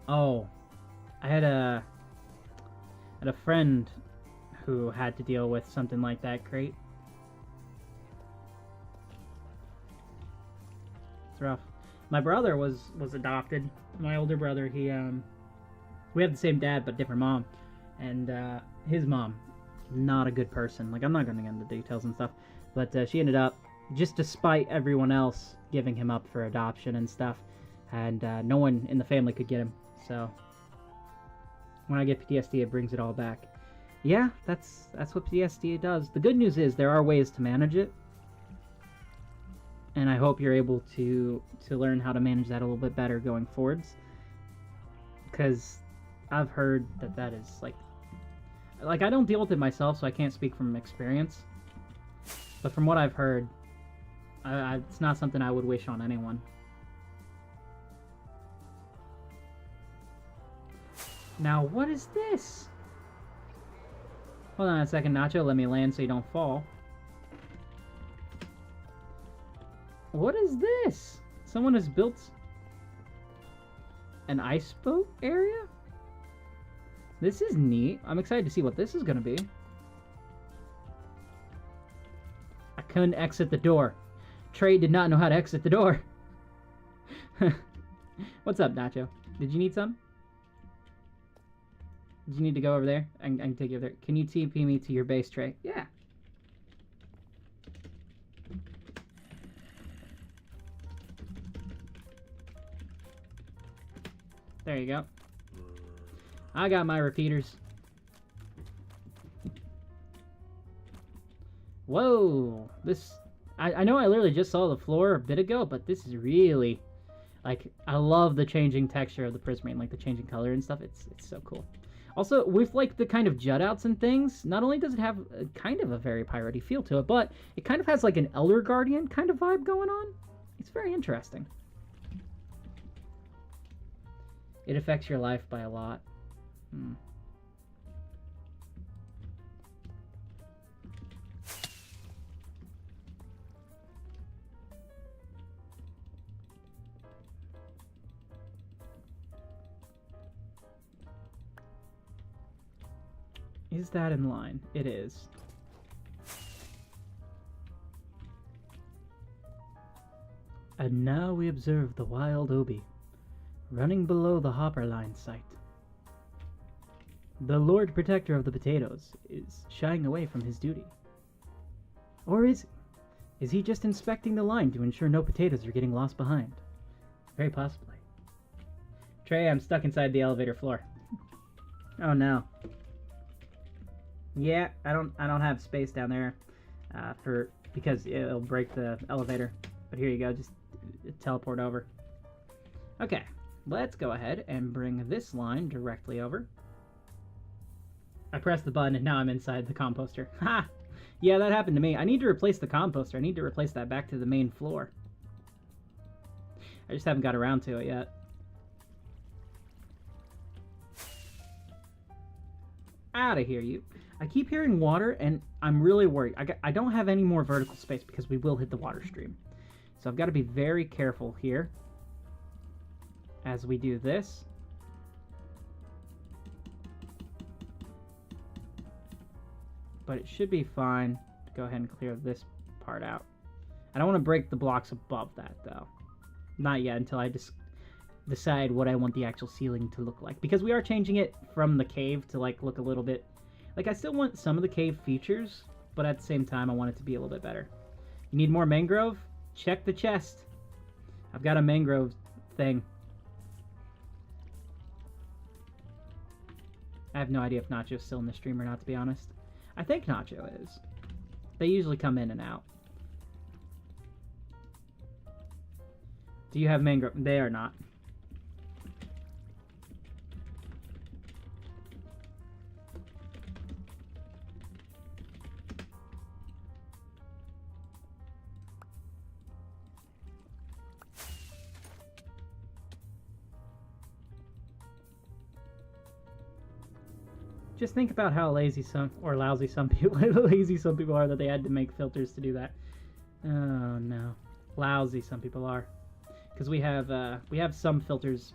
Oh, I had a friend who had to deal with something like that, Crate. It's rough. My brother was adopted. My older brother, he we have the same dad but different mom, and his mom, not a good person. Like, I'm not going to get into details and stuff, but she ended up, just despite everyone else giving him up for adoption and stuff, and no one in the family could get him. So when I get PTSD, it brings it all back. Yeah, that's what PTSD does. The good news is there are ways to manage it, and I hope you're able to learn how to manage that a little bit better going forwards, because I've heard that is like I don't deal with it myself, so I can't speak from experience, but from what I've heard, it's not something I would wish on anyone. Now, what is this? Hold on a second, Nacho. Let me land so you don't fall. What is this? Someone has built an ice boat area? This is neat. I'm excited to see what this is going to be. I couldn't exit the door. Trey did not know how to exit the door. What's up, Nacho? Did you need some? Did you need to go over there? I can take you over there. Can you TP me to your base, Trey? Yeah. There you go. I got my repeaters. Whoa! This... I know I literally just saw the floor a bit ago, but this is really... Like, I love the changing texture of the prismarine, like the changing color and stuff. It's so cool. Also, with like the kind of jut outs and things, not only does it have a, kind of a very piratey feel to it, but it kind of has like an Elder Guardian kind of vibe going on. It's very interesting. It affects your life by a lot. Is that in line? It is. And now we observe the wild Obi, running below the hopper line site. The Lord Protector of the Potatoes is shying away from his duty. Or is he? Is he just inspecting the line to ensure no potatoes are getting lost behind? Very possibly. Trey, I'm stuck inside the elevator floor. Oh no. Yeah, I don't have space down there because it'll break the elevator. But here you go, just teleport over. Okay, let's go ahead and bring this line directly over. I pressed the button and now I'm inside the composter. Ha! Yeah, that happened to me. I need to replace the composter. I need to replace that back to the main floor. I just haven't got around to it yet. Out of here, you. I keep hearing water, and I'm really worried. I don't have any more vertical space because we will hit the water stream. So I've got to be very careful here as we do this. But it should be fine to go ahead and clear this part out. I don't want to break the blocks above that, though. Not yet, until I just decide what I want the actual ceiling to look like. Because we are changing it from the cave to, like, look a little bit... Like, I still want some of the cave features, but at the same time, I want it to be a little bit better. You need more mangrove? Check the chest. I've got a mangrove thing. I have no idea if Nacho's still in the stream or not, to be honest. I think Nacho is. They usually come in and out. Do you have mangrove? They are not. Just think about how lazy lousy some people are that they had to make filters to do that. Oh no, lousy some people are, because we have some filters,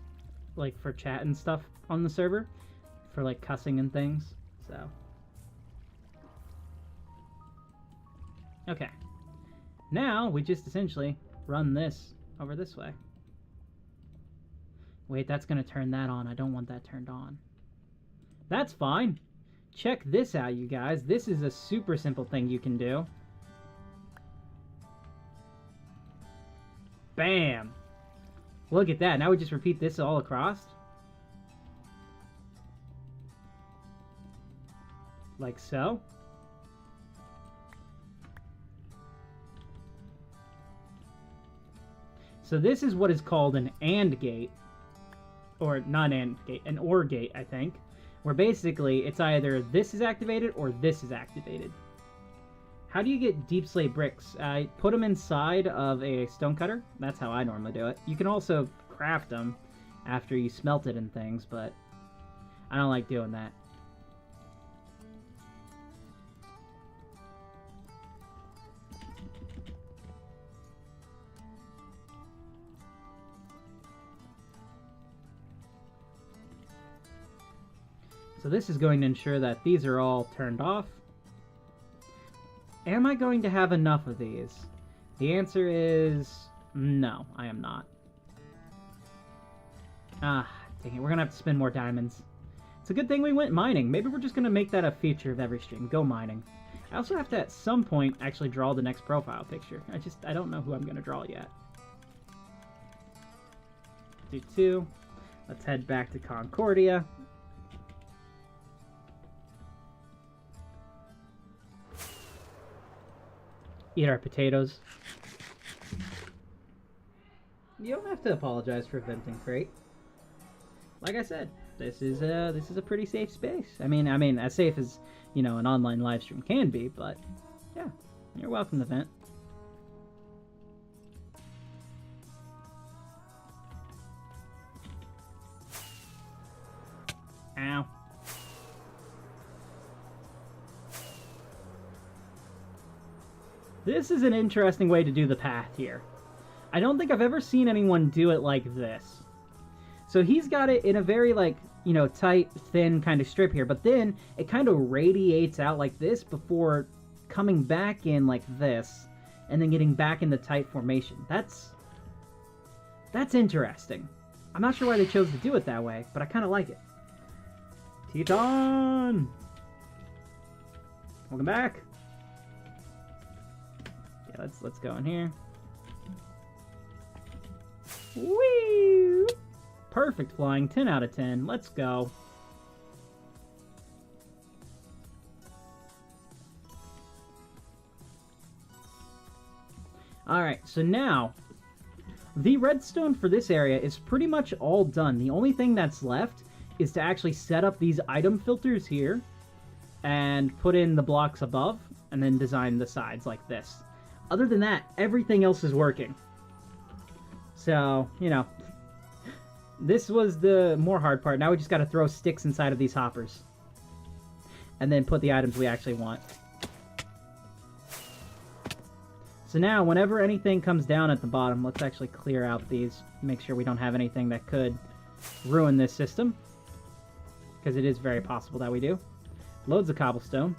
like for chat and stuff on the server, for like cussing and things. So okay, now we just essentially run this over this way. Wait, that's going to turn that on. I don't want that turned on. That's fine. Check this out, you guys. This is a super simple thing you can do. Bam! Look at that. Now we just repeat this all across. Like so. So this is what is called an AND gate. Or not AND gate, an OR gate, I think. Where basically it's either this is activated or this is activated. How do you get deep slate bricks? I put them inside of a stonecutter. That's how I normally do it. You can also craft them after you smelt it and things, but I don't like doing that. So this is going to ensure that these are all turned off. Am I going to have enough of these? The answer is no, I am not. Ah, dang it, we're gonna have to spend more diamonds. It's a good thing we went mining. Maybe we're just gonna make that a feature of every stream. Go mining. I also have to, at some point, actually draw the next profile picture. I don't know who I'm gonna draw yet. Do 2. Let's head back to Concordia. Eat our potatoes. You don't have to apologize for venting crate. Like I said, this is a pretty safe space. I mean, as safe as, you know, an online live stream can be, but yeah, you're welcome to vent. Ow. This is an interesting way to do the path here. I don't think I've ever seen anyone do it like this. So he's got it in a very, like, you know, tight, thin kind of strip here, but then it kind of radiates out like this before coming back in like this, and then getting back in the tight formation. That's interesting. I'm not sure why they chose to do it that way, but I kind of like it. Teton! Welcome back. Yeah, let's go in here. Whee! Perfect flying, 10 out of 10. Let's go. Alright, so now, the redstone for this area is pretty much all done. The only thing that's left is to actually set up these item filters here and put in the blocks above and then design the sides like this. Other than that, everything else is working. So, you know, this was the more hard part. Now we just got to throw sticks inside of these hoppers. And then put the items we actually want. So now, whenever anything comes down at the bottom, let's actually clear out these. Make sure we don't have anything that could ruin this system. Because it is very possible that we do. Loads of cobblestone.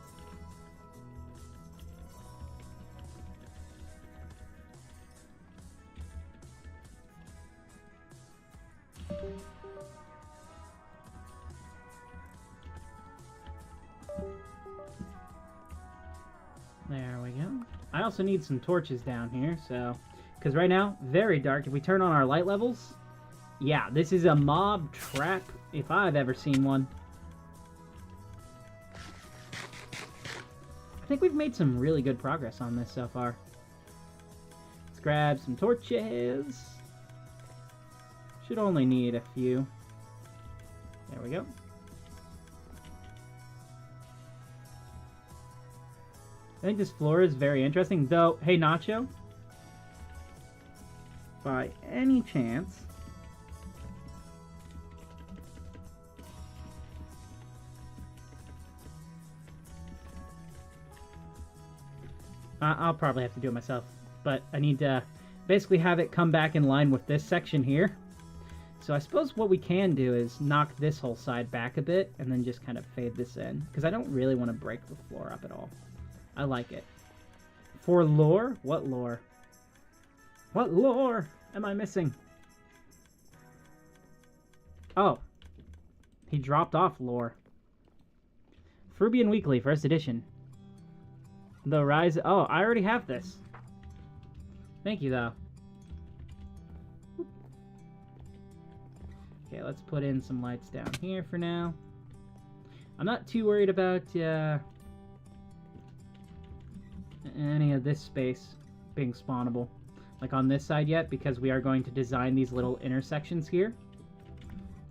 There we go. I also need some torches down here, so... Because right now, very dark. If we turn on our light levels... Yeah, this is a mob trap, if I've ever seen one. I think we've made some really good progress on this so far. Let's grab some torches. Should only need a few. There we go. I think this floor is very interesting, though. Hey, Nacho. By any chance... I'll probably have to do it myself, but I need to basically have it come back in line with this section here. So I suppose what we can do is knock this whole side back a bit and then just kind of fade this in, because I don't really want to break the floor up at all. I like it. For lore? What lore? What lore? am I missing? Oh. He dropped off lore. Frubian Weekly, first edition. The Rise... Oh, I already have this. Thank you, though. Okay, let's put in some lights down here for now. I'm not too worried about any of this space being spawnable, like on this side yet, because we are going to design these little intersections here,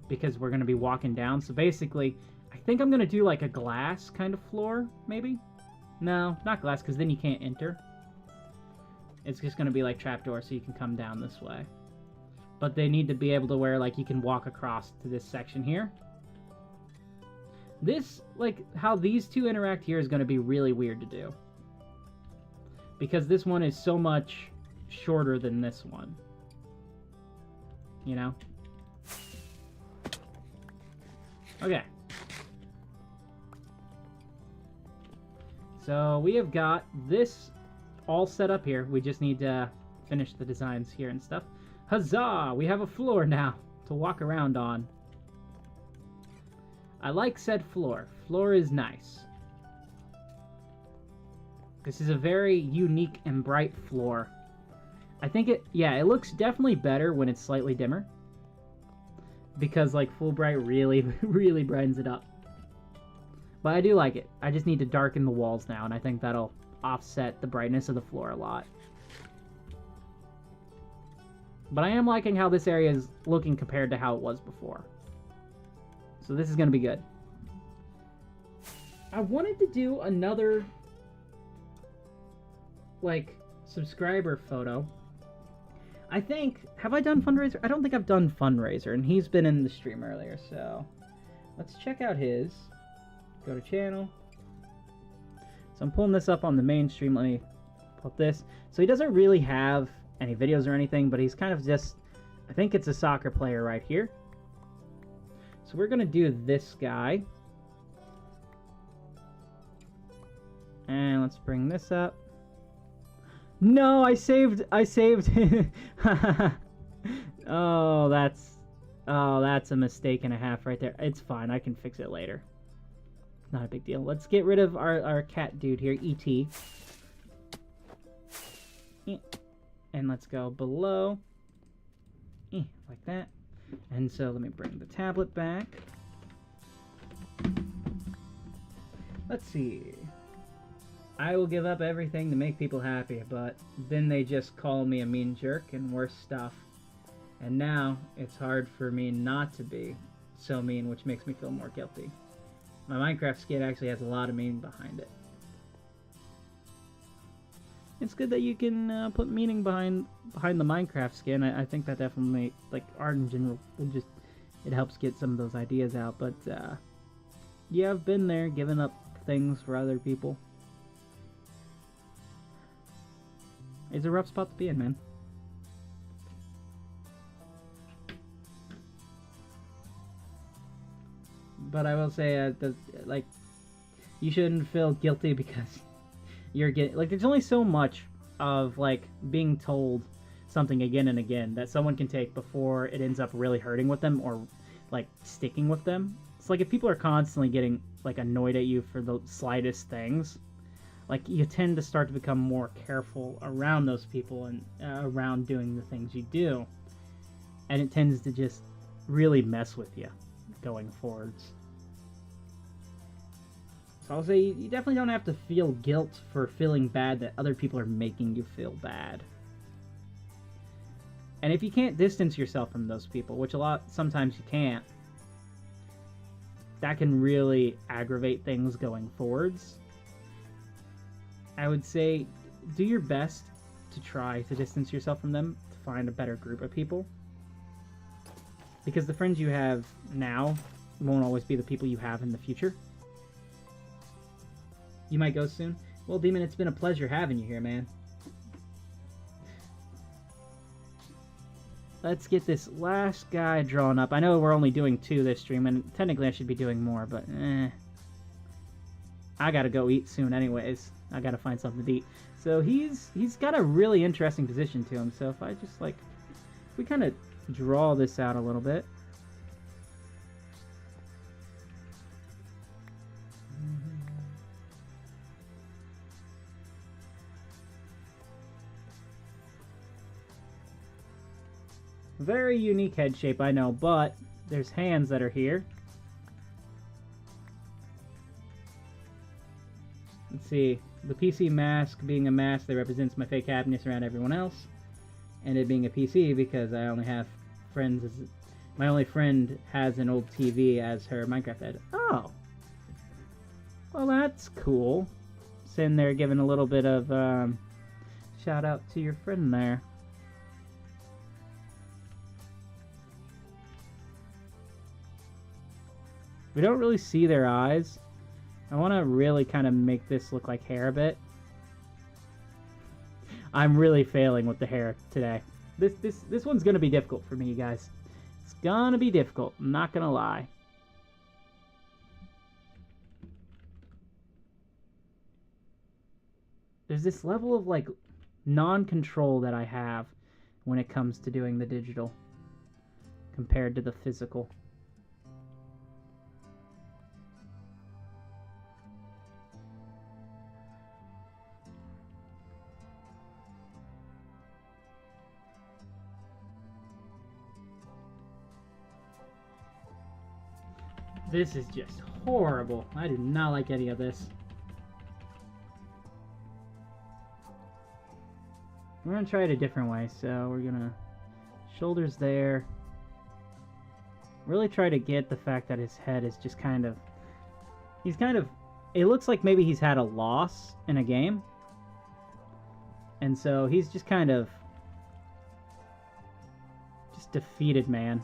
because we're going to be walking down. So basically, I think I'm going to do like a glass kind of floor, maybe? No, not glass, because then you can't enter. It's just going to be like trapdoor, so you can come down this way. But they need to be able to where, like, you can walk across to this section here. This, like, how these two interact here is going to be really weird to do. Because this one is so much shorter than this one. You know? Okay. So we have got this all set up here. We just need to finish the designs here and stuff. Huzzah! We have a floor now to walk around on. I like said floor. Floor is nice. This is a very unique and bright floor. I think it looks definitely better when it's slightly dimmer. Because, like, full bright really, really brightens it up. But I do like it. I just need to darken the walls now, and I think that'll offset the brightness of the floor a lot. But I am liking how this area is looking compared to how it was before. So this is going to be good. I wanted to do another, like, subscriber photo. I think, have I done fundraiser? I don't think I've done fundraiser, and he's been in the stream earlier, so let's check out his. Go to channel. So I'm pulling this up on the main stream. Let me pull up this. So he doesn't really have any videos or anything, but he's kind of just, I think it's a soccer player right here. So we're gonna do this guy. And let's bring this up. No, I saved Oh, that's a mistake and a half right there. It's fine, I can fix it later. Not a big deal. Let's get rid of our cat dude here, E.T. And let's go below. Like that. And so let me bring the tablet back. Let's see. I will give up everything to make people happy, but then they just call me a mean jerk and worse stuff. And now it's hard for me not to be so mean, which makes me feel more guilty. My Minecraft skin actually has a lot of meaning behind it. It's good that you can put meaning behind the Minecraft skin. I think that definitely, like, art in general, it helps get some of those ideas out. But yeah, I've been there, giving up things for other people. It's a rough spot to be in, man. But I will say, like, you shouldn't feel guilty because you're getting, like, there's only so much of, like, being told something again and again that someone can take before it ends up really hurting with them or, like, sticking with them. It's like if people are constantly getting, like, annoyed at you for the slightest things, like, you tend to start to become more careful around those people and around doing the things you do. And it tends to just really mess with you going forwards. So I'll say you definitely don't have to feel guilt for feeling bad that other people are making you feel bad. And if you can't distance yourself from those people, which sometimes you can't, that can really aggravate things going forwards. I would say do your best to try to distance yourself from them, to find a better group of people. Because the friends you have now won't always be the people you have in the future. You might go soon. Well, Demon, it's been a pleasure having you here, man. Let's get this last guy drawn up. I know we're only doing 2 this stream, and technically I should be doing more, but I gotta go eat soon anyways. I gotta find something to eat. So he's got a really interesting position to him, so if I just, like, If we kind of draw this out a little bit. Very unique head shape, I know, but there's hands that are here. Let's see. The PC mask being a mask that represents my fake happiness around everyone else. And it being a PC because I only have friends as... My only friend has an old TV as her Minecraft head. Oh! Well, that's cool. Sitting there giving a little bit of shout out to your friend there. We don't really see their eyes. I want to really kind of make this look like hair a bit. I'm really failing with the hair today. This one's gonna be difficult for me, you guys. It's gonna be difficult. I'm not gonna lie. There's this level of like non-control that I have when it comes to doing the digital compared to the physical. This is just horrible. I do not like any of this. We're gonna try it a different way. So we're gonna shoulders there. Really try to get the fact that his head is just kind of... He's kind of... It looks like maybe he's had a loss in a game. And so he's just kind of... Just defeated, man.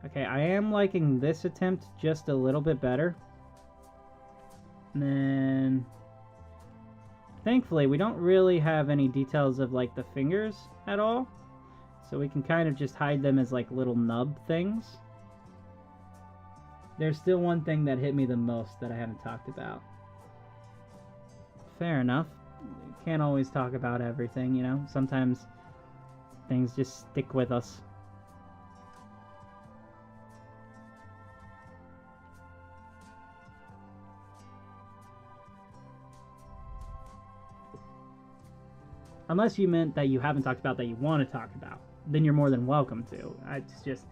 Okay, I am liking this attempt just a little bit better. And then... Thankfully, we don't really have any details of, like, the fingers at all. So we can kind of just hide them as, like, little nub things. There's still one thing that hit me the most that I haven't talked about. Fair enough. Can't always talk about everything, you know? Sometimes things just stick with us. Unless you meant that you haven't talked about that you want to talk about, then you're more than welcome to. It's just...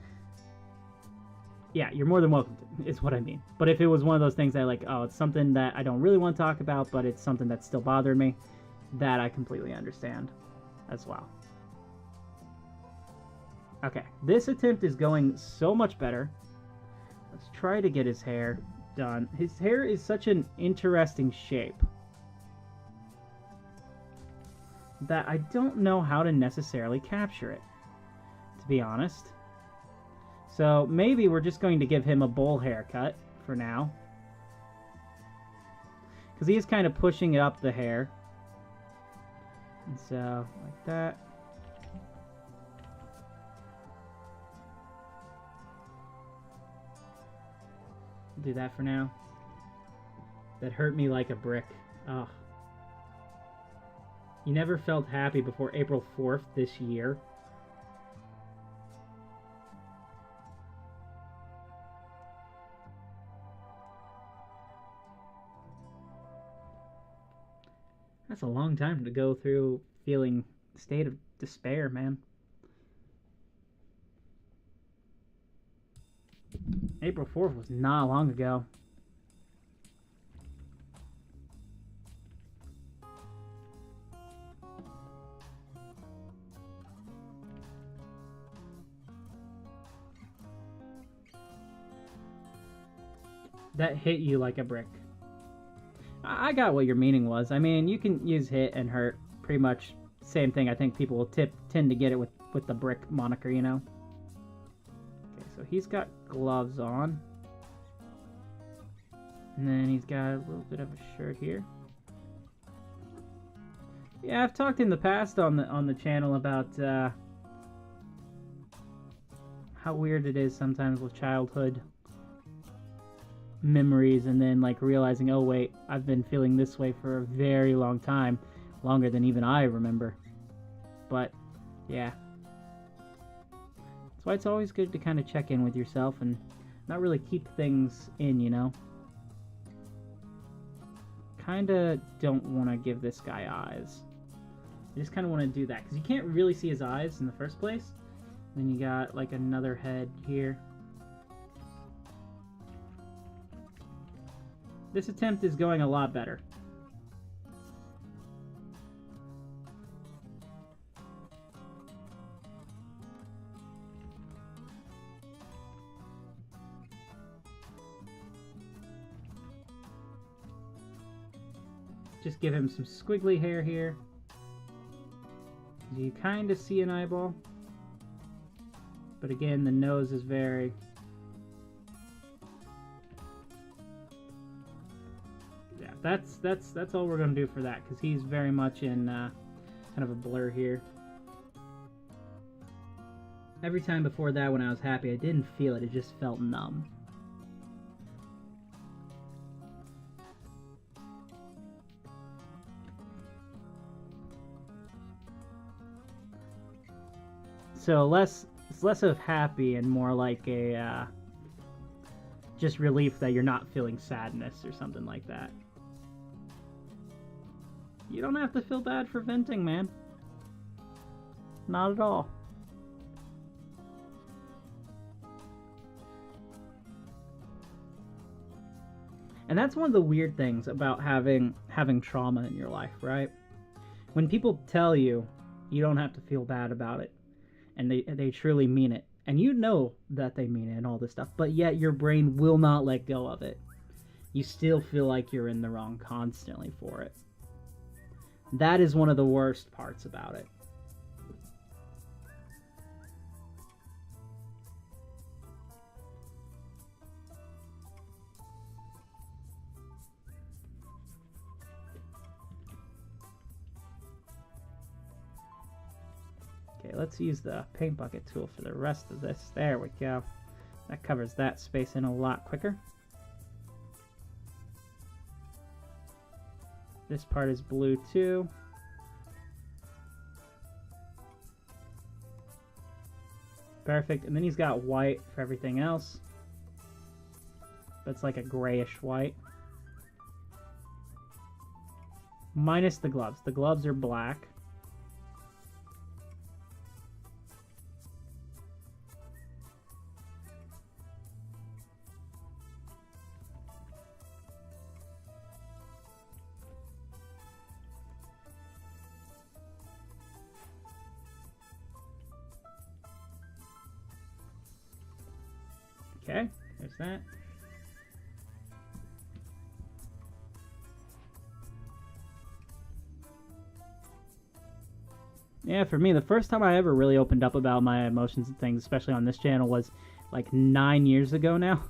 Yeah, you're more than welcome to, is what I mean. But if it was one of those things that like, oh, it's something that I don't really want to talk about, but it's something that's still bothering me, that I completely understand as well. Okay, this attempt is going so much better. Let's try to get his hair done. His hair is such an interesting shape that I don't know how to necessarily capture it, to be honest. So maybe we're just going to give him a bowl haircut for now, because he is kind of pushing up the hair. And so, like that. Do that for now. That hurt me like a brick. Ugh. You never felt happy before April 4th this year. That's a long time to go through feeling a state of despair, man. April 4th was not long ago. That hit you like a brick. I got what your meaning was. I mean, you can use hit and hurt. Pretty much same thing. I think people will tend to get it with the brick moniker, you know? Okay, so he's got gloves on. And then he's got a little bit of a shirt here. Yeah, I've talked in the past on the channel about how weird it is sometimes with childhood memories and then like realizing, oh wait, I've been feeling this way for a very long time, longer than even I remember. But yeah, that's why it's always good to kind of check in with yourself and not really keep things in, you know. Kind of don't want to give this guy eyes. I just kind of want to do that because you can't really see his eyes in the first place. Then you got like another head here. This attempt is going a lot better. Just give him some squiggly hair here. You kind of see an eyeball. But again, the nose is very... Yeah, that's all we're going to do for that, because he's very much in kind of a blur here. Every time before that when I was happy, I didn't feel it, it just felt numb. So it's less of happy and more like a just relief that you're not feeling sadness or something like that. You don't have to feel bad for venting, man. Not at all. And that's one of the weird things about having trauma in your life, right? When people tell you you don't have to feel bad about it, and they truly mean it, and you know that they mean it and all this stuff, but yet your brain will not let go of it. You still feel like you're in the wrong constantly for it. That is one of the worst parts about it. Okay, let's use the paint bucket tool for the rest of this. There we go. That covers that space in a lot quicker. This part is blue too. Perfect. And then he's got white for everything else. That's like a grayish white. Minus the gloves. The gloves are black. Okay, there's that. Yeah, for me, the first time I ever really opened up about my emotions and things, especially on this channel, was like 9 years ago now.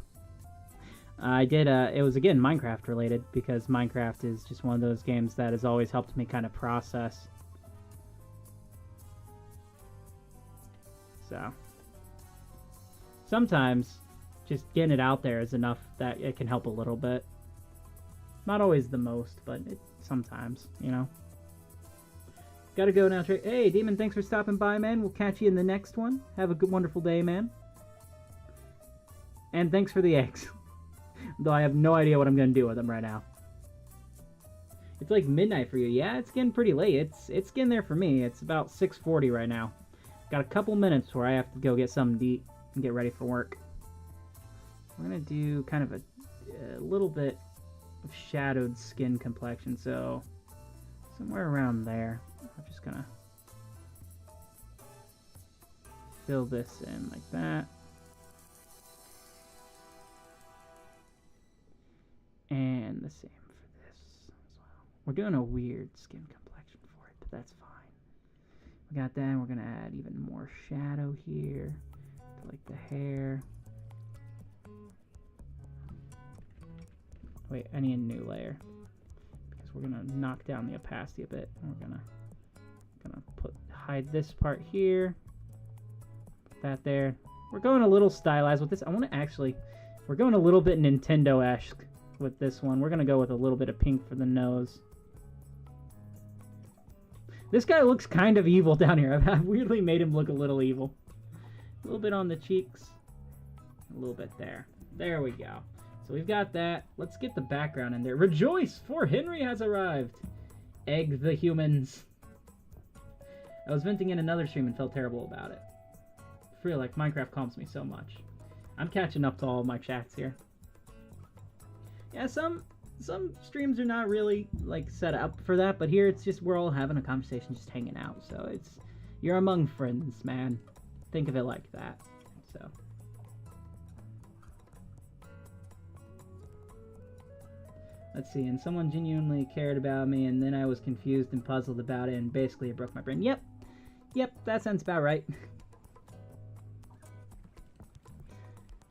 I did, it was again Minecraft related, because Minecraft is just one of those games that has always helped me kind of process. So, sometimes just getting it out there is enough that it can help a little bit. Not always the most, but sometimes, you know. Gotta go now, Trey. Hey, Demon, thanks for stopping by, man. We'll catch you in the next one. Have a good, wonderful day, man. And thanks for the eggs. Though I have no idea what I'm gonna do with them right now. It's like midnight for you. Yeah, it's getting pretty late. It's getting there for me. It's about 6:40 right now. Got a couple minutes where I have to go get something to eat and get ready for work. We're going to do kind of a little bit of shadowed skin complexion, so somewhere around there. I'm just going to fill this in like that. And the same for this as well. We're doing a weird skin complexion for it, but that's fine. We got that, and we're going to add even more shadow here to like the hair. Wait, I need a new layer because we're gonna knock down the opacity a bit. And we're gonna hide this part here. Put that there. We're going a little stylized with this. I want to actually... We're going a little bit Nintendo-esque with this one. We're going to go with a little bit of pink for the nose. This guy looks kind of evil down here. I've weirdly made him look a little evil. A little bit on the cheeks. A little bit there. There we go. So we've got that. Let's get the background in there. Rejoice, for Henry has arrived. Egg the humans. I was venting in another stream and felt terrible about it. I feel like Minecraft calms me so much. I'm catching up to all of my chats here. Yeah, some streams are not really like set up for that, but here it's just we're all having a conversation, just hanging out. So it's you're among friends, man. Think of it like that. So let's see, and someone genuinely cared about me, and then I was confused and puzzled about it, and basically it broke my brain. Yep, that sounds about right.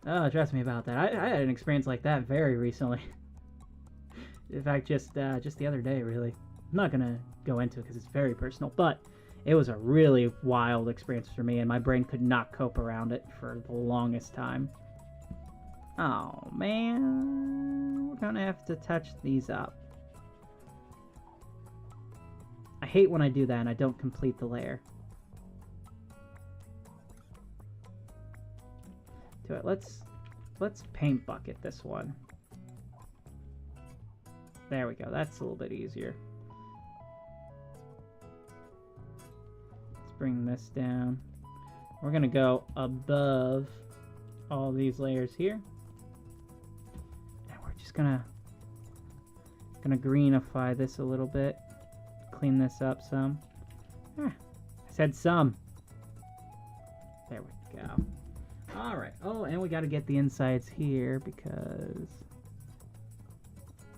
Oh, trust me about that. I had an experience like that very recently. In fact, just the other day, really. I'm not gonna go into it because it's very personal, but it was a really wild experience for me, and my brain could not cope around it for the longest time. Oh, man. We're gonna have to touch these up. I hate when I do that and I don't complete the layer. Do it. Let's paint bucket this one. There we go. That's a little bit easier. Let's bring this down. We're gonna go above all these layers here. And we're just gonna greenify this a little bit. Clean this up some. I said some. There we go. Alright. Oh, and we gotta get the insides here because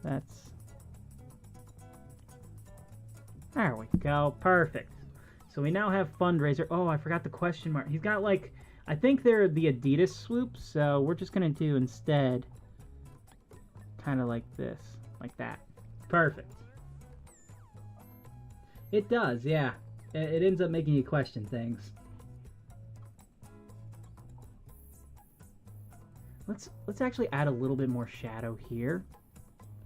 that's... There we go. Perfect. So we now have fundraiser. Oh, I forgot the question mark. He's got like, I think they're the Adidas swoops, so we're just gonna do instead kind of like this, like that. Perfect. It does, yeah. It ends up making you question things. Let's actually add a little bit more shadow here.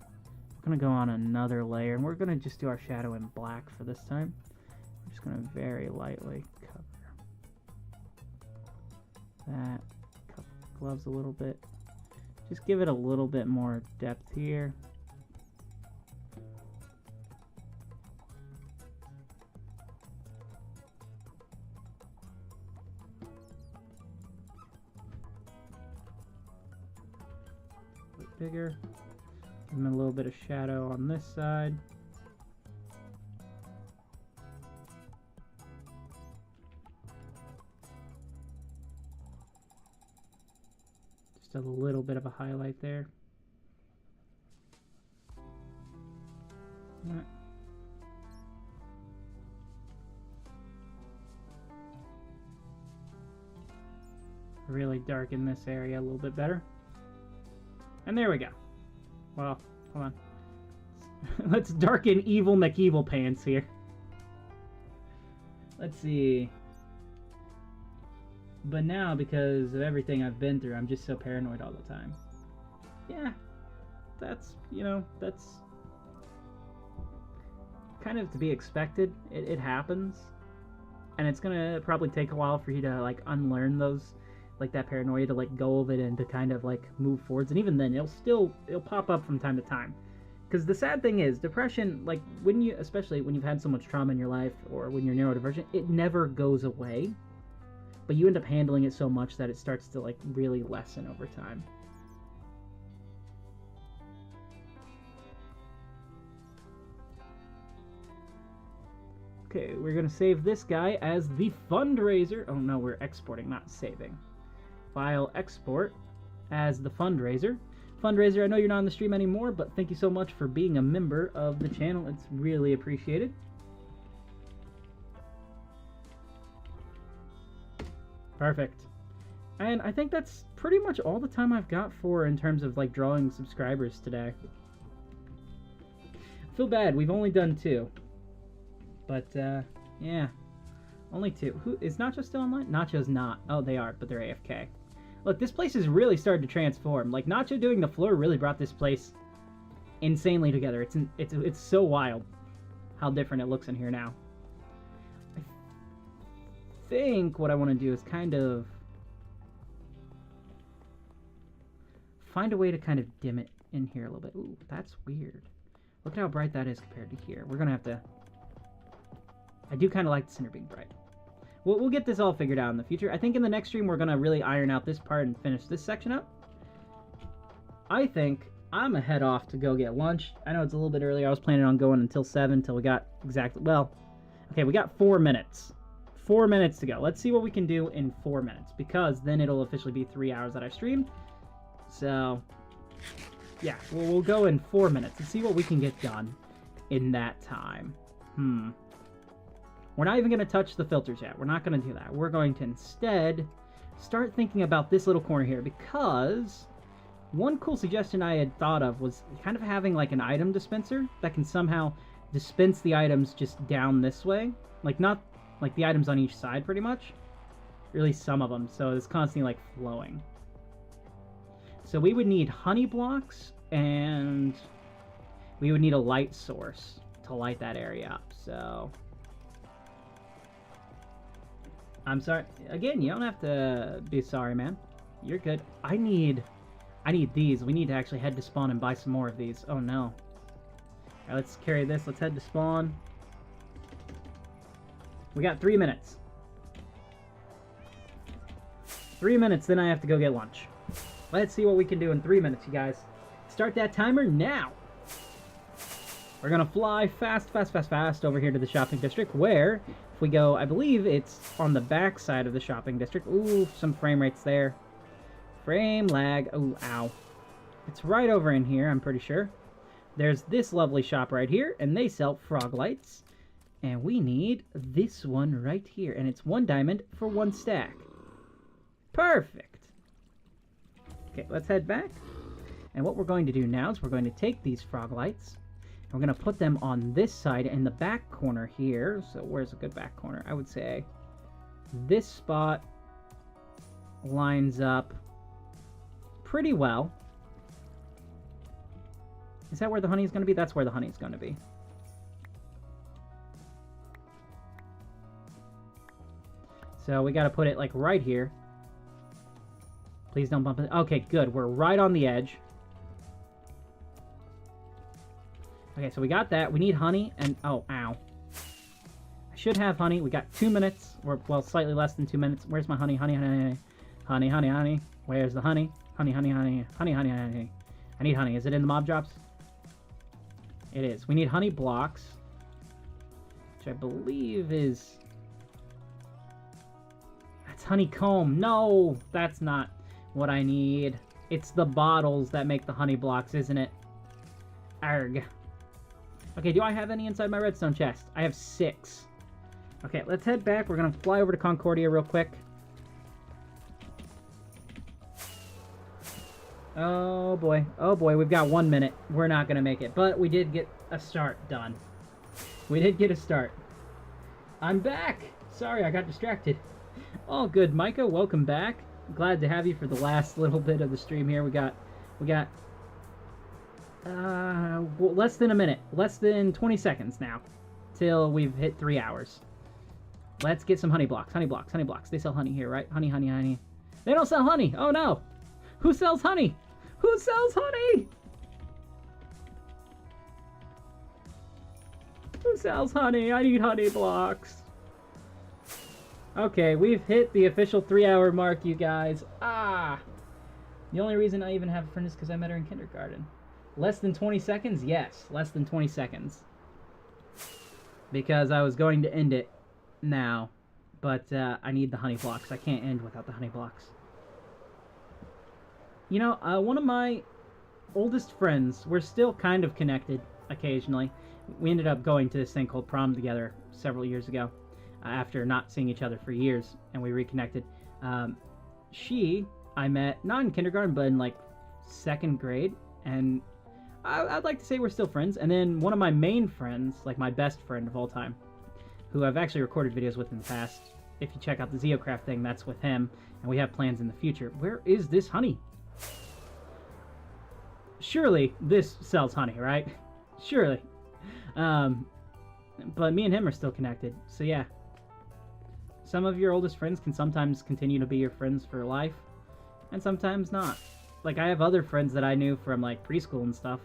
I'm gonna go on another layer, and we're gonna just do our shadow in black for this time. I'm just gonna very lightly cover that. Cover the gloves a little bit. Just give it a little bit more depth here. A bit bigger. Give them a little bit of shadow on this side. Just a little bit of a highlight there. Right. Really darken this area a little bit better. And there we go. Well, hold on. Let's darken Evil McEvil pants here. Let's see. But now, because of everything I've been through, I'm just so paranoid all the time. Yeah. That's, you know, that's kind of to be expected. It happens. And it's gonna probably take a while for you to, like, unlearn those, like, that paranoia, to let go of it and to kind of, like, move forwards. And even then, it'll pop up from time to time. Because the sad thing is, depression, like, when you, especially when you've had so much trauma in your life, or when you're neurodivergent, it never goes away. But you end up handling it so much that it starts to, like, really lessen over time. Okay, we're gonna save this guy as the fundraiser. Oh no, we're exporting, not saving. File export as the fundraiser. Fundraiser, I know you're not on the stream anymore, but thank you so much for being a member of the channel. It's really appreciated. Perfect. And I think that's pretty much all the time I've got for in terms of, like, drawing subscribers today. I feel bad, we've only done 2. But, yeah. Only 2. Who is Nacho still online? Nacho's not. Oh, they are, but they're AFK. Look, this place is really starting to transform. Like, Nacho doing the floor really brought this place insanely together. It's so wild how different it looks in here now. I think what I want to do is kind of find a way to kind of dim it in here a little bit. Ooh, that's weird. Look at how bright that is compared to here. We're gonna have to... I do kind of like the center being bright. We'll get this all figured out in the future. I think in the next stream we're gonna really iron out this part and finish this section up. I think I'm gonna head off to go get lunch. I know it's a little bit early. I was planning on going until 7 until we got exactly... Well, okay, we got 4 minutes. 4 minutes to go. Let's see what we can do in 4 minutes, because then it'll officially be 3 hours that I streamed. So, yeah, we'll go in 4 minutes and see what we can get done in that time. We're not even going to touch the filters yet. We're not going to do that. We're going to instead start thinking about this little corner here, because one cool suggestion I had thought of was kind of having like an item dispenser that can somehow dispense the items just down this way. Like, not like the items on each side pretty much. Or at least some of them. So it's constantly like flowing. So we would need honey blocks, and we would need a light source to light that area up. So I'm sorry. Again, you don't have to be sorry, man. You're good. I need these. We need to actually head to spawn and buy some more of these. Oh no. All right, let's carry this. Let's head to spawn. We got 3 minutes. 3 minutes, then I have to go get lunch. Let's see what we can do in 3 minutes, you guys. Start that timer now. We're gonna fly fast over here to the shopping district, where if we go, I believe it's on the back side of the shopping district. Ooh, some frame rates there. Frame lag. Ooh, ow. It's right over in here, I'm pretty sure. There's this lovely shop right here, and they sell frog lights. And we need this one right here, and it's 1 diamond for 1 stack. Perfect. Okay, let's head back. And what we're going to do now is we're going to take these frog lights, and we're going to put them on this side in the back corner here. So where's a good back corner? I would say this spot lines up pretty well. Is that where the honey is going to be? That's where the honey is going to be. So we got to put it like right here. Please don't bump it. Okay, good. We're right on the edge. Okay, so we got that. We need honey and... Oh, ow. I should have honey. We got 2 minutes. Or, well, slightly less than 2 minutes. Where's my honey? Honey, honey, honey. Honey, honey, honey. Where's the honey? Honey, honey, honey. Honey, honey, honey. I need honey. Is it in the mob drops? It is. We need honey blocks, which I believe is... That's honeycomb. No, that's not what I need. It's the bottles that make the honey blocks, isn't it? Arg. Okay, do I have any inside my redstone chest? I have 6. Okay, let's head back. We're gonna fly over to Concordia real quick. Oh boy. Oh boy, we've got 1 minute. We're not gonna make it, but we did get a start done. We did get a start. I'm back! Sorry, I got distracted. All good, Micah. Welcome back. Glad to have you for the last little bit of the stream here. We got well, less than a minute. Less than 20 seconds now. Till we've hit 3 hours. Let's get some honey blocks. Honey blocks. Honey blocks. They sell honey here, right? Honey, honey, honey. They don't sell honey! Oh no! Who sells honey? Who sells honey? Who sells honey? I need honey blocks. Okay, we've hit the official 3-hour mark, you guys. Ah! The only reason I even have a friend is because I met her in kindergarten. Less than 20 seconds? Yes, less than 20 seconds. Because I was going to end it now. But I need the honey blocks. I can't end without the honey blocks. You know, one of my oldest friends, we're still kind of connected occasionally. We ended up going to this thing called prom together several years ago. After not seeing each other for years, and we reconnected. I met not in kindergarten, but in like 2nd grade, and I'd like to say we're still friends. And then one of my main friends, like my best friend of all time, who I've actually recorded videos with in the past. If you check out the Zeocraft thing, that's with him, and we have plans in the future. Where is this honey? Surely this sells honey, right? Surely. But me and him are still connected, so yeah. Some of your oldest friends can sometimes continue to be your friends for life, and sometimes not. Like, I have other friends that I knew from, like, preschool and stuff,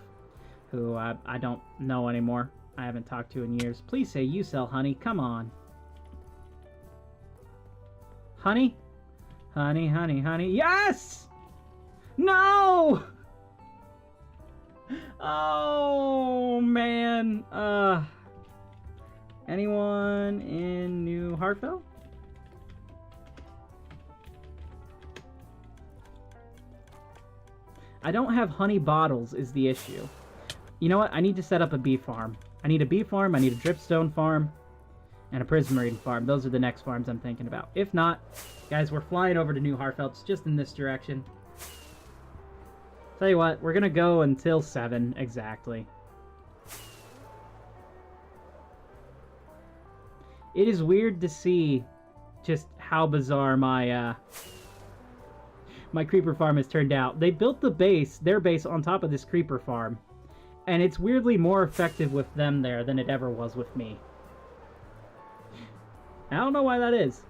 who I don't know anymore. I haven't talked to in years. Please say you sell honey. Come on. Honey? Honey, honey, honey. Yes! No! Oh, man. Anyone in New Hartfell? I don't have honey bottles is the issue. You know what? I need to set up a bee farm. I need a bee farm, I need a dripstone farm, and a prismarine farm. Those are the next farms I'm thinking about. If not, guys, we're flying over to New Hartfell. It's just in this direction. Tell you what, we're going to go until 7 exactly. It is weird to see just how bizarre my my creeper farm has turned out. They built their base on top of this creeper farm, and it's weirdly more effective with them there than it ever was with me. I don't know why that is.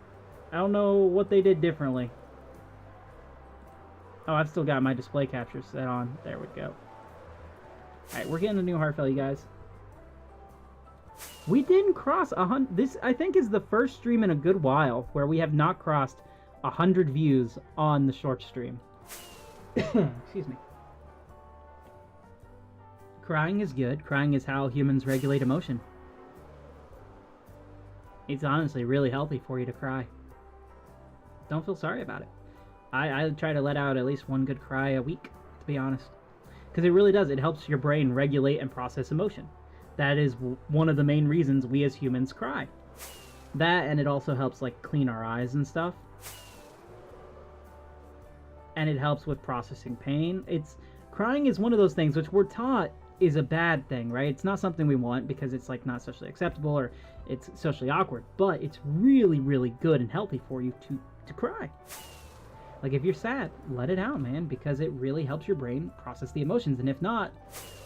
I don't know what they did differently. Oh, I've still got my display capture set on. There we go. Alright, we're getting to New Hartfell, you guys. We didn't cross 100. This, I think, is the first stream in a good while where we have not crossed 100 views on the short stream. Excuse me. Crying is good. Crying is how humans regulate emotion. It's honestly really healthy for you to cry. Don't feel sorry about it. I try to let out at least one good cry a week, to be honest. Because it really does. It helps your brain regulate and process emotion. That is one of the main reasons we as humans cry. That, and it also helps, like, clean our eyes and stuff. And it helps with processing pain. Crying is one of those things which we're taught is a bad thing, right? It's not something we want because it's, like, not socially acceptable or it's socially awkward. But it's really, really good and healthy for you to cry. Like, if you're sad, let it out, man, because it really helps your brain process the emotions. And if not,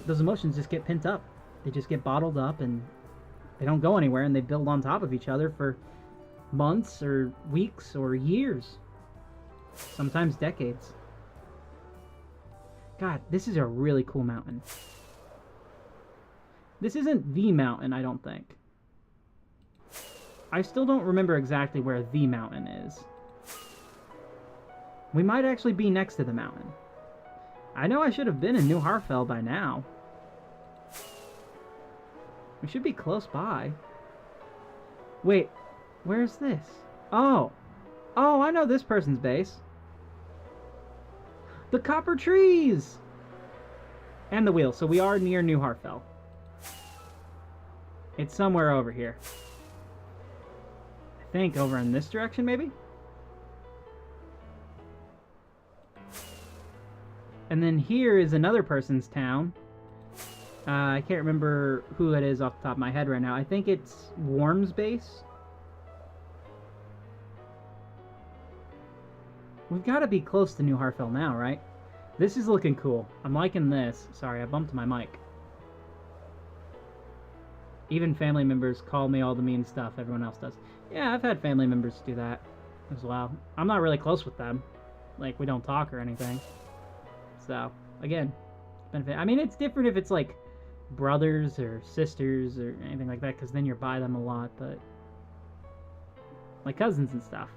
those emotions just get pent up. They just get bottled up and they don't go anywhere, and they build on top of each other for months or weeks or years. Sometimes decades. God, this is a really cool mountain. This isn't the mountain, I don't think. I still don't remember exactly where the mountain is. We might actually be next to the mountain. I know I should have been in New Hartfell by now. We should be close by. Wait, where's this? Oh. Oh, I know this person's base. The copper trees! And the wheel, so we are near New Hartfell. It's somewhere over here. I think over in this direction, maybe? And then here is another person's town. I can't remember who it is off the top of my head right now. I think it's Worm's base. We've got to be close to New Hartfell now, right? This is looking cool. I'm liking this. Sorry, I bumped my mic. Even family members call me all the mean stuff everyone else does. Yeah, I've had family members do that as well. I'm not really close with them. Like, we don't talk or anything. So, again, benefit. I mean, it's different if it's like brothers or sisters or anything like that, because then you're by them a lot, but like cousins and stuff.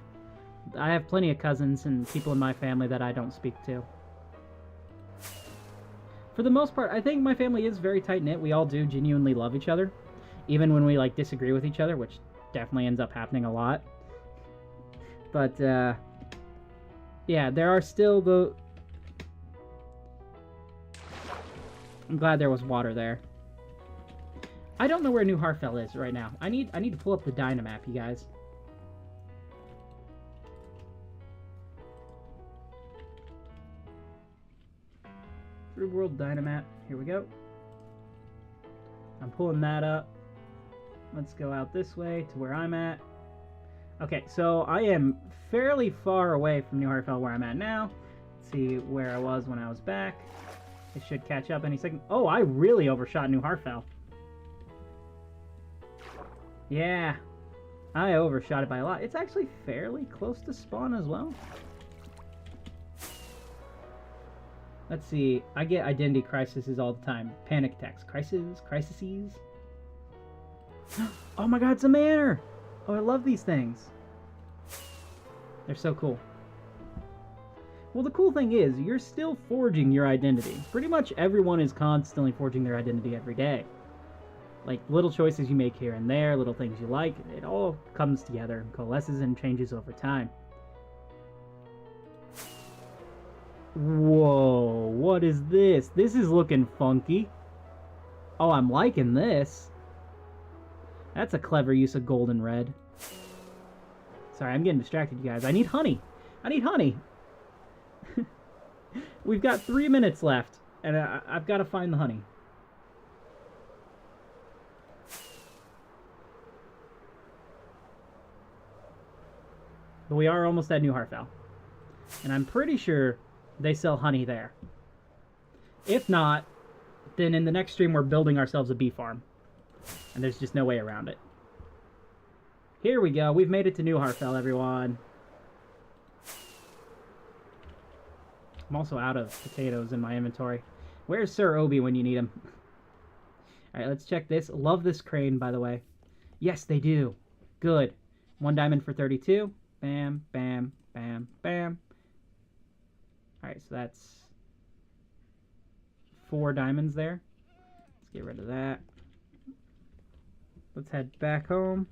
I have plenty of cousins and people in my family that I don't speak to. For the most part, I think my family is very tight-knit. We all do genuinely love each other, even when we, like, disagree with each other, which definitely ends up happening a lot. But, yeah, there are still the... I'm glad there was water there. I don't know where New Hartfell is right now. I need to pull up the Dynamap, you guys. Free World Dynamap. Here we go. I'm pulling that up. Let's go out this way to where I'm at. Okay, so I am fairly far away from New Hartfell where I'm at now. Let's see where I was when I was back. It should catch up any second. Oh, I really overshot New Hartfell. Yeah, I overshot it by a lot. It's actually fairly close to spawn as well. Let's see. I get identity crises all the time. Panic attacks. Crises. Oh my god, it's a manor! Oh, I love these things. They're so cool. Well, the cool thing is, you're still forging your identity. Pretty much everyone is constantly forging their identity every day. Like, little choices you make here and there, little things you like, it all comes together and coalesces and changes over time. Whoa, what is this? This is looking funky. Oh, I'm liking this. That's a clever use of gold and red. Sorry, I'm getting distracted, you guys. I need honey. I need honey. We've got 3 minutes left, and I've got to find the honey. But we are almost at New Hartfell. And I'm pretty sure they sell honey there. If not, then in the next stream we're building ourselves a bee farm. And there's just no way around it. Here we go. We've made it to New Hartfell, everyone. I'm also out of potatoes in my inventory. Where's Sir Obi when you need him? Alright, let's check this. Love this crane, by the way. Yes, they do. Good. 1 diamond for 32. Bam, bam, bam, bam. Alright, so that's 4 diamonds there. Let's get rid of that. Let's head back home.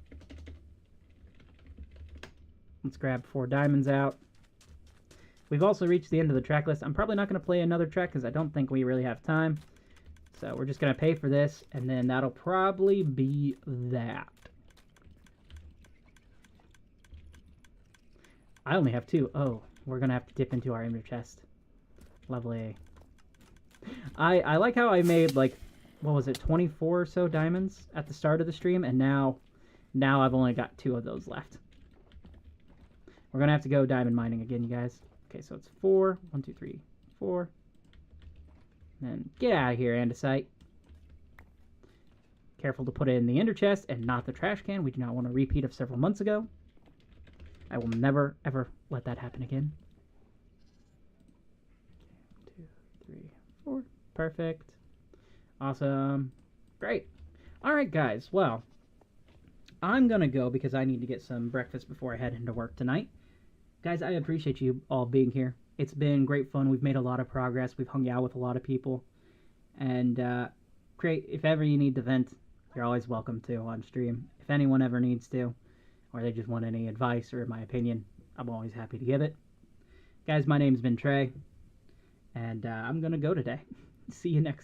Let's grab 4 diamonds out. We've also reached the end of the track list. I'm probably not going to play another track because I don't think we really have time. So we're just going to pay for this, and then that'll probably be that. I only have 2. Oh, we're going to have to dip into our ender chest. Lovely. I like how I made, like, what was it, 24 or so diamonds at the start of the stream, and now I've only got 2 of those left. We're going to have to go diamond mining again, you guys. Okay, so it's 4. 1, 2, 3, 4. And then get out of here, andesite. Careful to put it in the ender chest and not the trash can. We do not want a repeat of several months ago. I will never, ever let that happen again. 1, 2, 3, 4. Perfect. Awesome. Great. Alright, guys. Well, I'm going to go because I need to get some breakfast before I head into work tonight. Guys, I appreciate you all being here. It's been great fun. We've made a lot of progress. We've hung out with a lot of people. And if ever you need to vent, you're always welcome to on stream. If anyone ever needs to, or they just want any advice or my opinion, I'm always happy to give it. Guys, my name's been Trey, and I'm going to go today. See you next time.